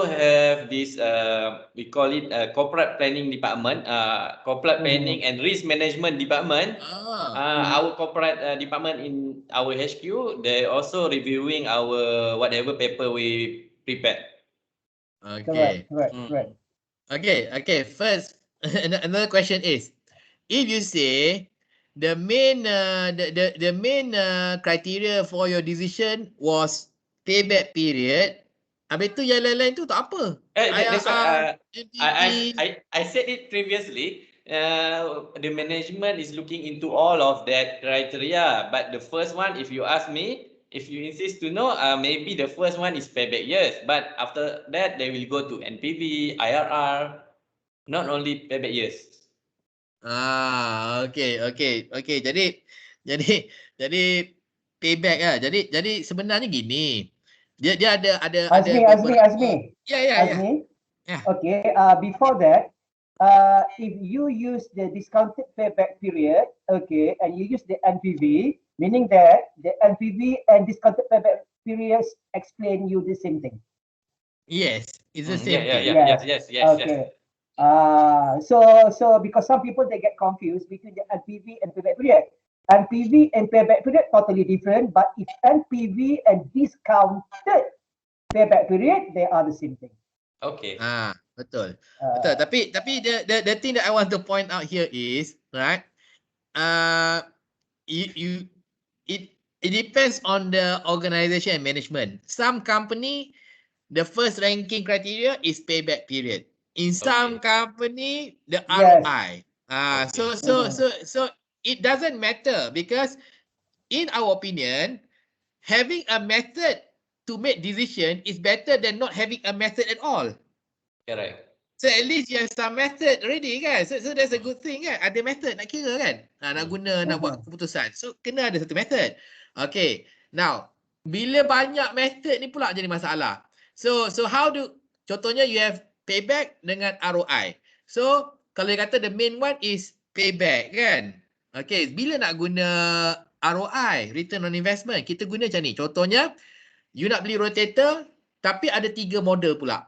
have this we call it corporate planning department, corporate planning and risk management department. Our corporate department in our HQ, they also reviewing our whatever paper we prepare. Okay. Correct. Okay. First, another question is, if you say the main criteria for your decision was payback period, habis tu yang lain-lain tu tak apa. That's why I said it previously. The management is looking into all of that criteria, but the first one, if you ask me, if you insist to know, maybe the first one is payback years, but after that they will go to NPV, IRR, not only payback years. Okay. Jadi payback lah. Jadi sebenarnya gini. Dia ada Azmi. Yeah. Okay. Before that, if you use the discounted payback period, okay, and you use the NPV, meaning that the NPV and discounted payback periods explain you the same thing. Yes, it's the same thing. Yes. Okay. So because some people they get confused between the NPV and payback period. NPV and payback period totally different, but if NPV and discounted payback period, they are the same thing. Okay. Betul. Tapi the thing that I want to point out here is, right? It depends on the organization and management. Some company, the first ranking criteria is payback period. In some company, the ROI. So it doesn't matter, because in our opinion, having a method to make decision is better than not having a method at all. Correct. So at least you have some method already kan. So that's a good thing kan. Ada method nak kira kan. Nak guna, nak buat keputusan. So kena ada satu method. Okay. Now, bila banyak method ni pula jadi masalah. So how do, contohnya you have payback dengan ROI. So kalau dia kata the main one is payback kan. Okay. Bila nak guna ROI, return on investment, kita guna macam ni. Contohnya, you nak beli rotator tapi ada 3 model pula.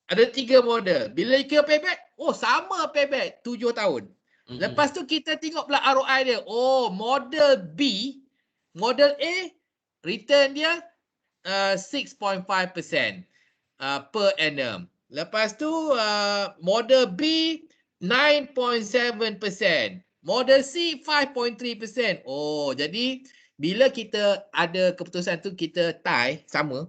Ada 3 model. Bila kira payback, sama payback 7 tahun. Lepas tu kita tengok pula ROI dia. Model B, model A, return dia 6.5% per annum. Lepas tu model B 9.7%. Model C 5.3%. Jadi bila kita ada keputusan tu kita tie sama,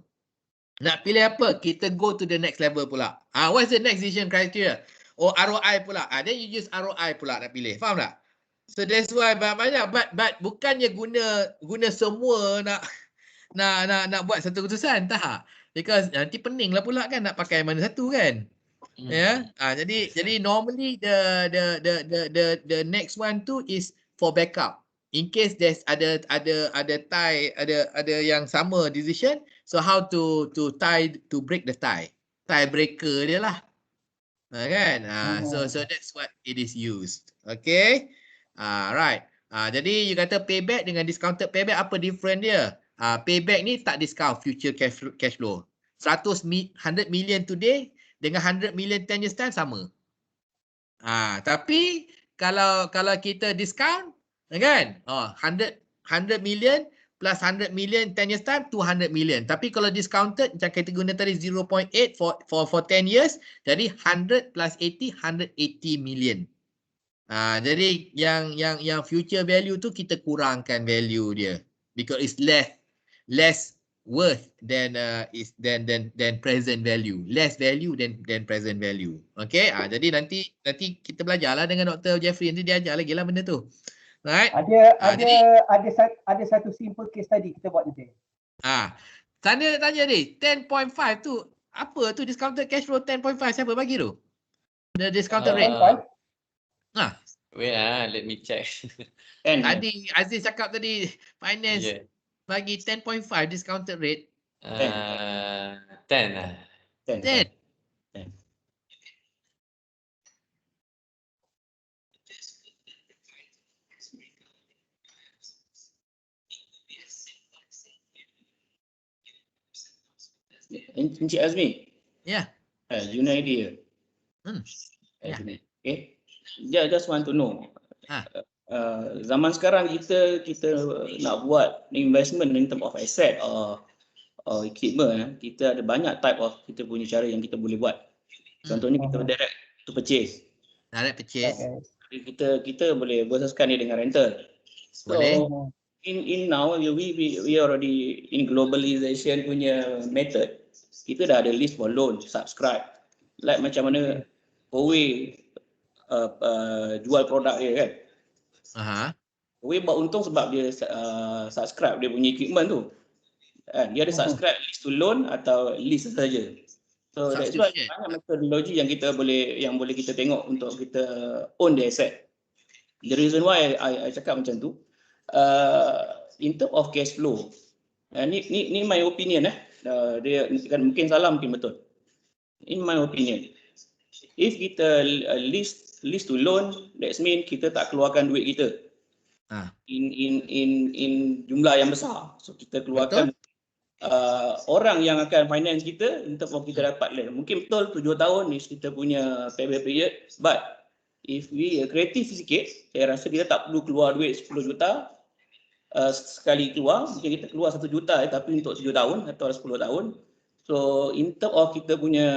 nak pilih apa? Kita go to the next level pula. What's the next decision criteria? ROI pula. Then you use ROI pula nak pilih. Faham tak? So that's why banyak. But bukannya guna semua nak nak buat satu keputusan tak? Because nanti pening lah pula kan nak pakai mana satu kan. Ya. Jadi normally the next one tu is for backup. In case there's ada tie ada yang sama decision, so how to tie to break the tie. Tie breaker dia lah. Kan? So that's what it is used. Okay? Right. Jadi you kata payback dengan discounted payback apa different dia? Payback ni tak discount future cash flow. 100 million today dengan 100 million 10 years time sama. Tapi kalau kita discount kan? 100 million plus 100 million 10 years time 200 million. Tapi kalau discounted macam kita guna tadi 0.8 for 10 years jadi 100 plus 80 180 million. Jadi yang future value tu kita kurangkan value dia because it's less worth than present value. Less value than present value. Okay? Jadi nanti kita belajarlah dengan Dr. Jeffrey, nanti dia ajar lagi lah benda tu. Right? Ada satu simple case tadi kita buat nanti. Tanya ni 10.5 tu apa tu discounted cash flow 10.5 siapa bagi tu? The discounted rate. Wait let me check. Tadi Aziz cakap tadi finance bagi 10.5 discounted rate. 10 lah. 10. Encik Azmi. Yeah. You know idea. Okay. Just want to know. Zaman sekarang kita nak buat investment in term of asset or equipment, kita ada banyak type of kita punya cara yang kita boleh buat. Contohnya kita direct to purchase. Direct purchase. Kita boleh versuskan dia dengan rental. Boleh. So, in now we already in globalization punya method. Kita dah ada list for loan, subscribe. Like macam mana Huawei jual produk dia kan. Huawei buat untung sebab dia subscribe dia punya equipment tu. Dia ada subscribe list to loan atau list saja. So that's why banyak metodologi yang boleh kita tengok untuk kita own the asset. The reason why I cakap macam tu, in term of cash flow, ni my opinion dia kan mungkin salah mungkin betul. In my opinion, if kita list to loan, that means kita tak keluarkan duit kita in jumlah yang besar. So kita keluarkan orang yang akan finance kita in term of kita dapat loan. Mungkin betul 7 tahun ni kita punya payback period, but if we kreatif sikit, saya rasa kita tak perlu keluar duit 10 juta sekali keluar, mungkin kita keluar 1 juta tapi untuk 7 tahun atau 10 tahun. So in term of kita punya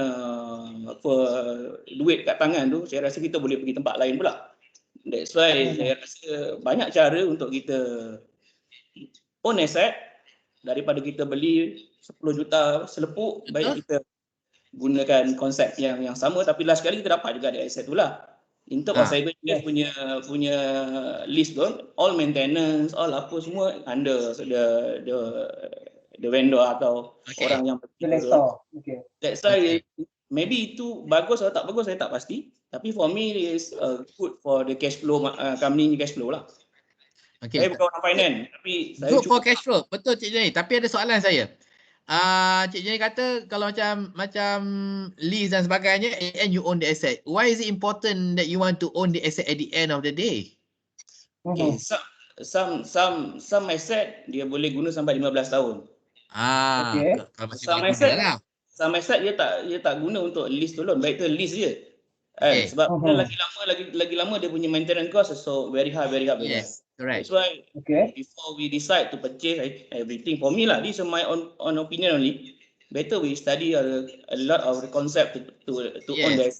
duit kat tangan tu, saya rasa kita boleh pergi tempat lain pula. That's why saya rasa banyak cara untuk kita own asset daripada kita beli 10 juta selepuk. Baik kita gunakan konsep yang sama tapi last kali kita dapat juga ada asset tu lah. In term of cyber punya list tu, all maintenance, all apa semua under the vendor atau orang yang that's why maybe itu bagus atau tak bagus saya tak pasti, tapi for me is good for the cash flow company cash flow lah. Saya bukan orang finance tapi saya good for cash flow. Betul Cik Jenny, tapi ada soalan saya. Cik Jenny kata kalau macam lease dan sebagainya and you own the asset, why is it important that you want to own the asset at the end of the day? Okay, some asset dia boleh guna sampai 15 tahun. Kalau masih boleh guna lah. Some asset dia tak guna untuk lease to loan, baik tu lease je. Sebab lagi lama dia punya maintenance cost so very high. Yes, correct. That's why before we decide to purchase everything, for me lah, this is my own opinion only. Better we study a lot of the concept to own that.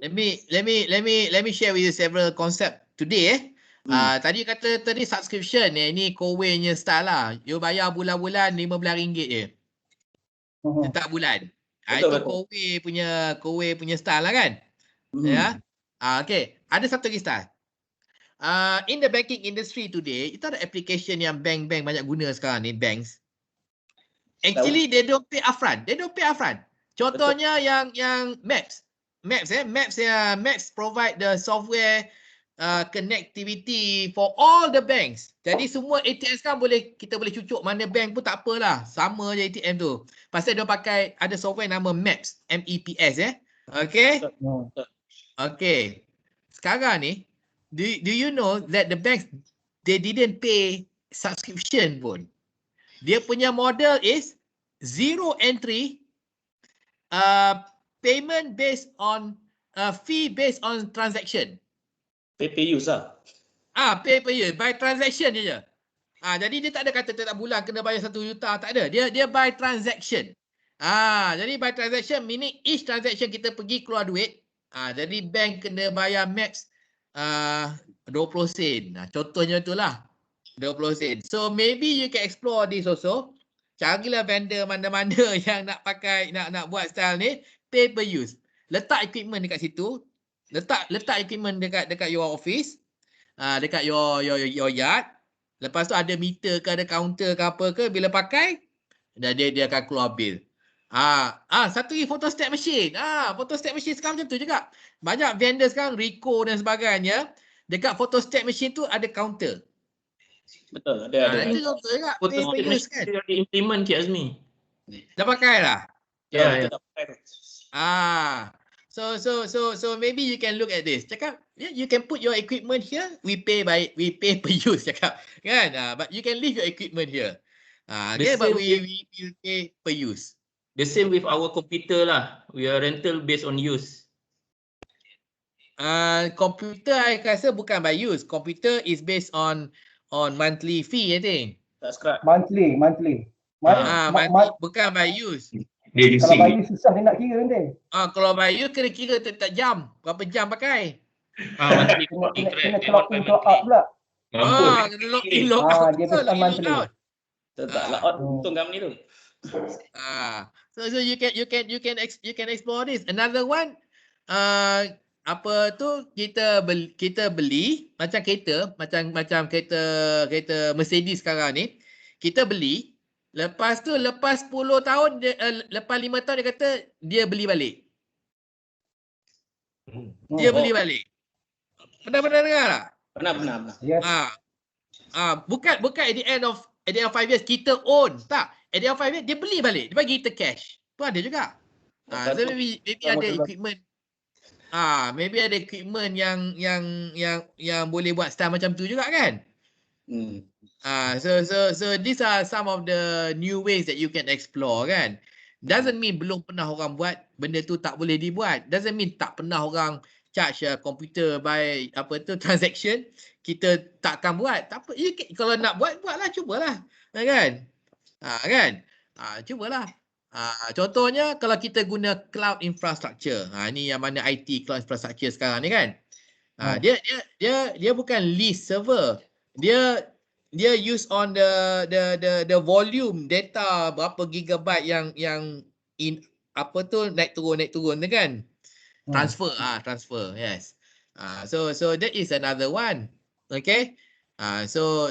Let me share with you several concept today. Tadi kata subscription ni Huawei-nya style lah. You bayar bulan-bulan RM15 je. Setiap bulan. Itu Huawei punya style lah kan. Okay. Ada satu lagi style. In the banking industry today, itu ada application yang bank-bank banyak guna sekarang ni, banks. Actually, they don't pay upfront. Contohnya yang Maps. Maps provide the software connectivity for all the banks. Jadi semua ATM sekarang kita boleh cucuk mana bank pun tak apalah. Sama je ATM tu. Pasal dia pakai ada software nama Maps, MEPS Okay? Okay. Sekarang ni, do you know that the banks, they didn't pay subscription pun. Dia punya model is zero entry, payment based on fee based on transaction. Pay per use lah. Pay per use, by transaction je. Jadi dia tak ada kata tiap bulan kena bayar 1 juta, tak ada. Dia by transaction. Jadi by transaction meaning each transaction kita pergi keluar duit. Jadi bank kena bayar max 20 sen. Contohnya itulah 20 sen. So maybe you can explore this also. Carilah vendor mana-mana yang nak pakai, nak buat style ni, pay per use. Letak equipment dekat situ. Letak equipment dekat your office. Dekat your yard. Lepas tu ada meter ke, ada counter ke apa ke, bila pakai dia akan keluar bill. Satu lagi photostat machine. Photostat machine sekarang macam tu juga. Banyak vendor sekarang, Ricoh dan sebagainya, dekat photostat machine tu ada counter. Betul, ada. Itu contoh juga. Photostat machine dia implement Cik Azmi. Dah pakai lah? Ya. So maybe you can look at this. Cakap, you can put your equipment here. We pay per use. Cakap, kan? But you can leave your equipment here. Okay, but we pay per use. The same with our computer lah. We are rental based on use. Computer I rasa bukan by use. Computer is based on monthly fee, I think. That's correct. Monthly. Monthly, bukan by use. Kalau by use susah dia nak kira nanti. Kalau by use kena kira tak jam. Berapa jam pakai. Kena clock in, clock out pula. Kena log in, log out. Dia based on monthly. Tak log out untung company tu. So you can explore this. Another one, apa tu, kita beli macam kereta, macam kereta Mercedes sekarang ni, kita beli, lepas 10 tahun lepas 5 tahun dia kata dia beli balik. Dia beli balik. Pernah dengar tak? Pernah. Yes. Bukan at the end of 5 years kita own, tak. At the end of 5 years dia beli balik, dia bagi kita cash. Tu ada juga. So maybe ada equipment. Maybe ada equipment yang boleh buat style macam tu juga kan? So these are some of the new ways that you can explore kan? Doesn't mean belum pernah orang buat benda tu tak boleh dibuat. Doesn't mean tak pernah orang charge computer by transaction kita takkan buat. Tak apa, kalau nak buatlah, cubalah. Kan? Cubalah. Contohnya kalau kita guna cloud infrastructure. Ni yang mana IT cloud infrastructure sekarang ni kan. Dia bukan lease server. Dia use on the volume data berapa gigabyte yang in naik turun tu kan. Transfer, yes. So that is another one. Okay? So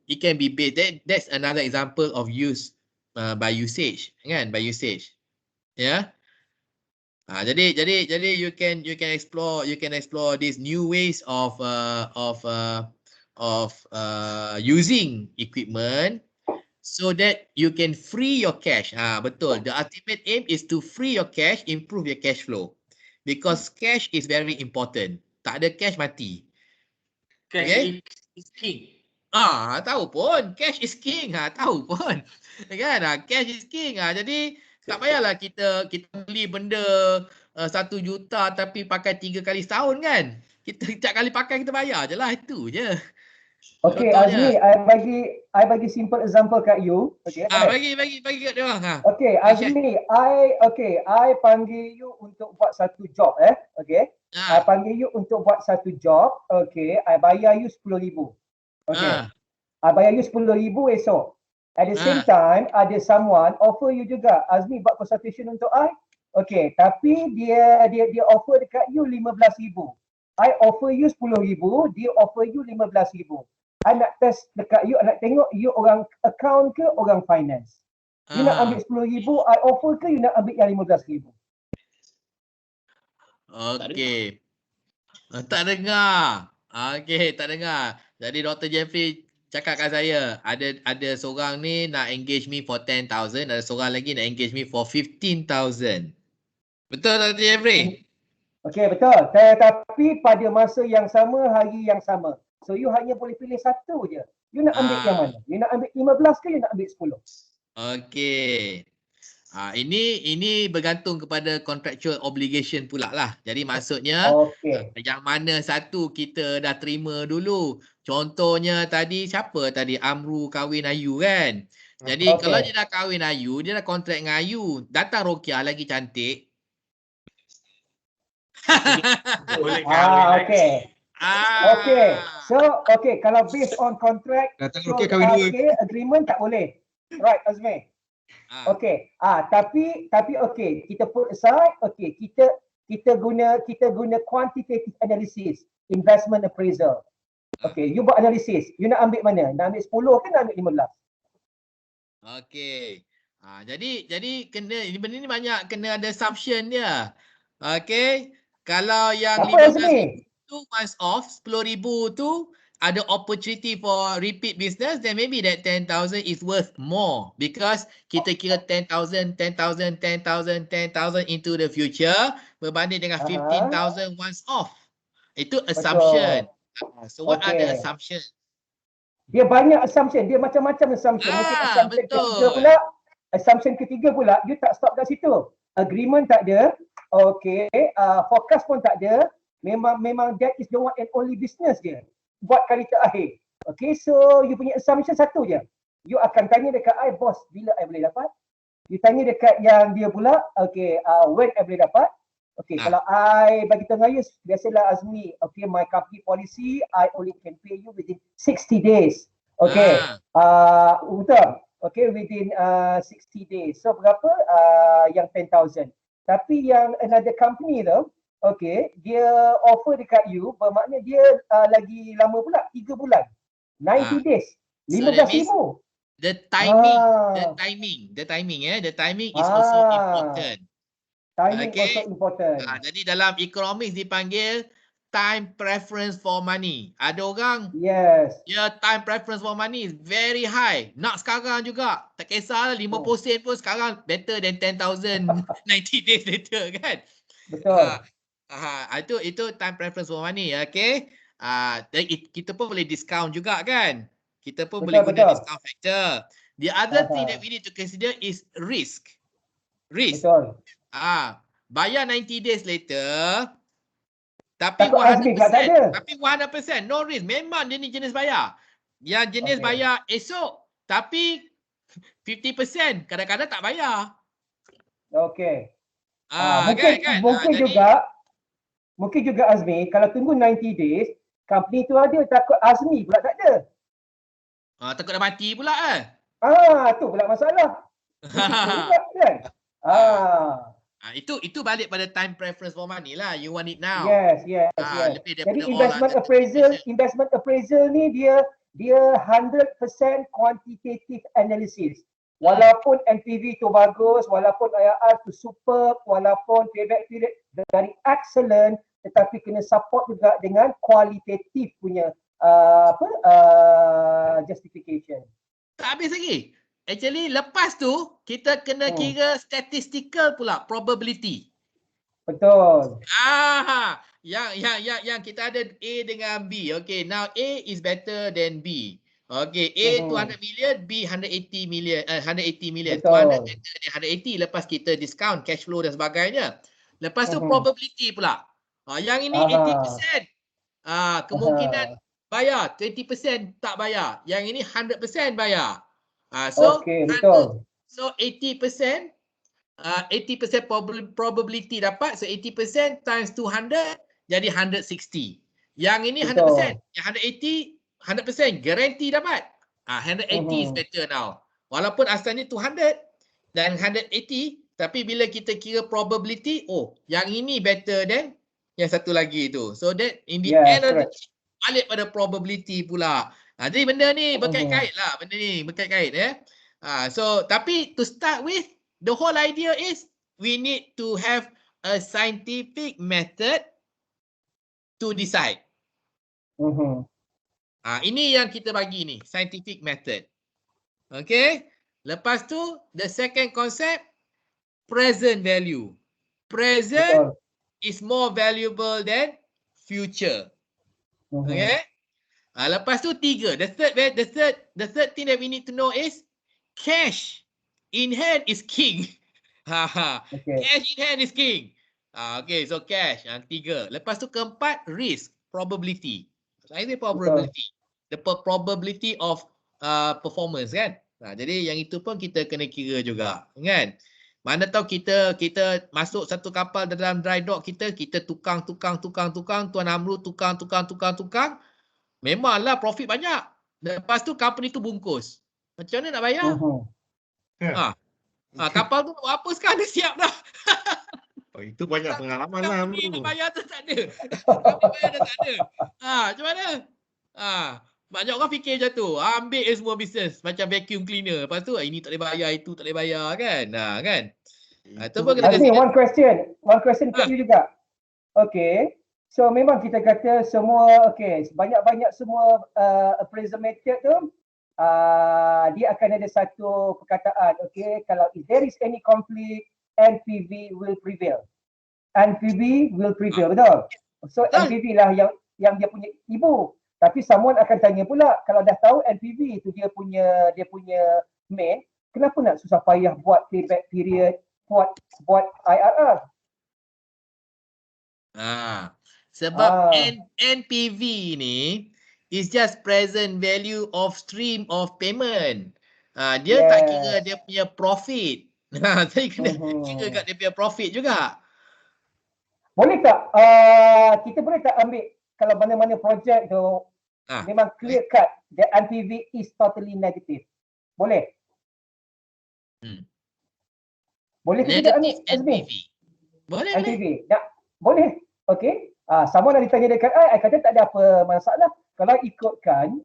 it can be based. That's another example of use by usage, kan? By usage. Yeah. Jadi you can explore these new ways of using equipment so that you can free your cash. Betul. The ultimate aim is to free your cash, improve your cash flow. Because cash is very important. Tak ada cash mati. Cash is king. Tahu pun. Cash is king. Tahu pun. Kan? Cash is king. Jadi tak payahlah kita beli benda 1 juta tapi pakai 3 kali setahun kan. Kita setiap kali pakai kita bayar je lah. Itu je. Okay, Azmi, I bagi simple example kat you. Okay. Bagi kat dia orang. Okay, Azmi, I panggil you untuk buat satu job Okay. I panggil you untuk buat satu job. Okay, I bayar you 10,000. Okay. I bayar you 10,000 esok. At the same time, ada someone offer you juga, Azmi buat consultation untuk I. Okay, tapi dia offer dekat you 15,000. I offer you 10,000, dia offer you 15,000. I nak test dekat you, I nak tengok you orang account ke orang finance. You nak ambil 10,000, I offer ke you nak ambil yang 15,000? Okey. Tak dengar. Okey, tak dengar. Jadi Dr. Jeffrey cakap kat saya, ada seorang ni nak engage me for 10,000, ada seorang lagi nak engage me for 15,000. Betul Dr. Jeffrey? Okey, betul. Tetapi pada masa yang sama, hari yang sama. So you hanya boleh pilih satu je. You nak ambil yang mana? You nak ambil 15 ke you nak ambil 10? Okey. Ini bergantung kepada contractual obligation pula lah. Jadi maksudnya yang mana satu kita dah terima dulu. Contohnya tadi siapa tadi? Amru kahwin Ayu kan? Jadi kalau dia dah kahwin Ayu, dia dah kontrak dengan Ayu. Datang Rokia lagi cantik. Boleh kahwin lagi. Okay. So, kalau based on contract, so agreement tak boleh. Right, Azmi? Okay. Tapi kita put aside, kita guna quantitative analysis, investment appraisal. Okay, you buat analisis. You nak ambil mana? Nak ambil 10 ke nak ambil 15? Okay. Jadi kena benda ni banyak kena ada assumption dia. Okay. Kalau yang 15,000 tu once off, 10,000 tu ada opportunity for repeat business, then maybe that 10,000 is worth more because kita kira 10,000 into the future berbanding dengan 15,000 once off. Itu assumption. So what are the assumption? Dia banyak assumption, dia macam-macam assumption. Mungkin assumption ketiga pula, you tak stop kat situ. Agreement tak ada, forecast pun tak ada. Memang that is the one and only business dia. Buat kali terakhir. Okay, so you punya assumption satu je. You akan tanya dekat I, boss, bila I boleh dapat? You tanya dekat yang dia pula, when I boleh dapat? Kalau I bagi tahu you, biasalah Azmi, my company policy, I only can pay you within 60 days. Betul. Within 60 days. So berapa? Yang 10,000. Tapi yang another company tu, dia offer dekat you, bermakna dia lagi lama pula, 3 bulan. 90 days. 15,000. The timing is also important. Timing also important. Jadi dalam economics dipanggil time preference for money. Ada orang dia time preference for money is very high. Nak sekarang juga. Tak kisah 50 sen pun sekarang better than 10,000 90 days later kan. Betul. Itu time preference for money. Kita pun boleh discount juga kan. Kita pun boleh guna discount factor. The other thing that we need to consider is risk. Betul. Bayar 90 days later tapi 100%. Tapi 100%. No risk. Memang dia ni jenis bayar. Yang jenis bayar esok tapi 50% kadang-kadang tak bayar. Mungkin juga Azmi, kalau tunggu 90 days, company tu ada, takut Azmi pula tak ada. Takut dah mati pula tu pula masalah. Itu balik pada time preference for money lah. You want it now. Yes. Jadi investment appraisal ni dia 100% quantitative analysis. Walaupun NPV tu bagus, walaupun IRR tu superb, walaupun payback period very excellent, tetapi kena support juga dengan kualitatif punya justification. Tak habis lagi. Actually lepas tu kita kena kira statistical pula, probability. Betul. Yang kita ada A dengan B. Okay, now A is better than B. Okay, A 200 million, B 180 million. 200 better than 180 lepas kita discount cash flow dan sebagainya. Lepas tu probability pula. Yang ini 80%. Kemungkinan bayar, 20% tak bayar. Yang ini 100% bayar. So 80% probability dapat. So 80% times 200 jadi 160. Yang ini 100%. Yang 180 100% guarantee dapat. 180 is better now. Walaupun asalnya 200 dan 180, tapi bila kita kira probability, yang ini better than yang satu lagi tu. So that in the end balik pada probability pula. Jadi benda ni berkait-kait lah. Benda ni berkait-kait So tapi to start with, the whole idea is we need to have a scientific method to decide. Ini yang kita bagi ni, scientific method. Okay. Lepas tu, the second concept, present value. Present is more valuable than future. Okay. Lepas tu tiga. The third thing that we need to know is cash in hand is king. Cash in hand is king. Okay, so cash. Tiga. Lepas tu keempat, risk, probability. Saya probability. The probability of performance kan. Jadi yang itu pun kita kena kira juga kan. Mana tahu kita masuk satu kapal dalam dry dock kita tukang, Tuan Amru tukang. Memanglah profit banyak. Lepas tu company tu bungkus. Macam mana nak bayar? Kapal tu apa sekarang dah siap dah. Itu banyak pengalaman lah. Company nak bayar tu tak ada. Company bayar dah tak ada. Macam mana? Banyak orang fikir macam tu. Ambil semua bisnes macam vacuum cleaner. Lepas tu ini tak boleh bayar, itu tak boleh bayar kan. Kan? Itu pun kena kasi one question kat you juga. Okay. So memang kita kata semua banyak semua appraisal method tu dia akan ada satu perkataan, kalau if there is any conflict, NPV will prevail. NPV will prevail, betul? So NPV lah yang dia punya ibu. Tapi someone akan tanya pula, kalau dah tahu NPV itu dia punya main, kenapa nak susah payah buat payback period, buat IRR? Sebab NPV ni is just present value of stream of payment. Dia tak kira dia punya profit. Saya kena kira kat dia punya profit juga. Boleh tak kita boleh tak ambil kalau mana-mana projek tu memang clear cut the NPV is totally negative. Boleh? Boleh ke tidak ambil NPV? Boleh. NPV. Boleh. Okey. Sama nak ditanya dekat I kata tak ada apa masalah. Kalau ikutkan,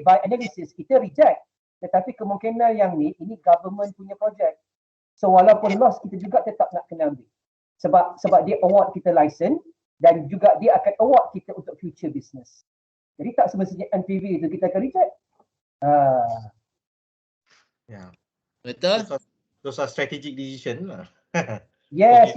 by analysis kita reject. Tetapi kemungkinan yang ini government punya projek. So walaupun loss kita juga tetap nak kena ambil. Sebab dia award kita license dan juga dia akan award kita untuk future business. Jadi tak semestinya NPV itu kita akan reject. Betul. Those are strategic decision lah. Yes.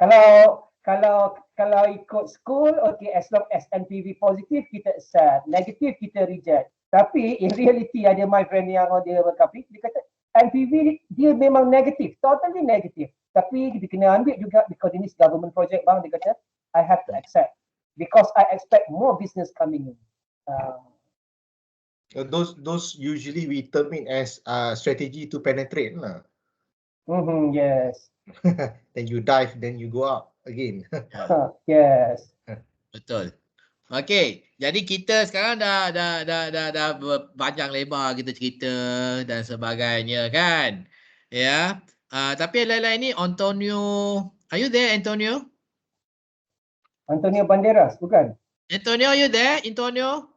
Kalau ikut school, as long as NPV positif kita accept, negatif kita reject. Tapi in reality ada my friend yang dia berkapit, dia kata NPV dia memang negatif, totally negatif. Tapi kita kena ambil juga because ini government project bang, dia kata I have to accept because I expect more business coming in. Those usually we term it as strategy to penetrate lah. Yes. Then you dive, then you go up again. Yes. Betul. Okey, jadi kita sekarang dah panjang lebar kita cerita dan sebagainya kan. Ya. Tapi lain-lain ni Antonio, are you there Antonio? Antonio Banderas, bukan? Antonio, are you there? Antonio?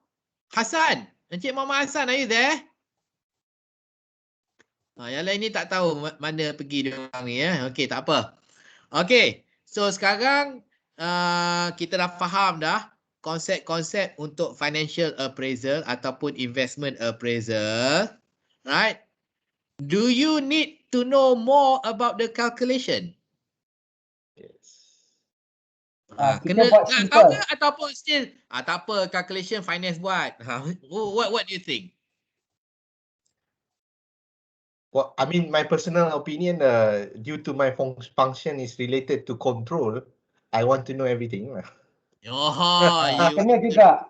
Hassan, Encik Muhammad Hassan, are you there? Yang lain ni tak tahu mana pergi dia orang ni ya. Okey, tak apa. Okey, so sekarang kita dah faham dah konsep-konsep untuk financial appraisal ataupun investment appraisal. Right? Do you need to know more about the calculation? Kena tahu ke ataupun still tak apa calculation finance buat. What do you think? Well, I mean, my personal opinion, due to my function is related to control, I want to know everything. Kena juga.